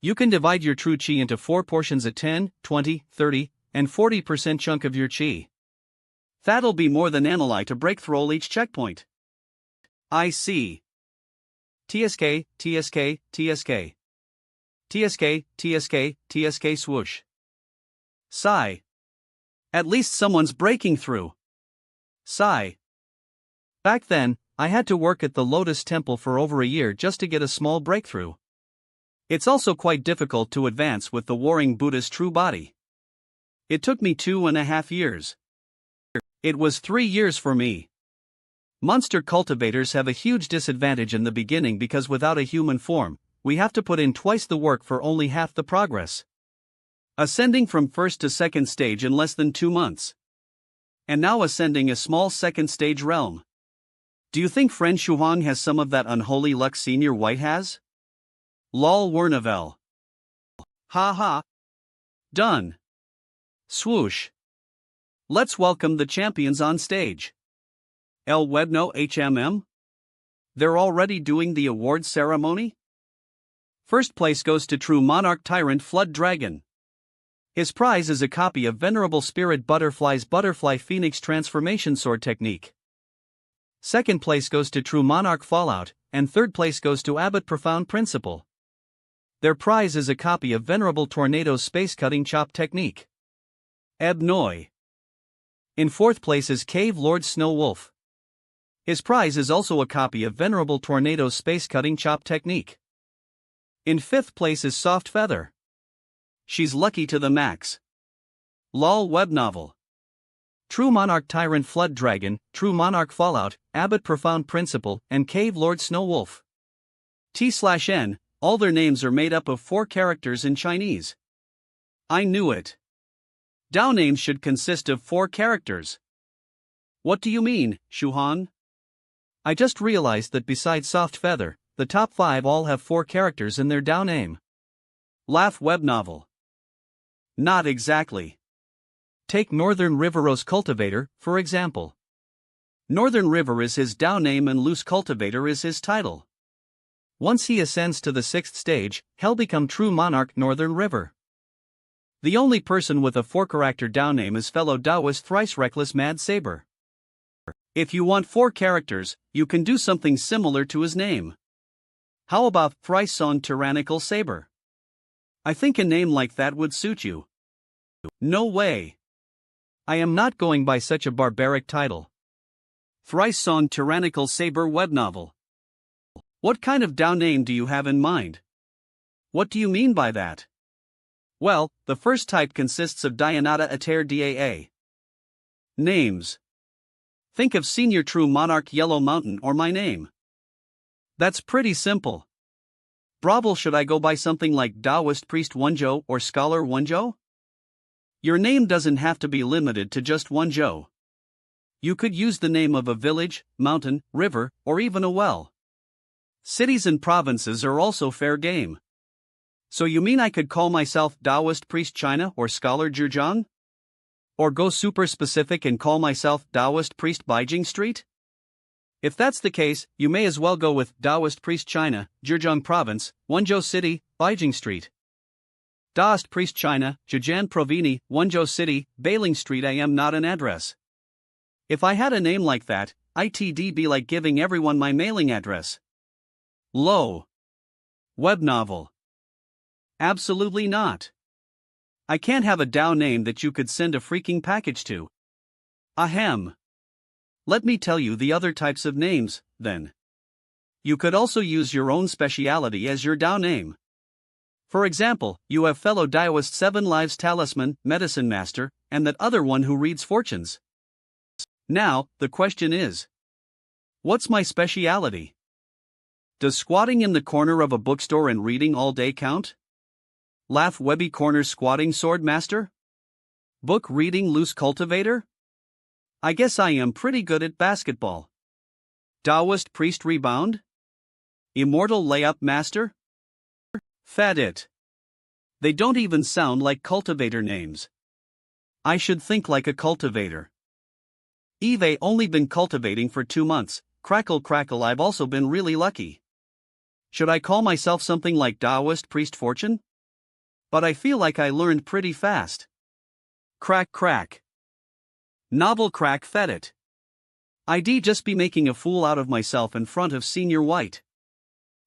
You can divide your true chi into 4 portions at 10, 20, 30, and 40% chunk of your chi. That'll be more than enough to break through each checkpoint. I see. TSK swoosh. Sigh. At least someone's breaking through. Sigh. Back then, I had to work at the Lotus Temple for over a year just to get a small breakthrough. It's also quite difficult to advance with the warring Buddha's true body. It took me 2.5 years. It was 3 years for me. Monster cultivators have a huge disadvantage in the beginning because without a human form, we have to put in twice the work for only half the progress. Ascending from first to second stage in less than 2 months. And now ascending a small second stage realm. Do you think friend Shuang has some of that unholy luck Senior White has? Lol Wernavel. Ha. Done. Swoosh. Let's welcome the champions on stage. El Webno HMM? They're already doing the award ceremony? First place goes to True Monarch Tyrant Flood Dragon. His prize is a copy of Venerable Spirit Butterfly's Butterfly Phoenix Transformation Sword Technique. Second place goes to True Monarch Fallout, and third place goes to Abbot Profound Principle. Their prize is a copy of Venerable Tornado's Space Cutting Chop Technique. Eb Noi. In fourth place is Cave Lord Snow Wolf. His prize is also a copy of Venerable Tornado's Space Cutting Chop Technique. In fifth place is Soft Feather. She's lucky to the max. Lol Web Novel. True Monarch Tyrant Flood Dragon, True Monarch Fallout, Abbot Profound Principle, and Cave Lord Snow Wolf. T/N, all their names are made up of 4 characters in Chinese. I knew it. Dao names should consist of 4 characters. What do you mean, Shuhan? I just realized that besides Soft Feather, the top 5 all have 4 characters in their Dao name. Laugh Web Novel. Not exactly. Take Northern Riveros Cultivator, for example. Northern River is his Dao name and Loose Cultivator is his title. Once he ascends to the 6th stage, he'll become True Monarch Northern River. The only person with a 4-character Dao name is fellow Taoist Thrice Reckless Mad Saber. If you want 4 characters, you can do something similar to his name. How about Thrice Song Tyrannical Saber? I think a name like that would suit you. No way. I am not going by such a barbaric title. Thrice Song Tyrannical Saber web novel. What kind of Dao name do you have in mind? What do you mean by that? Well, the first type consists of Dianata Ater Daa. Names. Think of Senior True Monarch Yellow Mountain or my name. That's pretty simple. Bravo, should I go by something like Taoist Priest Wonjo or Scholar Wonjo? Your name doesn't have to be limited to just Wonjo. You could use the name of a village, mountain, river, or even a well. Cities and provinces are also fair game. So you mean I could call myself Taoist Priest China or Scholar Zhejiang? Or go super specific and call myself Taoist Priest Beijing Street? If that's the case, you may as well go with Taoist Priest China, Zhejiang Province, Wenzhou City, Beijing Street. Taoist Priest China, Zhejiang Provini, Wenzhou City, Bailing Street. I am not an address. If I had a name like that, it'd be like giving everyone my mailing address. Low. Web novel. Absolutely not. I can't have a Dao name that you could send a freaking package to. Ahem. Let me tell you the other types of names, then. You could also use your own speciality as your Dao name. For example, you have fellow Daoist 7 Lives Talisman, Medicine Master, and that other one who reads fortunes. Now, the question is, what's my speciality? Does squatting in the corner of a bookstore and reading all day count? Laugh Webby Corner Squatting Sword Master? Book Reading Loose Cultivator? I guess I am pretty good at basketball. Taoist Priest Rebound? Immortal Layup Master? Fat it. They don't even sound like cultivator names. I should think like a cultivator. Eve only been cultivating for 2 months, crackle crackle, I've also been really lucky. Should I call myself something like Taoist Priest Fortune? But I feel like I learned pretty fast. Crack crack. Novel crack fed it. I'd just be making a fool out of myself in front of Senior White.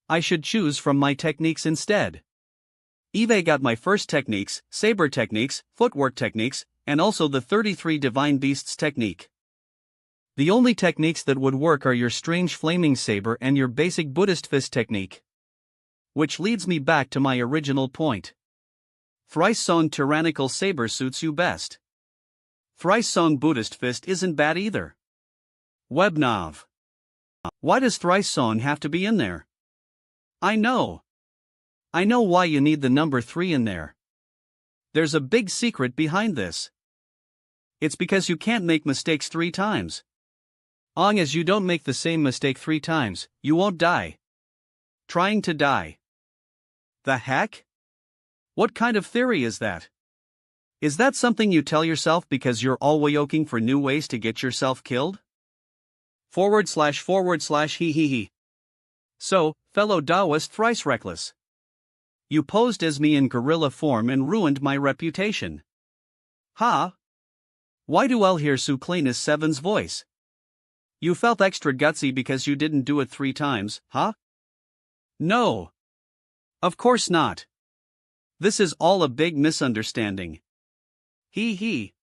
I should choose from my techniques instead. Eve got my first techniques, saber techniques, footwork techniques, and also the 33 Divine Beasts technique. The only techniques that would work are your strange flaming saber and your basic Buddhist fist technique. Which leads me back to my original point. Thrice Song Tyrannical Saber suits you best. Thrice Song Buddhist Fist isn't bad either. Webnov. Why does Thrice Song have to be in there? I know why you need the number 3 in there. There's a big secret behind this. It's because you can't make mistakes 3 times. Long as you don't make the same mistake 3 times, you won't die. Trying to die. The heck? What kind of theory is that? Is that something you tell yourself because you're always looking for new ways to get yourself killed? / he he he. So, fellow Taoist Thrice Reckless. You posed as me in gorilla form and ruined my reputation. Ha? Why do I hear Su Cleanest Seven's voice? You felt extra gutsy because you didn't do it 3 times, huh? No. Of course not. This is all a big misunderstanding. He he.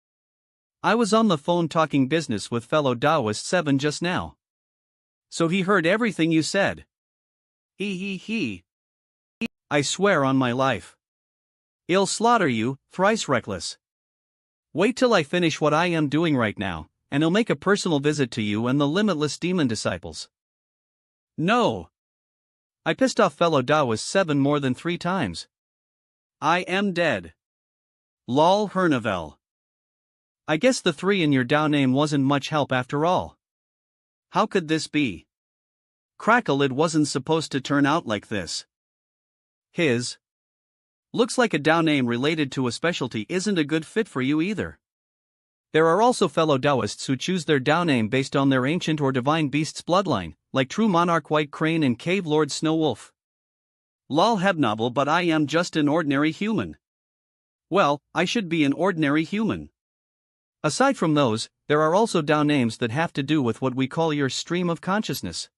I was on the phone talking business with fellow Taoist 7 just now. So he heard everything you said. He. I swear on my life. I'll slaughter you, Thrice Reckless. Wait till I finish what I am doing right now, and I'll make a personal visit to you and the limitless demon disciples. No. I pissed off fellow Taoist 7 more than 3 times. I am dead. Lol Hernavel. I guess the 3 in your Dao name wasn't much help after all. How could this be? Crackle, it wasn't supposed to turn out like this. His. Looks like a Dao name related to a specialty isn't a good fit for you either. There are also fellow Taoists who choose their Dao name based on their ancient or divine beast's bloodline, like True Monarch White Crane and Cave Lord Snow Wolf. Lol Hebnovel, but I am just an ordinary human. Well, I should be an ordinary human. Aside from those, there are also down names that have to do with what we call your stream of consciousness.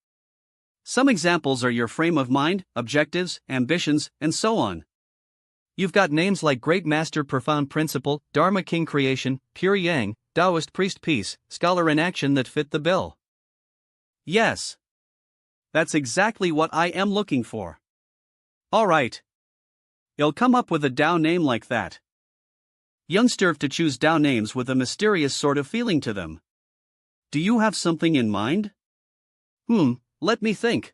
Some examples are your frame of mind, objectives, ambitions, and so on. You've got names like Great Master Profound Principle, Dharma King Creation, Pure Yang, Taoist Priest Peace, Scholar in Action that fit the bill. Yes. That's exactly what I am looking for. Alright. You'll come up with a down name like that. Youngster to choose down names with a mysterious sort of feeling to them. Do you have something in mind? Let me think.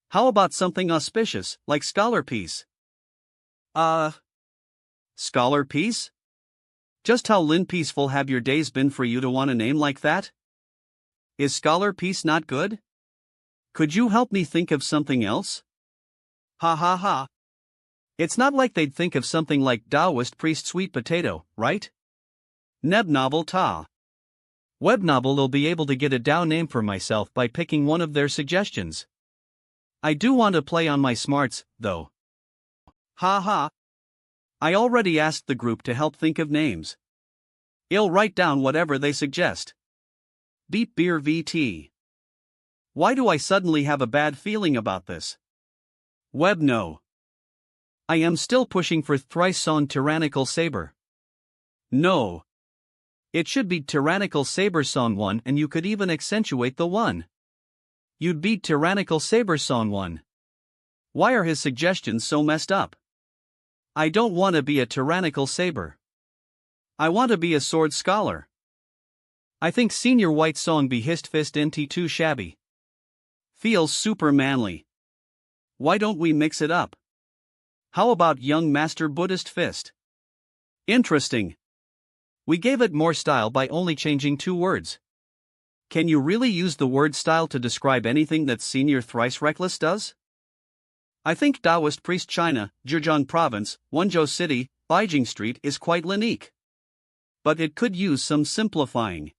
How about something auspicious, like Scholar Peace? Scholar Peace? Just how peaceful have your days been for you to want a name like that? Is Scholar Peace not good? Could you help me think of something else? Ha ha ha. It's not like they'd think of something like Taoist Priest Sweet Potato, right? Neb Novel Ta. Web Novel will be able to get a down name for myself by picking one of their suggestions. I do want to play on my smarts, though. Ha ha. I already asked the group to help think of names. I'll write down whatever they suggest. Beep Beer VT. Why do I suddenly have a bad feeling about this? Web No. I am still pushing for thrice song Tyrannical Saber. No. It should be Tyrannical Saber Song 1 and you could even accentuate the 1. You'd beat Tyrannical Saber Song 1. Why are his suggestions so messed up? I don't want to be a tyrannical saber. I want to be a sword scholar. I think Senior White Song be Hist Fist NT too shabby. Feels super manly. Why don't we mix it up? How about Young Master Buddhist Fist? Interesting. We gave it more style by only changing 2 words. Can you really use the word style to describe anything that Senior Thrice Reckless does? I think Taoist Priest China, Zhejiang Province, Wenzhou City, Beijing Street is quite unique. But it could use some simplifying.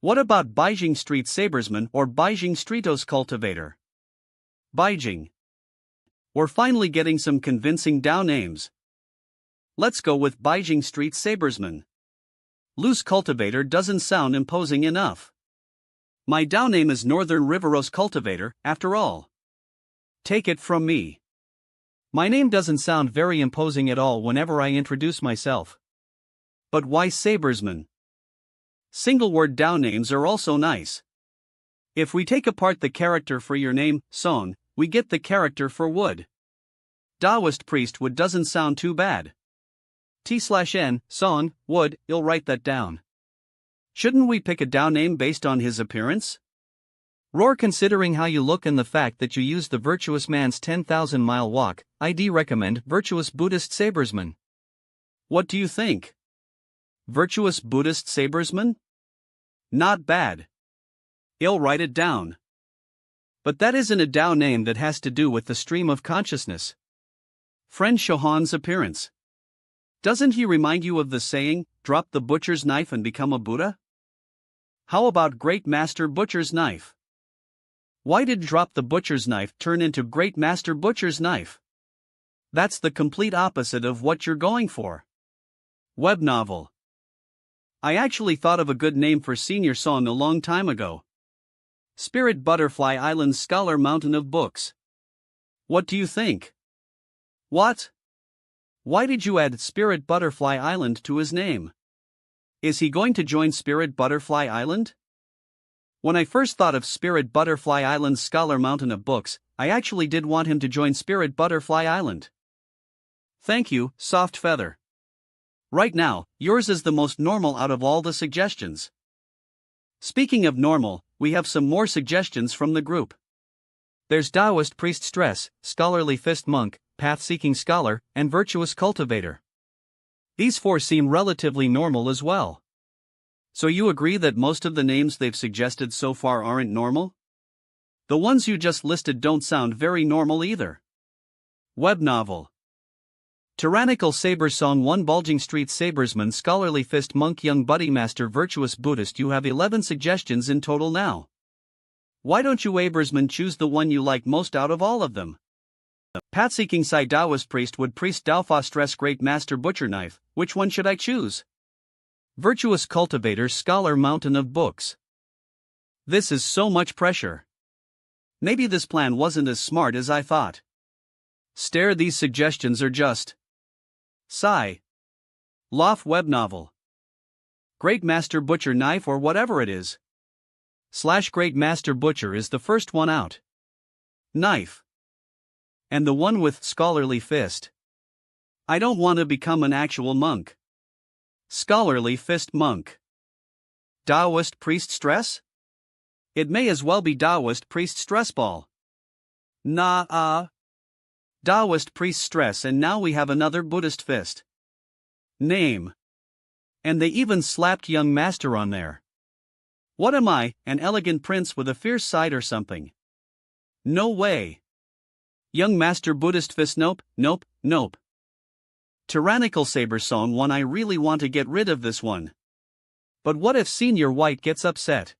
What about Beijing Street Sabresman or Beijing Streetos Cultivator? Beijing. We're finally getting some convincing down names. Let's go with Beijing Street Sabresman. Loose Cultivator doesn't sound imposing enough. My down name is Northern Riveros Cultivator, after all. Take it from me. My name doesn't sound very imposing at all whenever I introduce myself. But why Sabresman? Single word down names are also nice. If we take apart the character for your name, Song, we get the character for wood. Taoist Priest Wood doesn't sound too bad. T/N, Song, Wood, I'll write that down. Shouldn't we pick a down name based on his appearance? Roar, considering how you look and the fact that you use the virtuous man's 10,000-mile walk, I'd recommend Virtuous Buddhist Sabresman. What do you think? Virtuous Buddhist Sabresman? Not bad. I'll write it down. But that isn't a down name that has to do with the stream of consciousness. Friend Shohan's appearance. Doesn't he remind you of the saying, drop the butcher's knife and become a Buddha? How about Great Master Butcher's Knife? Why did drop the butcher's knife turn into Great Master Butcher's Knife? That's the complete opposite of what you're going for. Web Novel. I actually thought of a good name for Senior Song a long time ago. Spirit Butterfly Island's Scholar Mountain of Books. What do you think? What? Why did you add Spirit Butterfly Island to his name? Is he going to join Spirit Butterfly Island? When I first thought of Spirit Butterfly Island's Scholar Mountain of Books, I actually did want him to join Spirit Butterfly Island. Thank you, Soft Feather. Right now, yours is the most normal out of all the suggestions. Speaking of normal, we have some more suggestions from the group. There's Taoist Priest Stress, Scholarly Fist Monk, Path-Seeking Scholar, and Virtuous Cultivator. These 4 seem relatively normal as well. So you agree that most of the names they've suggested so far aren't normal? The ones you just listed don't sound very normal either. Web Novel. Tyrannical Saber Song 1 Bulging Street Sabresman Scholarly Fist Monk Young Buddy Master Virtuous Buddhist. You have 11 suggestions in total now. Why don't you Abresman choose the one you like most out of all of them? Patsy King Sai Daoist Priest Wood Priest Daofa Stress Great Master Butcher Knife, which one should I choose? Virtuous Cultivator Scholar Mountain of Books. This is so much pressure. Maybe this plan wasn't as smart as I thought. Stare, these suggestions are just. Sigh. Loft web novel. Great Master Butcher Knife or whatever it is. / Great Master Butcher is the first one out. Knife. And the one with scholarly fist. I don't want to become an actual monk. Scholarly fist monk. Daoist priest stress? It may as well be Daoist priest stress ball. Daoist priest stress, and now we have another Buddhist fist. Name. And they even slapped young master on there. What am I, an elegant prince with a fierce side or something? No way. Young master Buddhist fist, nope. Tyrannical saber song one, I really want to get rid of this one. But what if Senior White gets upset?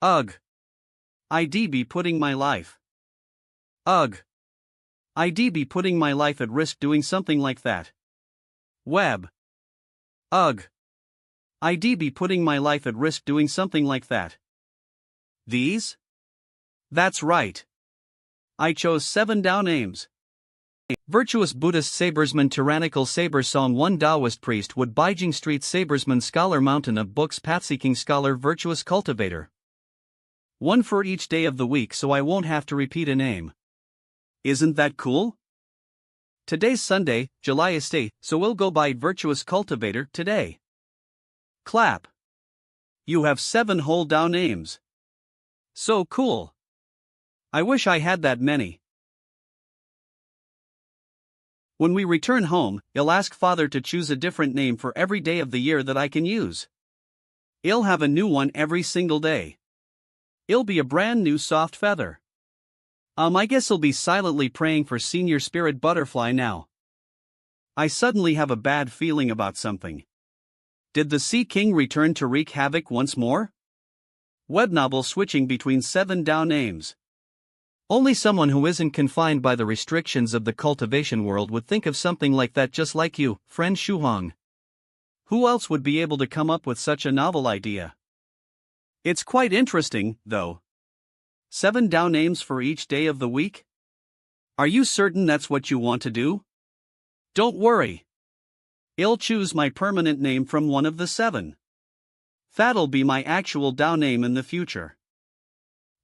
Ugh. I'd be putting my life. Ugh. I'd be putting my life at risk doing something like that. Web. Ugh. I'd be putting my life at risk doing something like that. These? That's right. I chose 7 Dao names. Virtuous Buddhist Sabersman Tyrannical Saber Song 1 Daoist Priest Wood Beijing Street Sabersman Scholar Mountain of Books Patsy King Scholar Virtuous Cultivator. One for each day of the week so I won't have to repeat a name. Isn't that cool? Today's Sunday, July Estate, so we'll go by Virtuous Cultivator today. Clap. You have 7 whole Dao names. So cool. I wish I had that many. When we return home, I'll ask Father to choose a different name for every day of the year that I can use. I'll have a new one every single day. It'll be a brand new soft feather. I guess I'll be silently praying for Senior Spirit Butterfly now. I suddenly have a bad feeling about something. Did the Sea King return to wreak havoc once more? Web novel switching between 7 Dao names. Only someone who isn't confined by the restrictions of the cultivation world would think of something like that, just like you, friend Shuhong. Who else would be able to come up with such a novel idea? It's quite interesting, though. 7 Dao names for each day of the week? Are you certain that's what you want to do? Don't worry. I'll choose my permanent name from one of the 7. That'll be my actual Dao name in the future.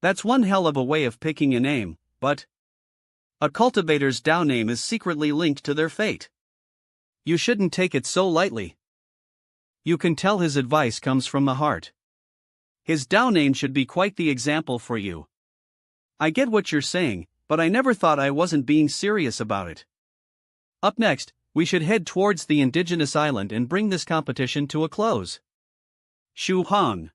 That's one hell of a way of picking a name, but a cultivator's Dao name is secretly linked to their fate. You shouldn't take it so lightly. You can tell his advice comes from the heart. His Dao name should be quite the example for you. I get what you're saying, but I never thought I wasn't being serious about it. Up next, we should head towards the indigenous island and bring this competition to a close. Shu Hong.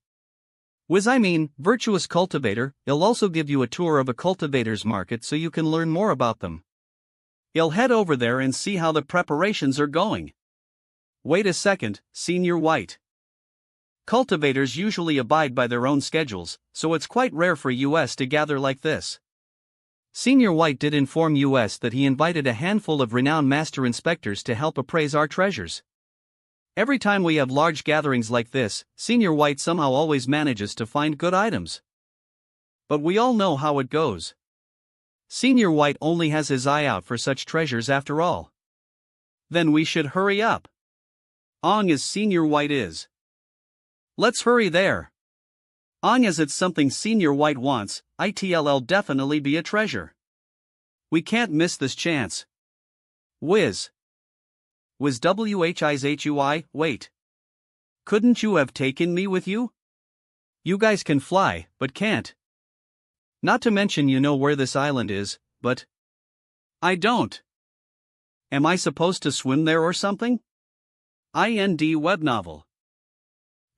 Virtuous Cultivator, I'll also give you a tour of a cultivator's market so you can learn more about them. I'll head over there and see how the preparations are going. Wait a second, Senior White. Cultivators usually abide by their own schedules, so it's quite rare for US to gather like this. Senior White did inform US that he invited a handful of renowned master inspectors to help appraise our treasures. Every time we have large gatherings like this, Senior White somehow always manages to find good items. But we all know how it goes. Senior White only has his eye out for such treasures after all. Then we should hurry up. Ong as Senior White is. Let's hurry there. Ong as it's something Senior White wants, it'll definitely be a treasure. We can't miss this chance. Whiz. Was WHISHUI, wait. Couldn't you have taken me with you? You guys can fly, but can't. Not to mention you know where this island is, but I don't. Am I supposed to swim there or something? IND web novel.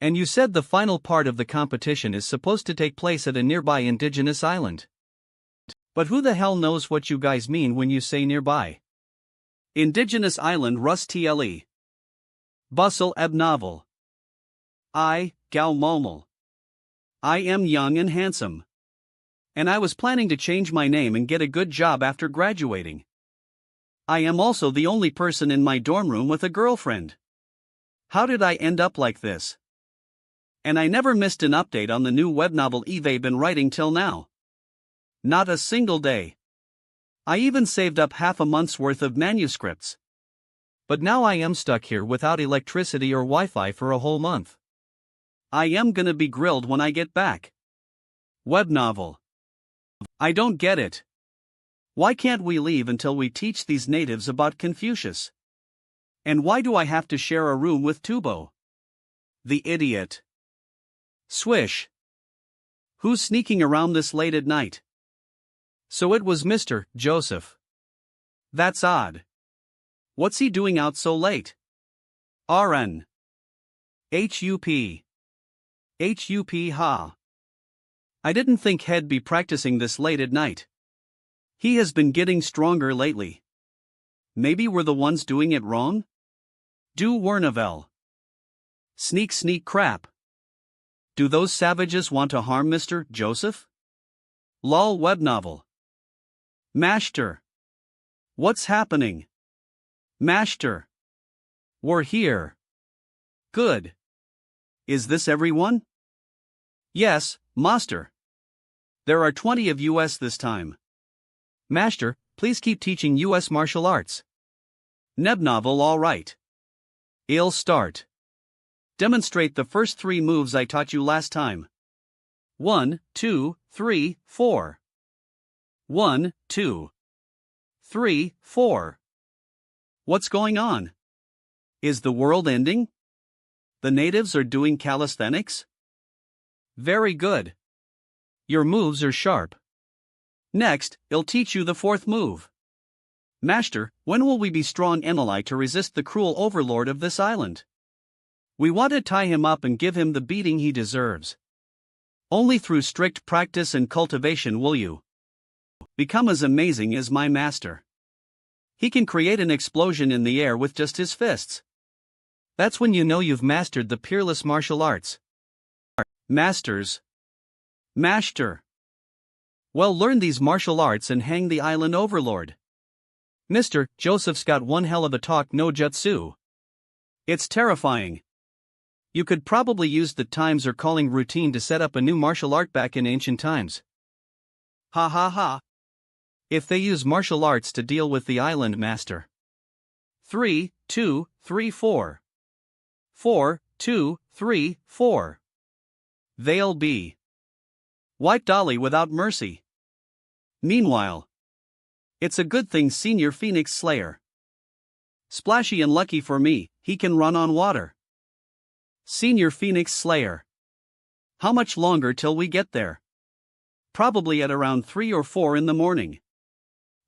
And you said the final part of the competition is supposed to take place at a nearby indigenous island. But who the hell knows what you guys mean when you say nearby? Indigenous Island Rus TLE. Bustle eb novel. I, Gao Momel. I am young and handsome. And I was planning to change my name and get a good job after graduating. I am also the only person in my dorm room with a girlfriend. How did I end up like this? And I never missed an update on the new web novel Eve been writing till now. Not a single day. I even saved up half a month's worth of manuscripts. But now I am stuck here without electricity or Wi-Fi for a whole month. I am gonna be grilled when I get back. Web novel. I don't get it. Why can't we leave until we teach these natives about Confucius? And why do I have to share a room with Tubo? The idiot. Swish. Who's sneaking around this late at night? So it was Mr. Joseph. That's odd. What's he doing out so late? RN. HUP. HUP ha. I didn't think he'd be practicing this late at night. He has been getting stronger lately. Maybe we're the ones doing it wrong? Do Wernavel. Sneak crap. Do those savages want to harm Mr. Joseph? Lol web novel. Master. What's happening? Master. We're here. Good. Is this everyone? Yes, Master. There are 20 of us this time. Master, please keep teaching US martial arts. Neb novel all right. I'll start. Demonstrate the first 3 moves I taught you last time. 1, 2, 3, 4. 1, 2, 3, 4. What's going on? Is the world ending? The natives are doing calisthenics? Very good. Your moves are sharp. Next, I'll teach you the 4th move. Master, when will we be strong enough to resist the cruel overlord of this island? We want to tie him up and give him the beating he deserves. Only through strict practice and cultivation will you become as amazing as my master. He can create an explosion in the air with just his fists. That's when you know you've mastered the peerless martial arts. Masters. Master. Well, learn these martial arts and hang the island overlord. Mr. Joseph's got one hell of a talk no jutsu. It's terrifying. You could probably use the times or calling routine to set up a new martial art back in ancient times. Ha ha ha. If they use martial arts to deal with the island master. 3, 2, 3, 4. 4, 2, 3, 4. They'll be wiped dolly without mercy. Meanwhile, it's a good thing Senior Phoenix Slayer. Splashy and lucky for me, he can run on water. Senior Phoenix Slayer. How much longer till we get there? Probably at around 3 or 4 in the morning.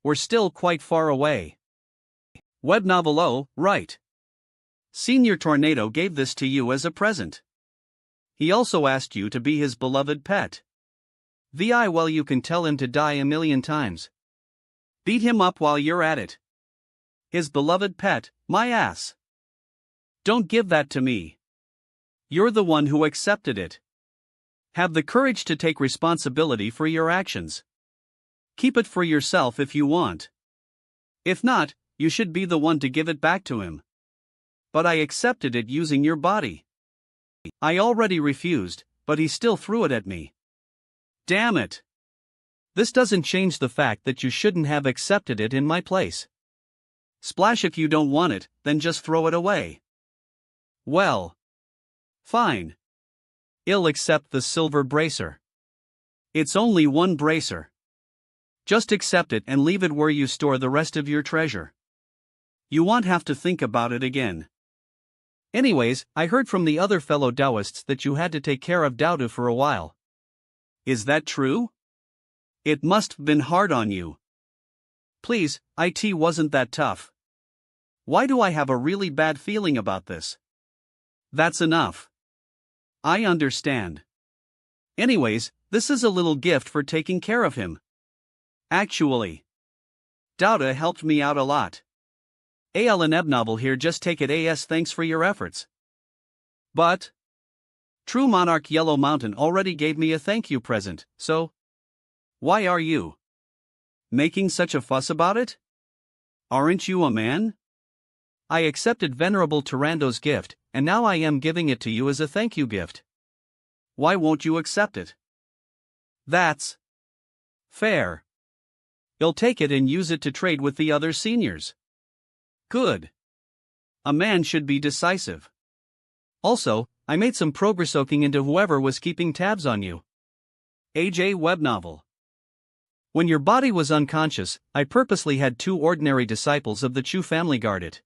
We're still quite far away. Web novel oh, right. Senior Tornado gave this to you as a present. He also asked you to be his beloved pet. Well, you can tell him to die a million times. Beat him up while you're at it. His beloved pet, my ass. Don't give that to me. You're the one who accepted it. Have the courage to take responsibility for your actions. Keep it for yourself if you want. If not, you should be the one to give it back to him. But I accepted it using your body. I already refused, but he still threw it at me. Damn it. This doesn't change the fact that you shouldn't have accepted it in my place. Splash, if you don't want it, then just throw it away. Well. Fine. I'll accept the silver bracer. It's only one bracer. Just accept it and leave it where you store the rest of your treasure. You won't have to think about it again. Anyways, I heard from the other fellow Taoists that you had to take care of Dowdu for a while. Is that true? It must've been hard on you. Please, it wasn't that tough. Why do I have a really bad feeling about this? That's enough. I understand. Anyways, this is a little gift for taking care of him. Actually, Dauda helped me out a lot. Al and Ebnovel here, just take it as thanks for your efforts. But True Monarch Yellow Mountain already gave me a thank you present, so why are you making such a fuss about it? Aren't you a man? I accepted Venerable Tyrando's gift, and now I am giving it to you as a thank you gift. Why won't you accept it? That's fair. You'll take it and use it to trade with the other seniors. Good. A man should be decisive. Also, I made some progress soaking into whoever was keeping tabs on you. AJ web novel. When your body was unconscious, I purposely had two ordinary disciples of the Chu family guard it.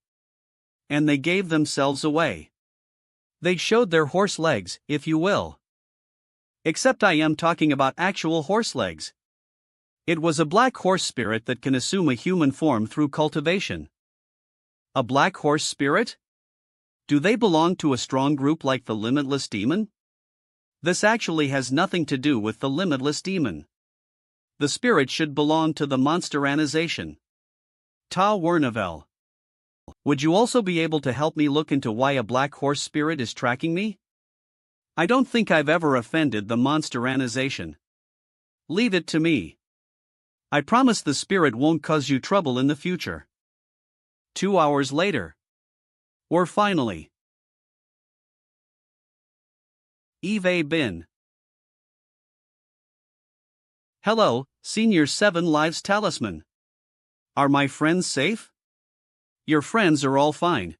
And they gave themselves away. They showed their horse legs, if you will. Except I am talking about actual horse legs. It was a black horse spirit that can assume a human form through cultivation. A black horse spirit? Do they belong to a strong group like the Limitless Demon? This actually has nothing to do with the Limitless Demon. The spirit should belong to the monsteranization. Ta Wernavel. Would you also be able to help me look into why a black horse spirit is tracking me? I don't think I've ever offended the monsteranization. Leave it to me. I promise the spirit won't cause you trouble in the future. 2 hours later. Or finally. Eve Bin. Hello, Senior 7 Lives Talisman. Are my friends safe? Your friends are all fine.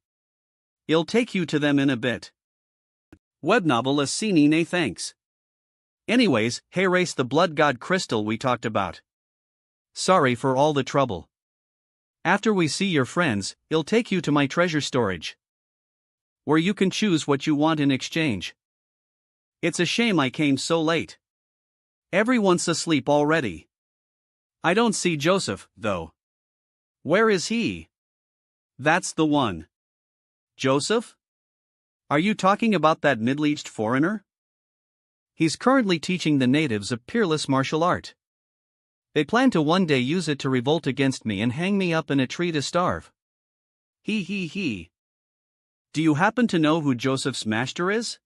I'll take you to them in a bit. Webnovel Asini nay thanks. Anyways, hey race the blood god crystal we talked about. Sorry for all the trouble. After we see your friends, I'll take you to my treasure storage, where you can choose what you want in exchange. It's a shame I came so late. Everyone's asleep already. I don't see Joseph, though. Where is he? That's the one. Joseph? Are you talking about that middle-aged foreigner? He's currently teaching the natives a peerless martial art. They plan to one day use it to revolt against me and hang me up in a tree to starve. He. Do you happen to know who Joseph's master is?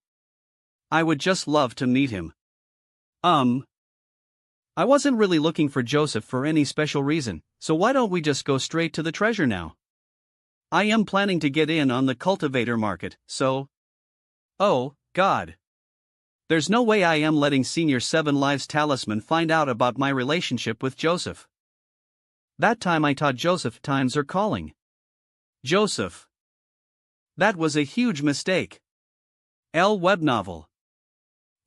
I would just love to meet him. I wasn't really looking for Joseph for any special reason, so why don't we just go straight to the treasure now? I am planning to get in on the cultivator market, so... Oh, God. There's no way I am letting Senior 7 Lives Talisman find out about my relationship with Joseph. That time I taught Joseph times are calling. Joseph. That was a huge mistake. L web novel.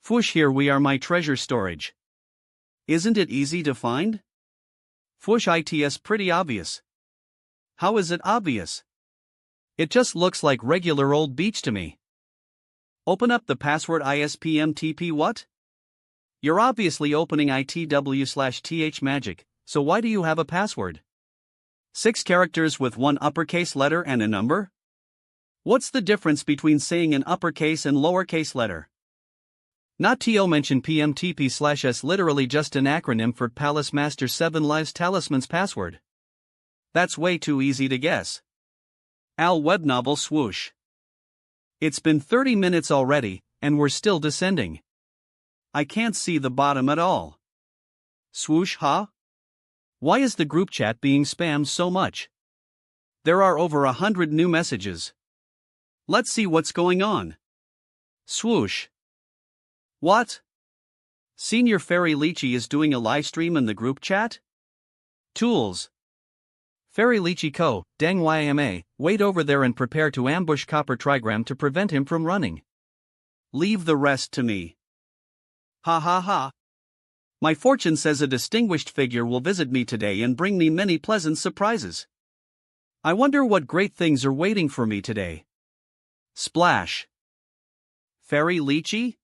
Fush, here we are, my treasure storage. Isn't it easy to find? Fush, it's pretty obvious. How is it obvious? It just looks like regular old beach to me. Open up the password ISPMTP what? You're obviously opening ITW/TH magic, so why do you have a password? 6 characters with 1 uppercase letter and a number? What's the difference between saying an uppercase and lowercase letter? Not to mention PMTP/S, literally just an acronym for Palace Master 7 Lives Talisman's password. That's way too easy to guess. Al web novel swoosh. It's been 30 minutes already, and we're still descending. I can't see the bottom at all. Swoosh, huh? Why is the group chat being spammed so much? There are over 100 new messages. Let's see what's going on. Swoosh. What? Senior Fairy Lychee is doing a live stream in the group chat? Tools. Fairy Lychee Co., dang YMA, wait over there and prepare to ambush Copper Trigram to prevent him from running. Leave the rest to me. Ha ha ha. My fortune says a distinguished figure will visit me today and bring me many pleasant surprises. I wonder what great things are waiting for me today. Splash. Fairy Lychee?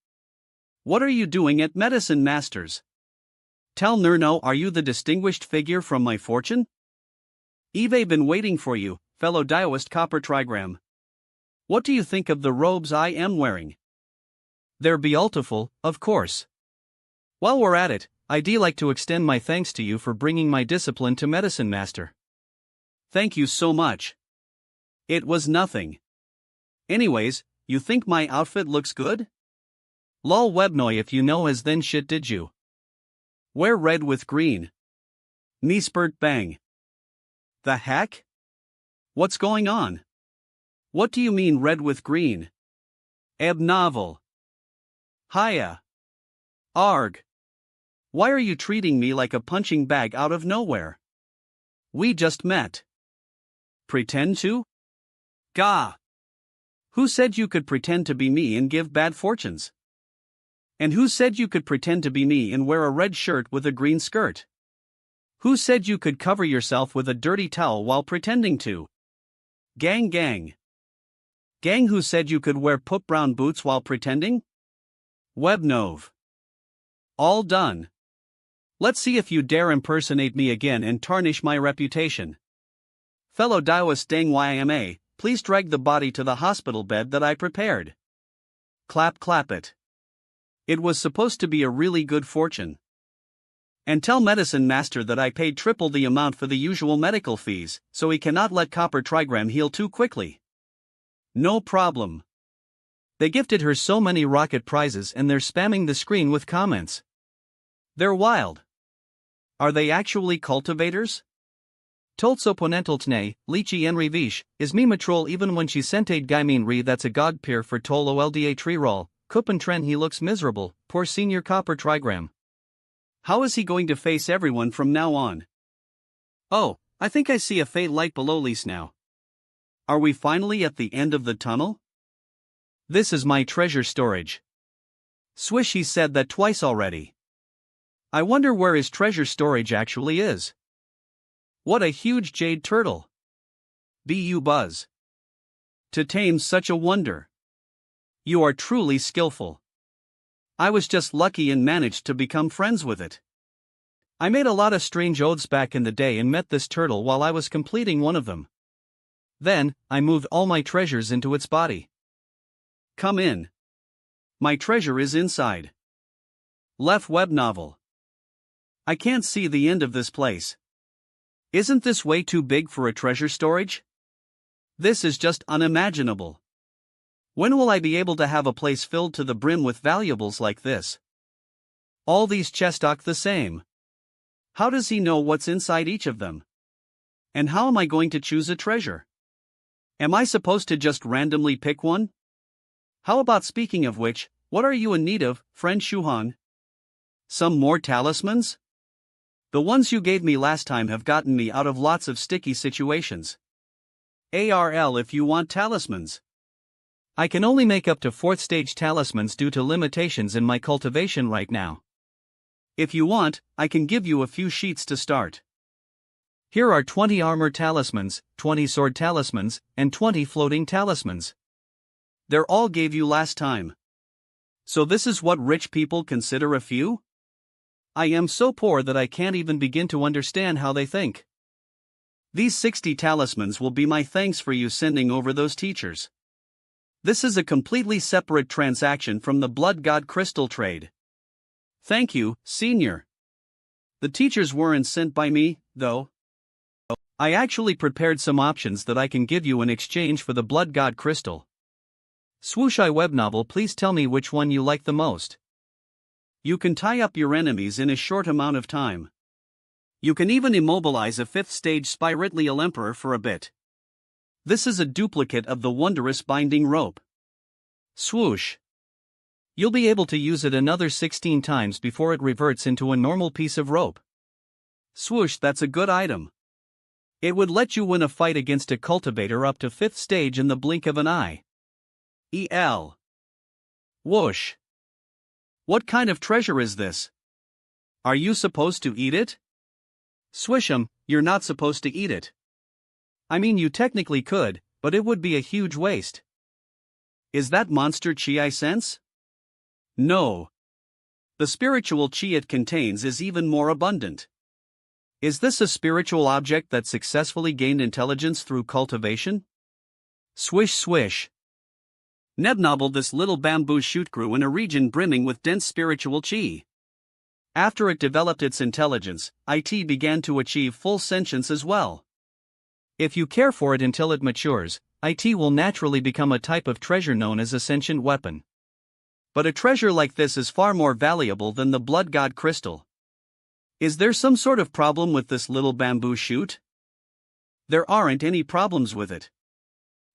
What are you doing at Medicine Masters? Tell Nurno, are you the distinguished figure from my fortune? Eve been waiting for you, fellow Dioist Copper Trigram. What do you think of the robes I am wearing? They're beautiful, of course. While we're at it, I'd like to extend my thanks to you for bringing my discipline to Medicine Master. Thank you so much. It was nothing. Anyways, you think my outfit looks good? Lol webnoy, if you know as then shit did you? Wear red with green. Me spurt bang. The heck? What's going on? What do you mean red with green? Novel. Hiya. Arg. Why are you treating me like a punching bag out of nowhere? We just met. Pretend to? Gah. Who said you could pretend to be me and give bad fortunes? And who said you could pretend to be me and wear a red shirt with a green skirt? Who said you could cover yourself with a dirty towel while pretending to? Gang gang. Gang who said you could wear put brown boots while pretending? Webnov. All done. Let's see if you dare impersonate me again and tarnish my reputation. Fellow Daoist Dang Yma, please drag the body to the hospital bed that I prepared. Clap clap it. It was supposed to be a really good fortune. And tell medicine master that I paid triple the amount for the usual medical fees, so he cannot let copper trigram heal too quickly. No problem. They gifted her so many rocket prizes and they're spamming the screen with comments. They're wild. Are they actually cultivators? Toltso ponentaltne, lichi enrivish, is me matrol even when she sentate gaimin re that's a god peer for tol olda tree roll, kupan tren he looks miserable, poor senior copper trigram. How is he going to face everyone from now on? Oh, I think I see a faint light below lease now. Are we finally at the end of the tunnel? This is my treasure storage. Swish, he said that twice already. I wonder where his treasure storage actually is. What a huge jade turtle. Bu buzz. To tame such a wonder. You are truly skillful. I was just lucky and managed to become friends with it. I made a lot of strange oaths back in the day and met this turtle while I was completing one of them. Then, I moved all my treasures into its body. Come in. My treasure is inside. Left web novel. I can't see the end of this place. Isn't this way too big for a treasure storage? This is just unimaginable. When will I be able to have a place filled to the brim with valuables like this? All these chests stock the same. How does he know what's inside each of them? And how am I going to choose a treasure? Am I supposed to just randomly pick one? How about, speaking of which, what are you in need of, friend Shuhan? Some more talismans? The ones you gave me last time have gotten me out of lots of sticky situations. ARL if you want talismans. I can only make up to 4th stage talismans due to limitations in my cultivation right now. If you want, I can give you a few sheets to start. Here are 20 armor talismans, 20 sword talismans, and 20 floating talismans. They're all gave you last time. So this is what rich people consider a few? I am so poor that I can't even begin to understand how they think. These 60 talismans will be my thanks for you sending over those teachers. This is a completely separate transaction from the Blood God Crystal trade. Thank you, Senior. The teachers weren't sent by me, though. I actually prepared some options that I can give you in exchange for the Blood God Crystal. Swooshai web novel, please tell me which one you like the most. You can tie up your enemies in a short amount of time. You can even immobilize a 5th stage Spiritual Emperor for a bit. This is a duplicate of the wondrous binding rope. Swoosh. You'll be able to use it another 16 times before it reverts into a normal piece of rope. Swoosh, that's a good item. It would let you win a fight against a cultivator up to 5th stage in the blink of an eye. EL. Whoosh. What kind of treasure is this? Are you supposed to eat it? Swish'em, you're not supposed to eat it. I mean, you technically could, but it would be a huge waste. Is that monster chi I sense? No. The spiritual chi it contains is even more abundant. Is this a spiritual object that successfully gained intelligence through cultivation? Swish swish. Nebnobble, this little bamboo shoot grew in a region brimming with dense spiritual chi. After it developed its intelligence, it began to achieve full sentience as well. If you care for it until it matures, it will naturally become a type of treasure known as a sentient weapon. But a treasure like this is far more valuable than the Blood God Crystal. Is there some sort of problem with this little bamboo shoot? There aren't any problems with it.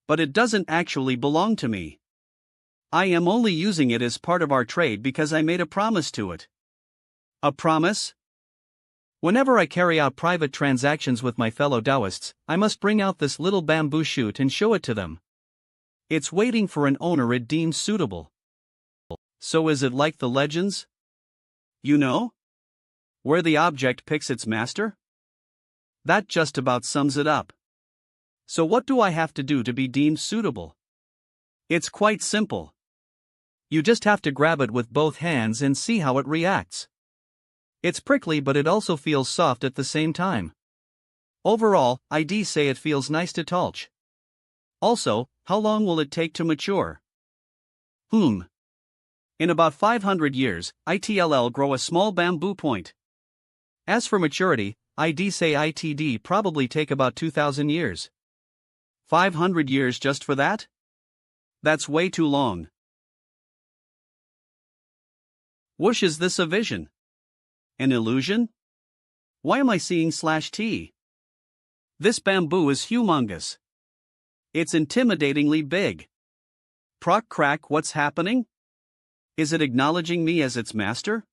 But it doesn't actually belong to me. I am only using it as part of our trade because I made a promise to it. A promise? Whenever I carry out private transactions with my fellow Taoists, I must bring out this little bamboo shoot and show it to them. It's waiting for an owner it deems suitable. So is it like the legends? You know? Where the object picks its master? That just about sums it up. So what do I have to do to be deemed suitable? It's quite simple. You just have to grab it with both hands and see how it reacts. It's prickly, but it also feels soft at the same time. Overall, I'd say it feels nice to touch. Also, how long will it take to mature? In about 500 years, it'll grow a small bamboo point. As for maturity, I'd say it'd probably take about 2,000 years. 500 years just for that? That's way too long. Whoosh, is this a vision? An illusion? Why am I seeing /T? This bamboo is humongous. It's intimidatingly big. Proc crack, what's happening? Is it acknowledging me as its master?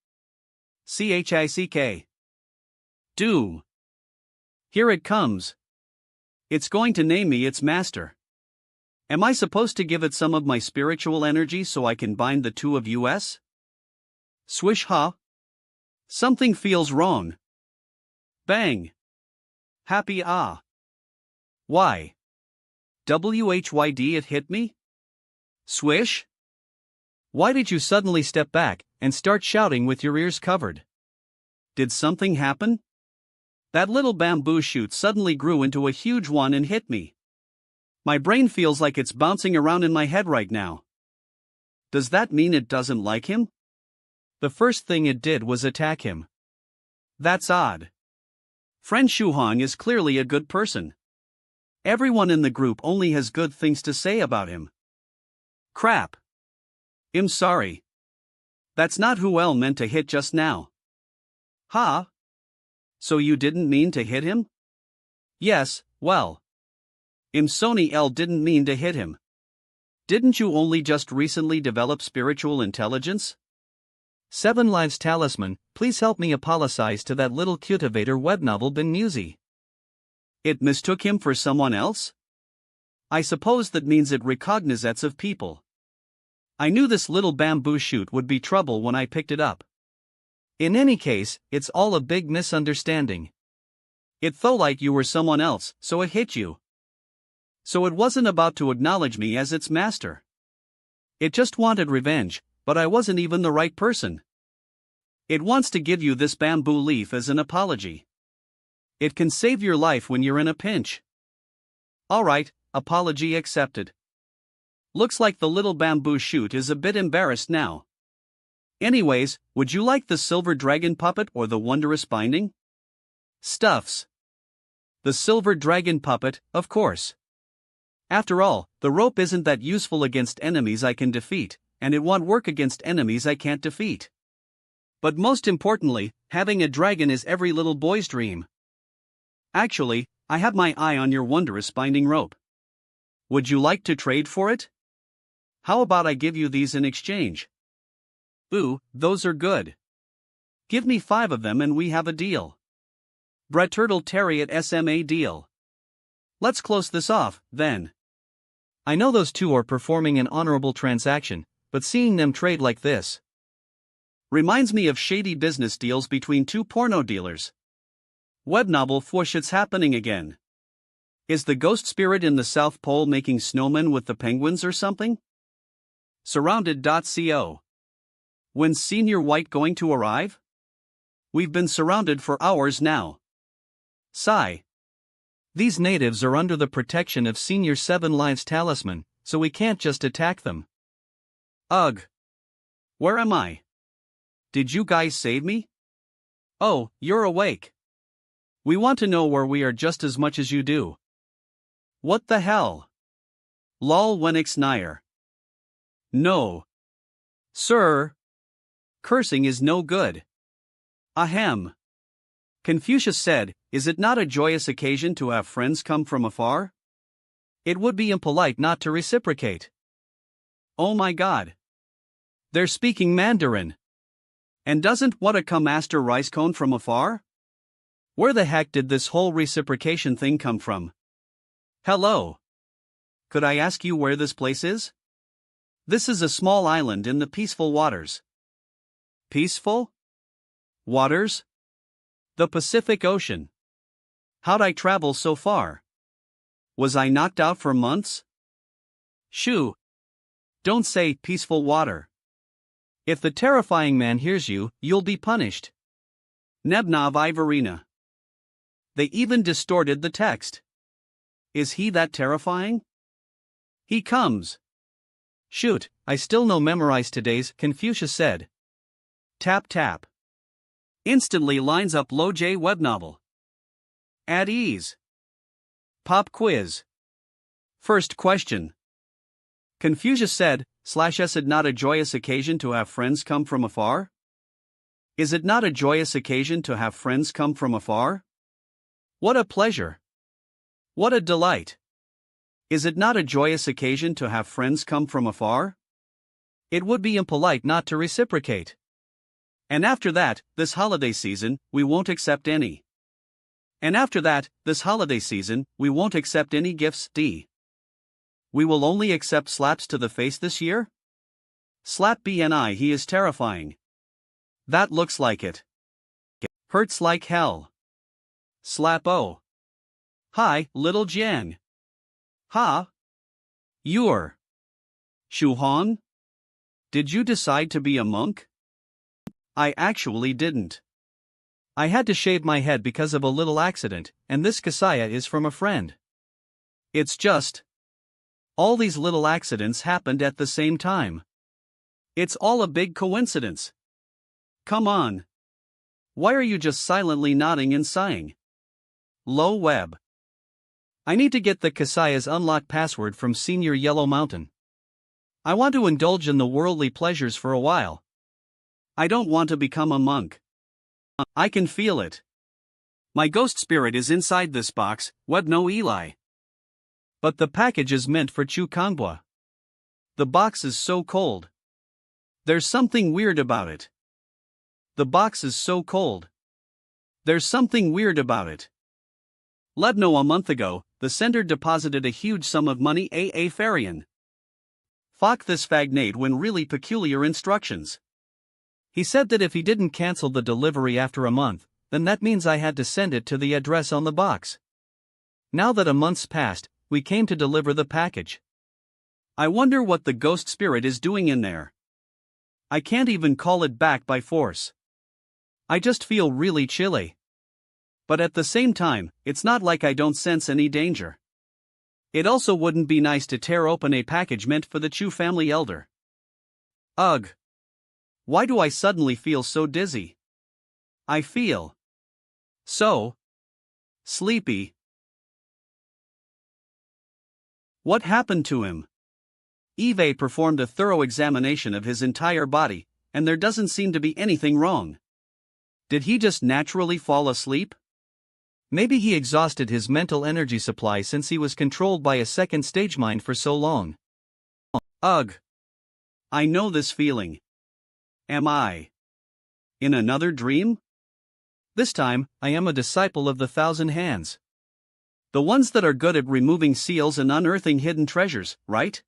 CHICK. Doom. Here it comes. It's going to name me its master. Am I supposed to give it some of my spiritual energy so I can bind the two of us? Swish ha. Something feels wrong. Bang. Happy ah. Why? WHYD, it hit me? Swish? Why did you suddenly step back and start shouting with your ears covered? Did something happen? That little bamboo shoot suddenly grew into a huge one and hit me. My brain feels like it's bouncing around in my head right now. Does that mean it doesn't like him? The first thing it did was attack him. That's odd. Friend Shuhong is clearly a good person. Everyone in the group only has good things to say about him. Crap. I'm sorry. That's not who L meant to hit just now. Ha? So you didn't mean to hit him? Yes, well. Sony L didn't mean to hit him. Didn't you only just recently develop spiritual intelligence? 7 Lives Talisman, please help me apologize to that little cultivator web novel bin Musi. It mistook him for someone else? I suppose that means it recognizes of people. I knew this little bamboo shoot would be trouble when I picked it up. In any case, it's all a big misunderstanding. It felt like you were someone else, so it hit you. So it wasn't about to acknowledge me as its master. It just wanted revenge, but I wasn't even the right person. It wants to give you this bamboo leaf as an apology. It can save your life when you're in a pinch. Alright, apology accepted. Looks like the little bamboo shoot is a bit embarrassed now. Anyways, would you like the silver dragon puppet or the wondrous binding? Stuffs. The silver dragon puppet, of course. After all, the rope isn't that useful against enemies I can defeat, and it won't work against enemies I can't defeat. But most importantly, having a dragon is every little boy's dream. Actually, I have my eye on your wondrous binding rope. Would you like to trade for it? How about I give you these in exchange? Ooh, those are good. Give me 5 of them and we have a deal. Brett Turtle Terry at SMA deal. Let's close this off, then. I know those two are performing an honorable transaction, but seeing them trade like this reminds me of shady business deals between 2 porno dealers. Web novel whoosh, it's happening again. Is the ghost spirit in the South Pole making snowmen with the penguins or something? Surrounded.co. When's Senior White going to arrive? We've been surrounded for hours now. Sigh. These natives are under the protection of Senior 7 Lives Talisman, so we can't just attack them. Ugh. Where am I? Did you guys save me? Oh, you're awake. We want to know where we are just as much as you do. What the hell? Lol Wenix Nair. No. Sir. Cursing is no good. Ahem. Confucius said, "Is it not a joyous occasion to have friends come from afar? It would be impolite not to reciprocate." Oh my god. They're speaking Mandarin. And doesn't Wada come master rice cone from afar? Where the heck did this whole reciprocation thing come from? Hello. Could I ask you where this place is? This is a small island in the peaceful waters. Peaceful? Waters? The Pacific Ocean. How'd I travel so far? Was I knocked out for months? Shoo. Don't say peaceful water. If the terrifying man hears you, you'll be punished. Nebnov Ivarina. They even distorted the text. Is he that terrifying? He comes. Shoot, I still no memorize today's, Confucius said. Tap tap. Instantly lines up Lo J web novel. At ease. Pop quiz. First question. Confucius said, is it not a joyous occasion to have friends come from afar? Is it not a joyous occasion to have friends come from afar? What a pleasure. What a delight. Is it not a joyous occasion to have friends come from afar? It would be impolite not to reciprocate. And after that, this holiday season, we won't accept any. And after that, this holiday season, we won't accept any gifts. D. We will only accept slaps to the face this year? Slap BNI, he is terrifying. That looks like it. Hurts like hell. Slap O. Hi, little Jiang. Ha? You're Shuhan? Did you decide to be a monk? I actually didn't. I had to shave my head because of a little accident, and this kasaya is from a friend. It's just. All these little accidents happened at the same time. It's all a big coincidence. Come on. Why are you just silently nodding and sighing? Low web. I need to get the Kasaya's unlock password from Senior Yellow Mountain. I want to indulge in the worldly pleasures for a while. I don't want to become a monk. I can feel it. My ghost spirit is inside this box, web no Eli. But the package is meant for Chu Kongbua. The box is so cold. There's something weird about it. The box is so cold. There's something weird about it. Lebno a month ago, the sender deposited a huge sum of money A.A. Farian. Fuck this fagnate when really peculiar instructions. He said that if he didn't cancel the delivery after a month, then that means I had to send it to the address on the box. Now that a month's passed, we came to deliver the package. I wonder what the ghost spirit is doing in there. I can't even call it back by force. I just feel really chilly. But at the same time, it's not like I don't sense any danger. It also wouldn't be nice to tear open a package meant for the Chu family elder. Ugh. Why do I suddenly feel so dizzy? I feel so sleepy. What happened to him? Eve performed a thorough examination of his entire body, and there doesn't seem to be anything wrong. Did he just naturally fall asleep? Maybe he exhausted his mental energy supply since he was controlled by a second stage mind for so long. Ugh. I know this feeling. Am I in another dream? This time, I am a disciple of the Thousand Hands. The ones that are good at removing seals and unearthing hidden treasures, right?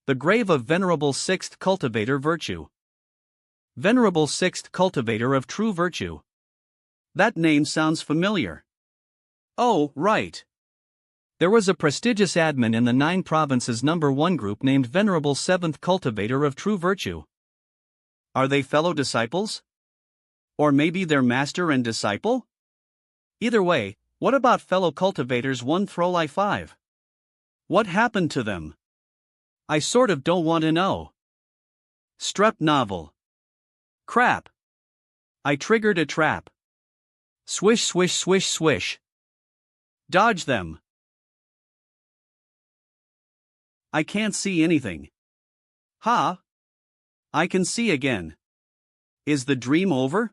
The grave of Venerable Sixth Cultivator Virtue. Venerable Sixth Cultivator of True Virtue. That name sounds familiar. Oh, right. There was a prestigious admin in the 9 provinces #1 group named Venerable Seventh Cultivator of True Virtue. Are they fellow disciples? Or maybe they're master and disciple? Either way, what about fellow cultivators 1 through 5? What happened to them? I sort of don't want to know. Strep novel. Crap. I triggered a trap. Swish swish swish swish. Dodge them. I can't see anything. Ha! I can see again. Is the dream over?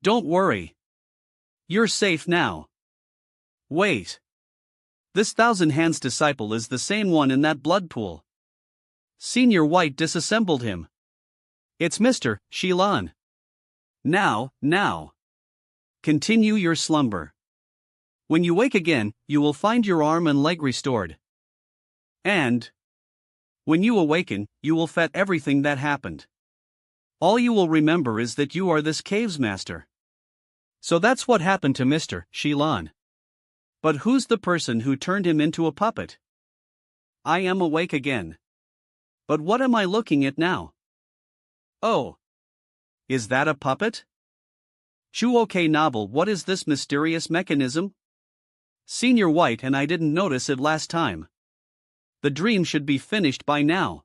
Don't worry. You're safe now. Wait. This Thousand Hands disciple is the same one in that blood pool. Senior White disassembled him. It's Mr. Shilan. Now. Continue your slumber. When you wake again, you will find your arm and leg restored. And when you awaken, you will forget everything that happened. All you will remember is that you are this cave's master. So that's what happened to Mr. Shilan. But who's the person who turned him into a puppet? I am awake again. But what am I looking at now? Oh. Is that a puppet? Shuoke novel, what is this mysterious mechanism? Senior White and I didn't notice it last time. The dream should be finished by now.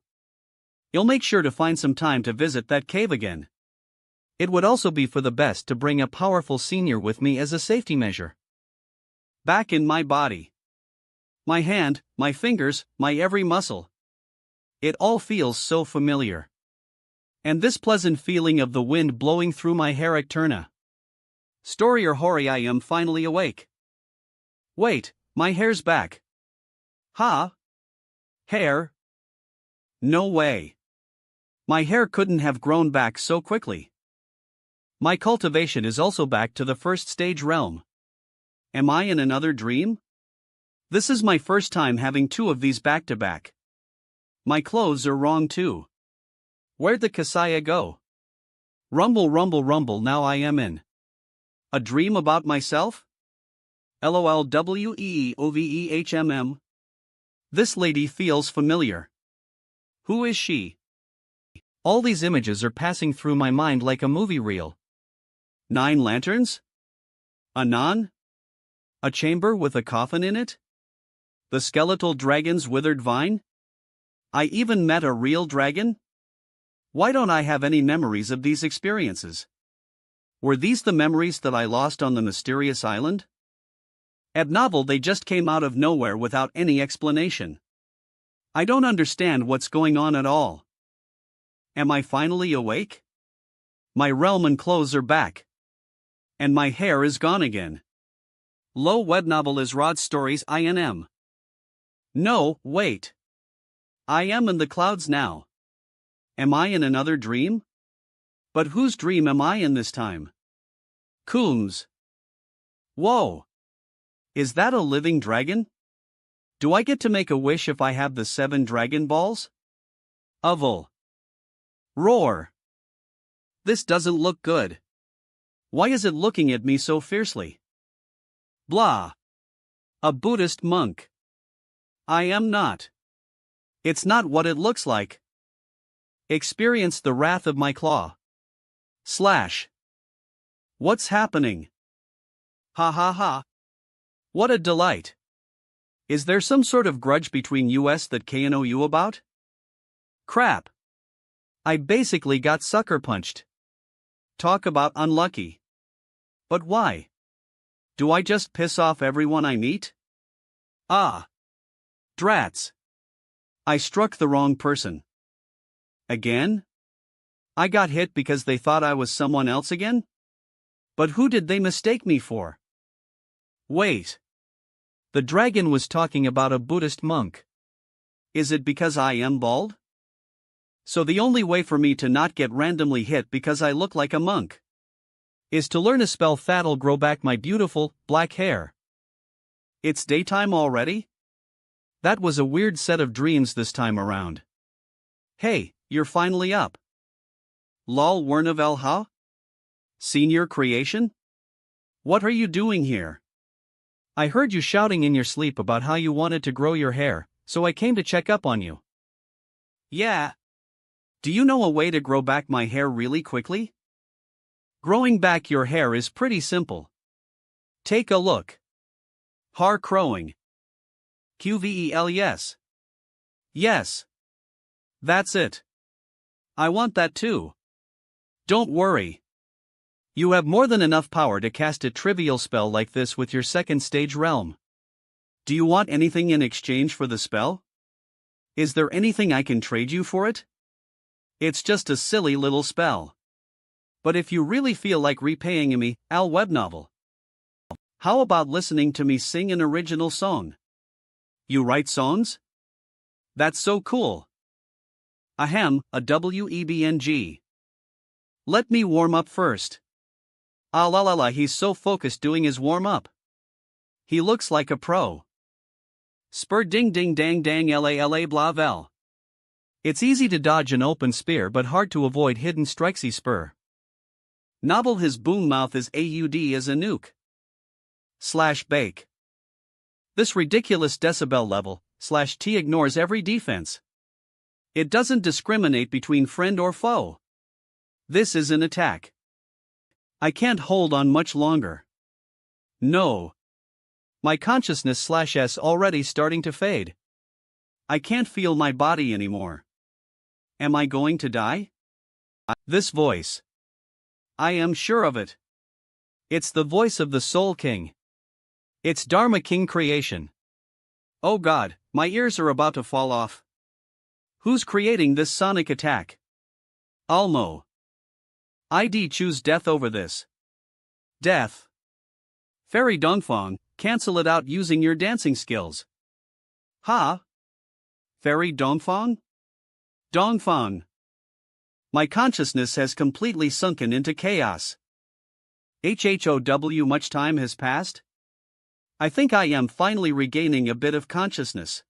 You'll make sure to find some time to visit that cave again. It would also be for the best to bring a powerful senior with me as a safety measure. Back in my body. My hand, my fingers, my every muscle. It all feels so familiar. And this pleasant feeling of the wind blowing through my hair turna. Story or hori, I am finally awake. Wait, my hair's back. Ha? Hair? No way. My hair couldn't have grown back so quickly. My cultivation is also back to the first stage realm. Am I in another dream? This is my first time having two of these back to back. My clothes are wrong too. Where'd the Kasaya go? Rumble, now I am in a dream about myself? LOLWEEOVEHMM. This lady feels familiar. Who is she? All these images are passing through my mind like a movie reel. 9 lanterns? A nun? A chamber with a coffin in it? The skeletal dragon's withered vine? I even met a real dragon? Why don't I have any memories of these experiences? Were these the memories that I lost on the mysterious island? Abnovel, they just came out of nowhere without any explanation. I don't understand what's going on at all. Am I finally awake? My realm and clothes are back. And my hair is gone again. Low web novel is Rod Stories INM. No, wait. I am in the clouds now. Am I in another dream? But whose dream am I in this time? Coombs. Whoa. Is that a living dragon? Do I get to make a wish if I have the 7 dragon balls? Oval. Roar. This doesn't look good. Why is it looking at me so fiercely? Blah. A Buddhist monk. I am not. It's not what it looks like. Experience the wrath of my claw. Slash. What's happening? Ha. What a delight. Is there some sort of grudge between us that KNO you about? Crap. I basically got sucker punched. Talk about unlucky. But why? Do I just piss off everyone I meet? Ah. Drats. I struck the wrong person. Again? I got hit because they thought I was someone else again? But who did they mistake me for? Wait. The dragon was talking about a Buddhist monk. Is it because I am bald? So the only way for me to not get randomly hit because I look like a monk is to learn a spell that'll grow back my beautiful, black hair. It's daytime already? That was a weird set of dreams this time around. Hey, you're finally up. Lol Wernav Elha? Senior creation? What are you doing here? I heard you shouting in your sleep about how you wanted to grow your hair, so I came to check up on you. Yeah. Do you know a way to grow back my hair really quickly? Growing back your hair is pretty simple. Take a look. Har crowing. QVEL. Yes. That's it. I want that too. Don't worry. You have more than enough power to cast a trivial spell like this with your second stage realm. Do you want anything in exchange for the spell? Is there anything I can trade you for it? It's just a silly little spell. But if you really feel like repaying me, Al web novel. How about listening to me sing an original song? You write songs? That's so cool. Ahem, a WEBNG. Let me warm up first. Ah la la la, he's so focused doing his warm up. He looks like a pro. Spur ding ding dang dang la blah vel. It's easy to dodge an open spear but hard to avoid hidden strikesy spur. Nobble his boom mouth is AUD as a nuke. / bake. This ridiculous decibel level / T ignores every defense. It doesn't discriminate between friend or foe. This is an attack. I can't hold on much longer. No. My consciousness /s already starting to fade. I can't feel my body anymore. Am I going to die? This voice. I am sure of it. It's the voice of the Soul King. It's Dharma King creation. Oh God, my ears are about to fall off. Who's creating this sonic attack? Almo. ID choose death over this. Death. Fairy Dongfang, cancel it out using your dancing skills. Ha? Fairy Dongfang? Dongfang. My consciousness has completely sunken into chaos. HHOW, much time has passed? I think I am finally regaining a bit of consciousness.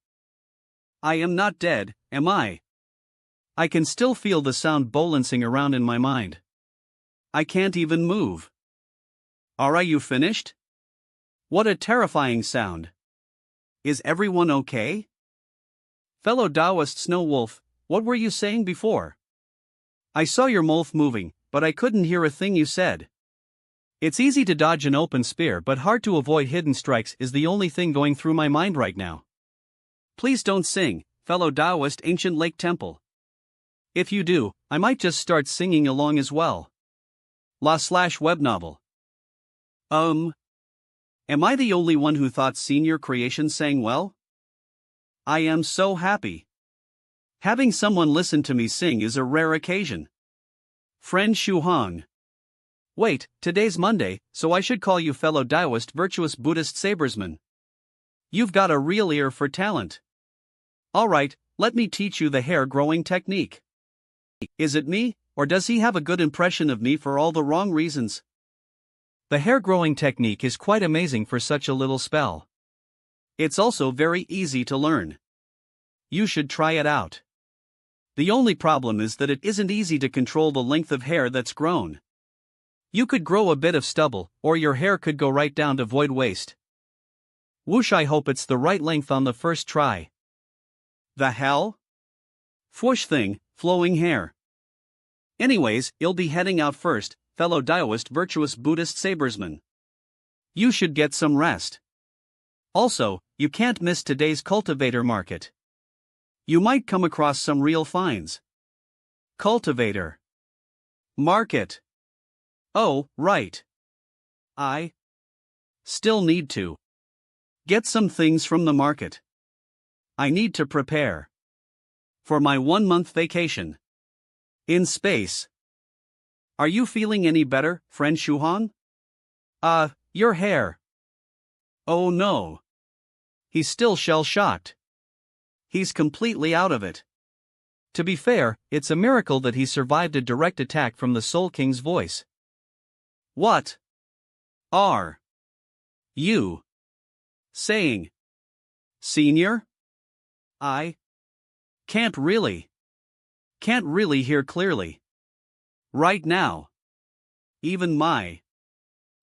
I am not dead, am I? I can still feel the sound balancing around in my mind. I can't even move. Are you finished? What a terrifying sound. Is everyone okay? Fellow Taoist Snow Wolf, what were you saying before? I saw your mouth moving, but I couldn't hear a thing you said. It's easy to dodge an open spear but hard to avoid hidden strikes is the only thing going through my mind right now. Please don't sing, fellow Taoist Ancient Lake Temple. If you do, I might just start singing along as well. /web novel. Am I the only one who thought Senior Creation sang well? I am so happy. Having someone listen to me sing is a rare occasion. Friend Shu Hong. Wait, today's Monday, so I should call you fellow Taoist virtuous Buddhist sabersman. You've got a real ear for talent. Alright, let me teach you the hair growing technique. Is it me, or does he have a good impression of me for all the wrong reasons? The hair growing technique is quite amazing for such a little spell. It's also very easy to learn. You should try it out. The only problem is that it isn't easy to control the length of hair that's grown. You could grow a bit of stubble, or your hair could go right down to void waste. Whoosh, I hope it's the right length on the first try. The hell? Fwoosh thing, flowing hair. Anyways, you'll be heading out first, fellow Taoist virtuous Buddhist sabersman. You should get some rest. Also, you can't miss today's cultivator market. You might come across some real finds. Cultivator. Market. Oh, right. I still need to get some things from the market. I need to prepare for my 1-month vacation in space. Are you feeling any better, friend Shuhong? Your hair. Oh no. He's still shell-shocked. He's completely out of it. To be fair, it's a miracle that he survived a direct attack from the Soul King's voice. What are you saying? Senior? I can't really hear clearly. Right now. Even my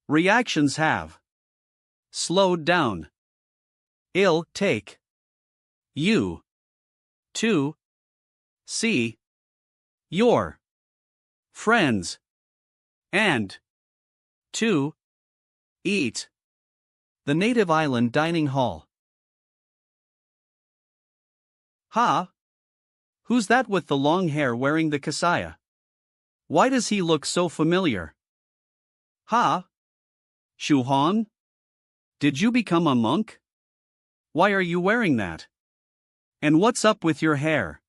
reactions have slowed down. It'll take you to see your friends and to eat. The native island dining hall. Ha! Who's that with the long hair wearing the kasaya? Why does he look so familiar? Ha! Shuhong? Did you become a monk? Why are you wearing that? And what's up with your hair?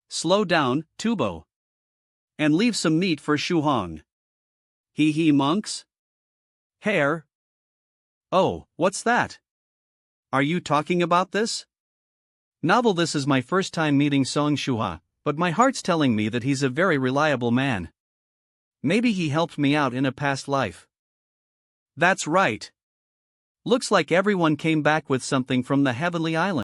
Slow down, Tubo. And leave some meat for Shuhong. He monks? Hair? Oh, what's that? Are you talking about this? Novel. This is my first time meeting Song Shuha, but my heart's telling me that he's a very reliable man. Maybe he helped me out in a past life. That's right. Looks like everyone came back with something from the Heavenly Island.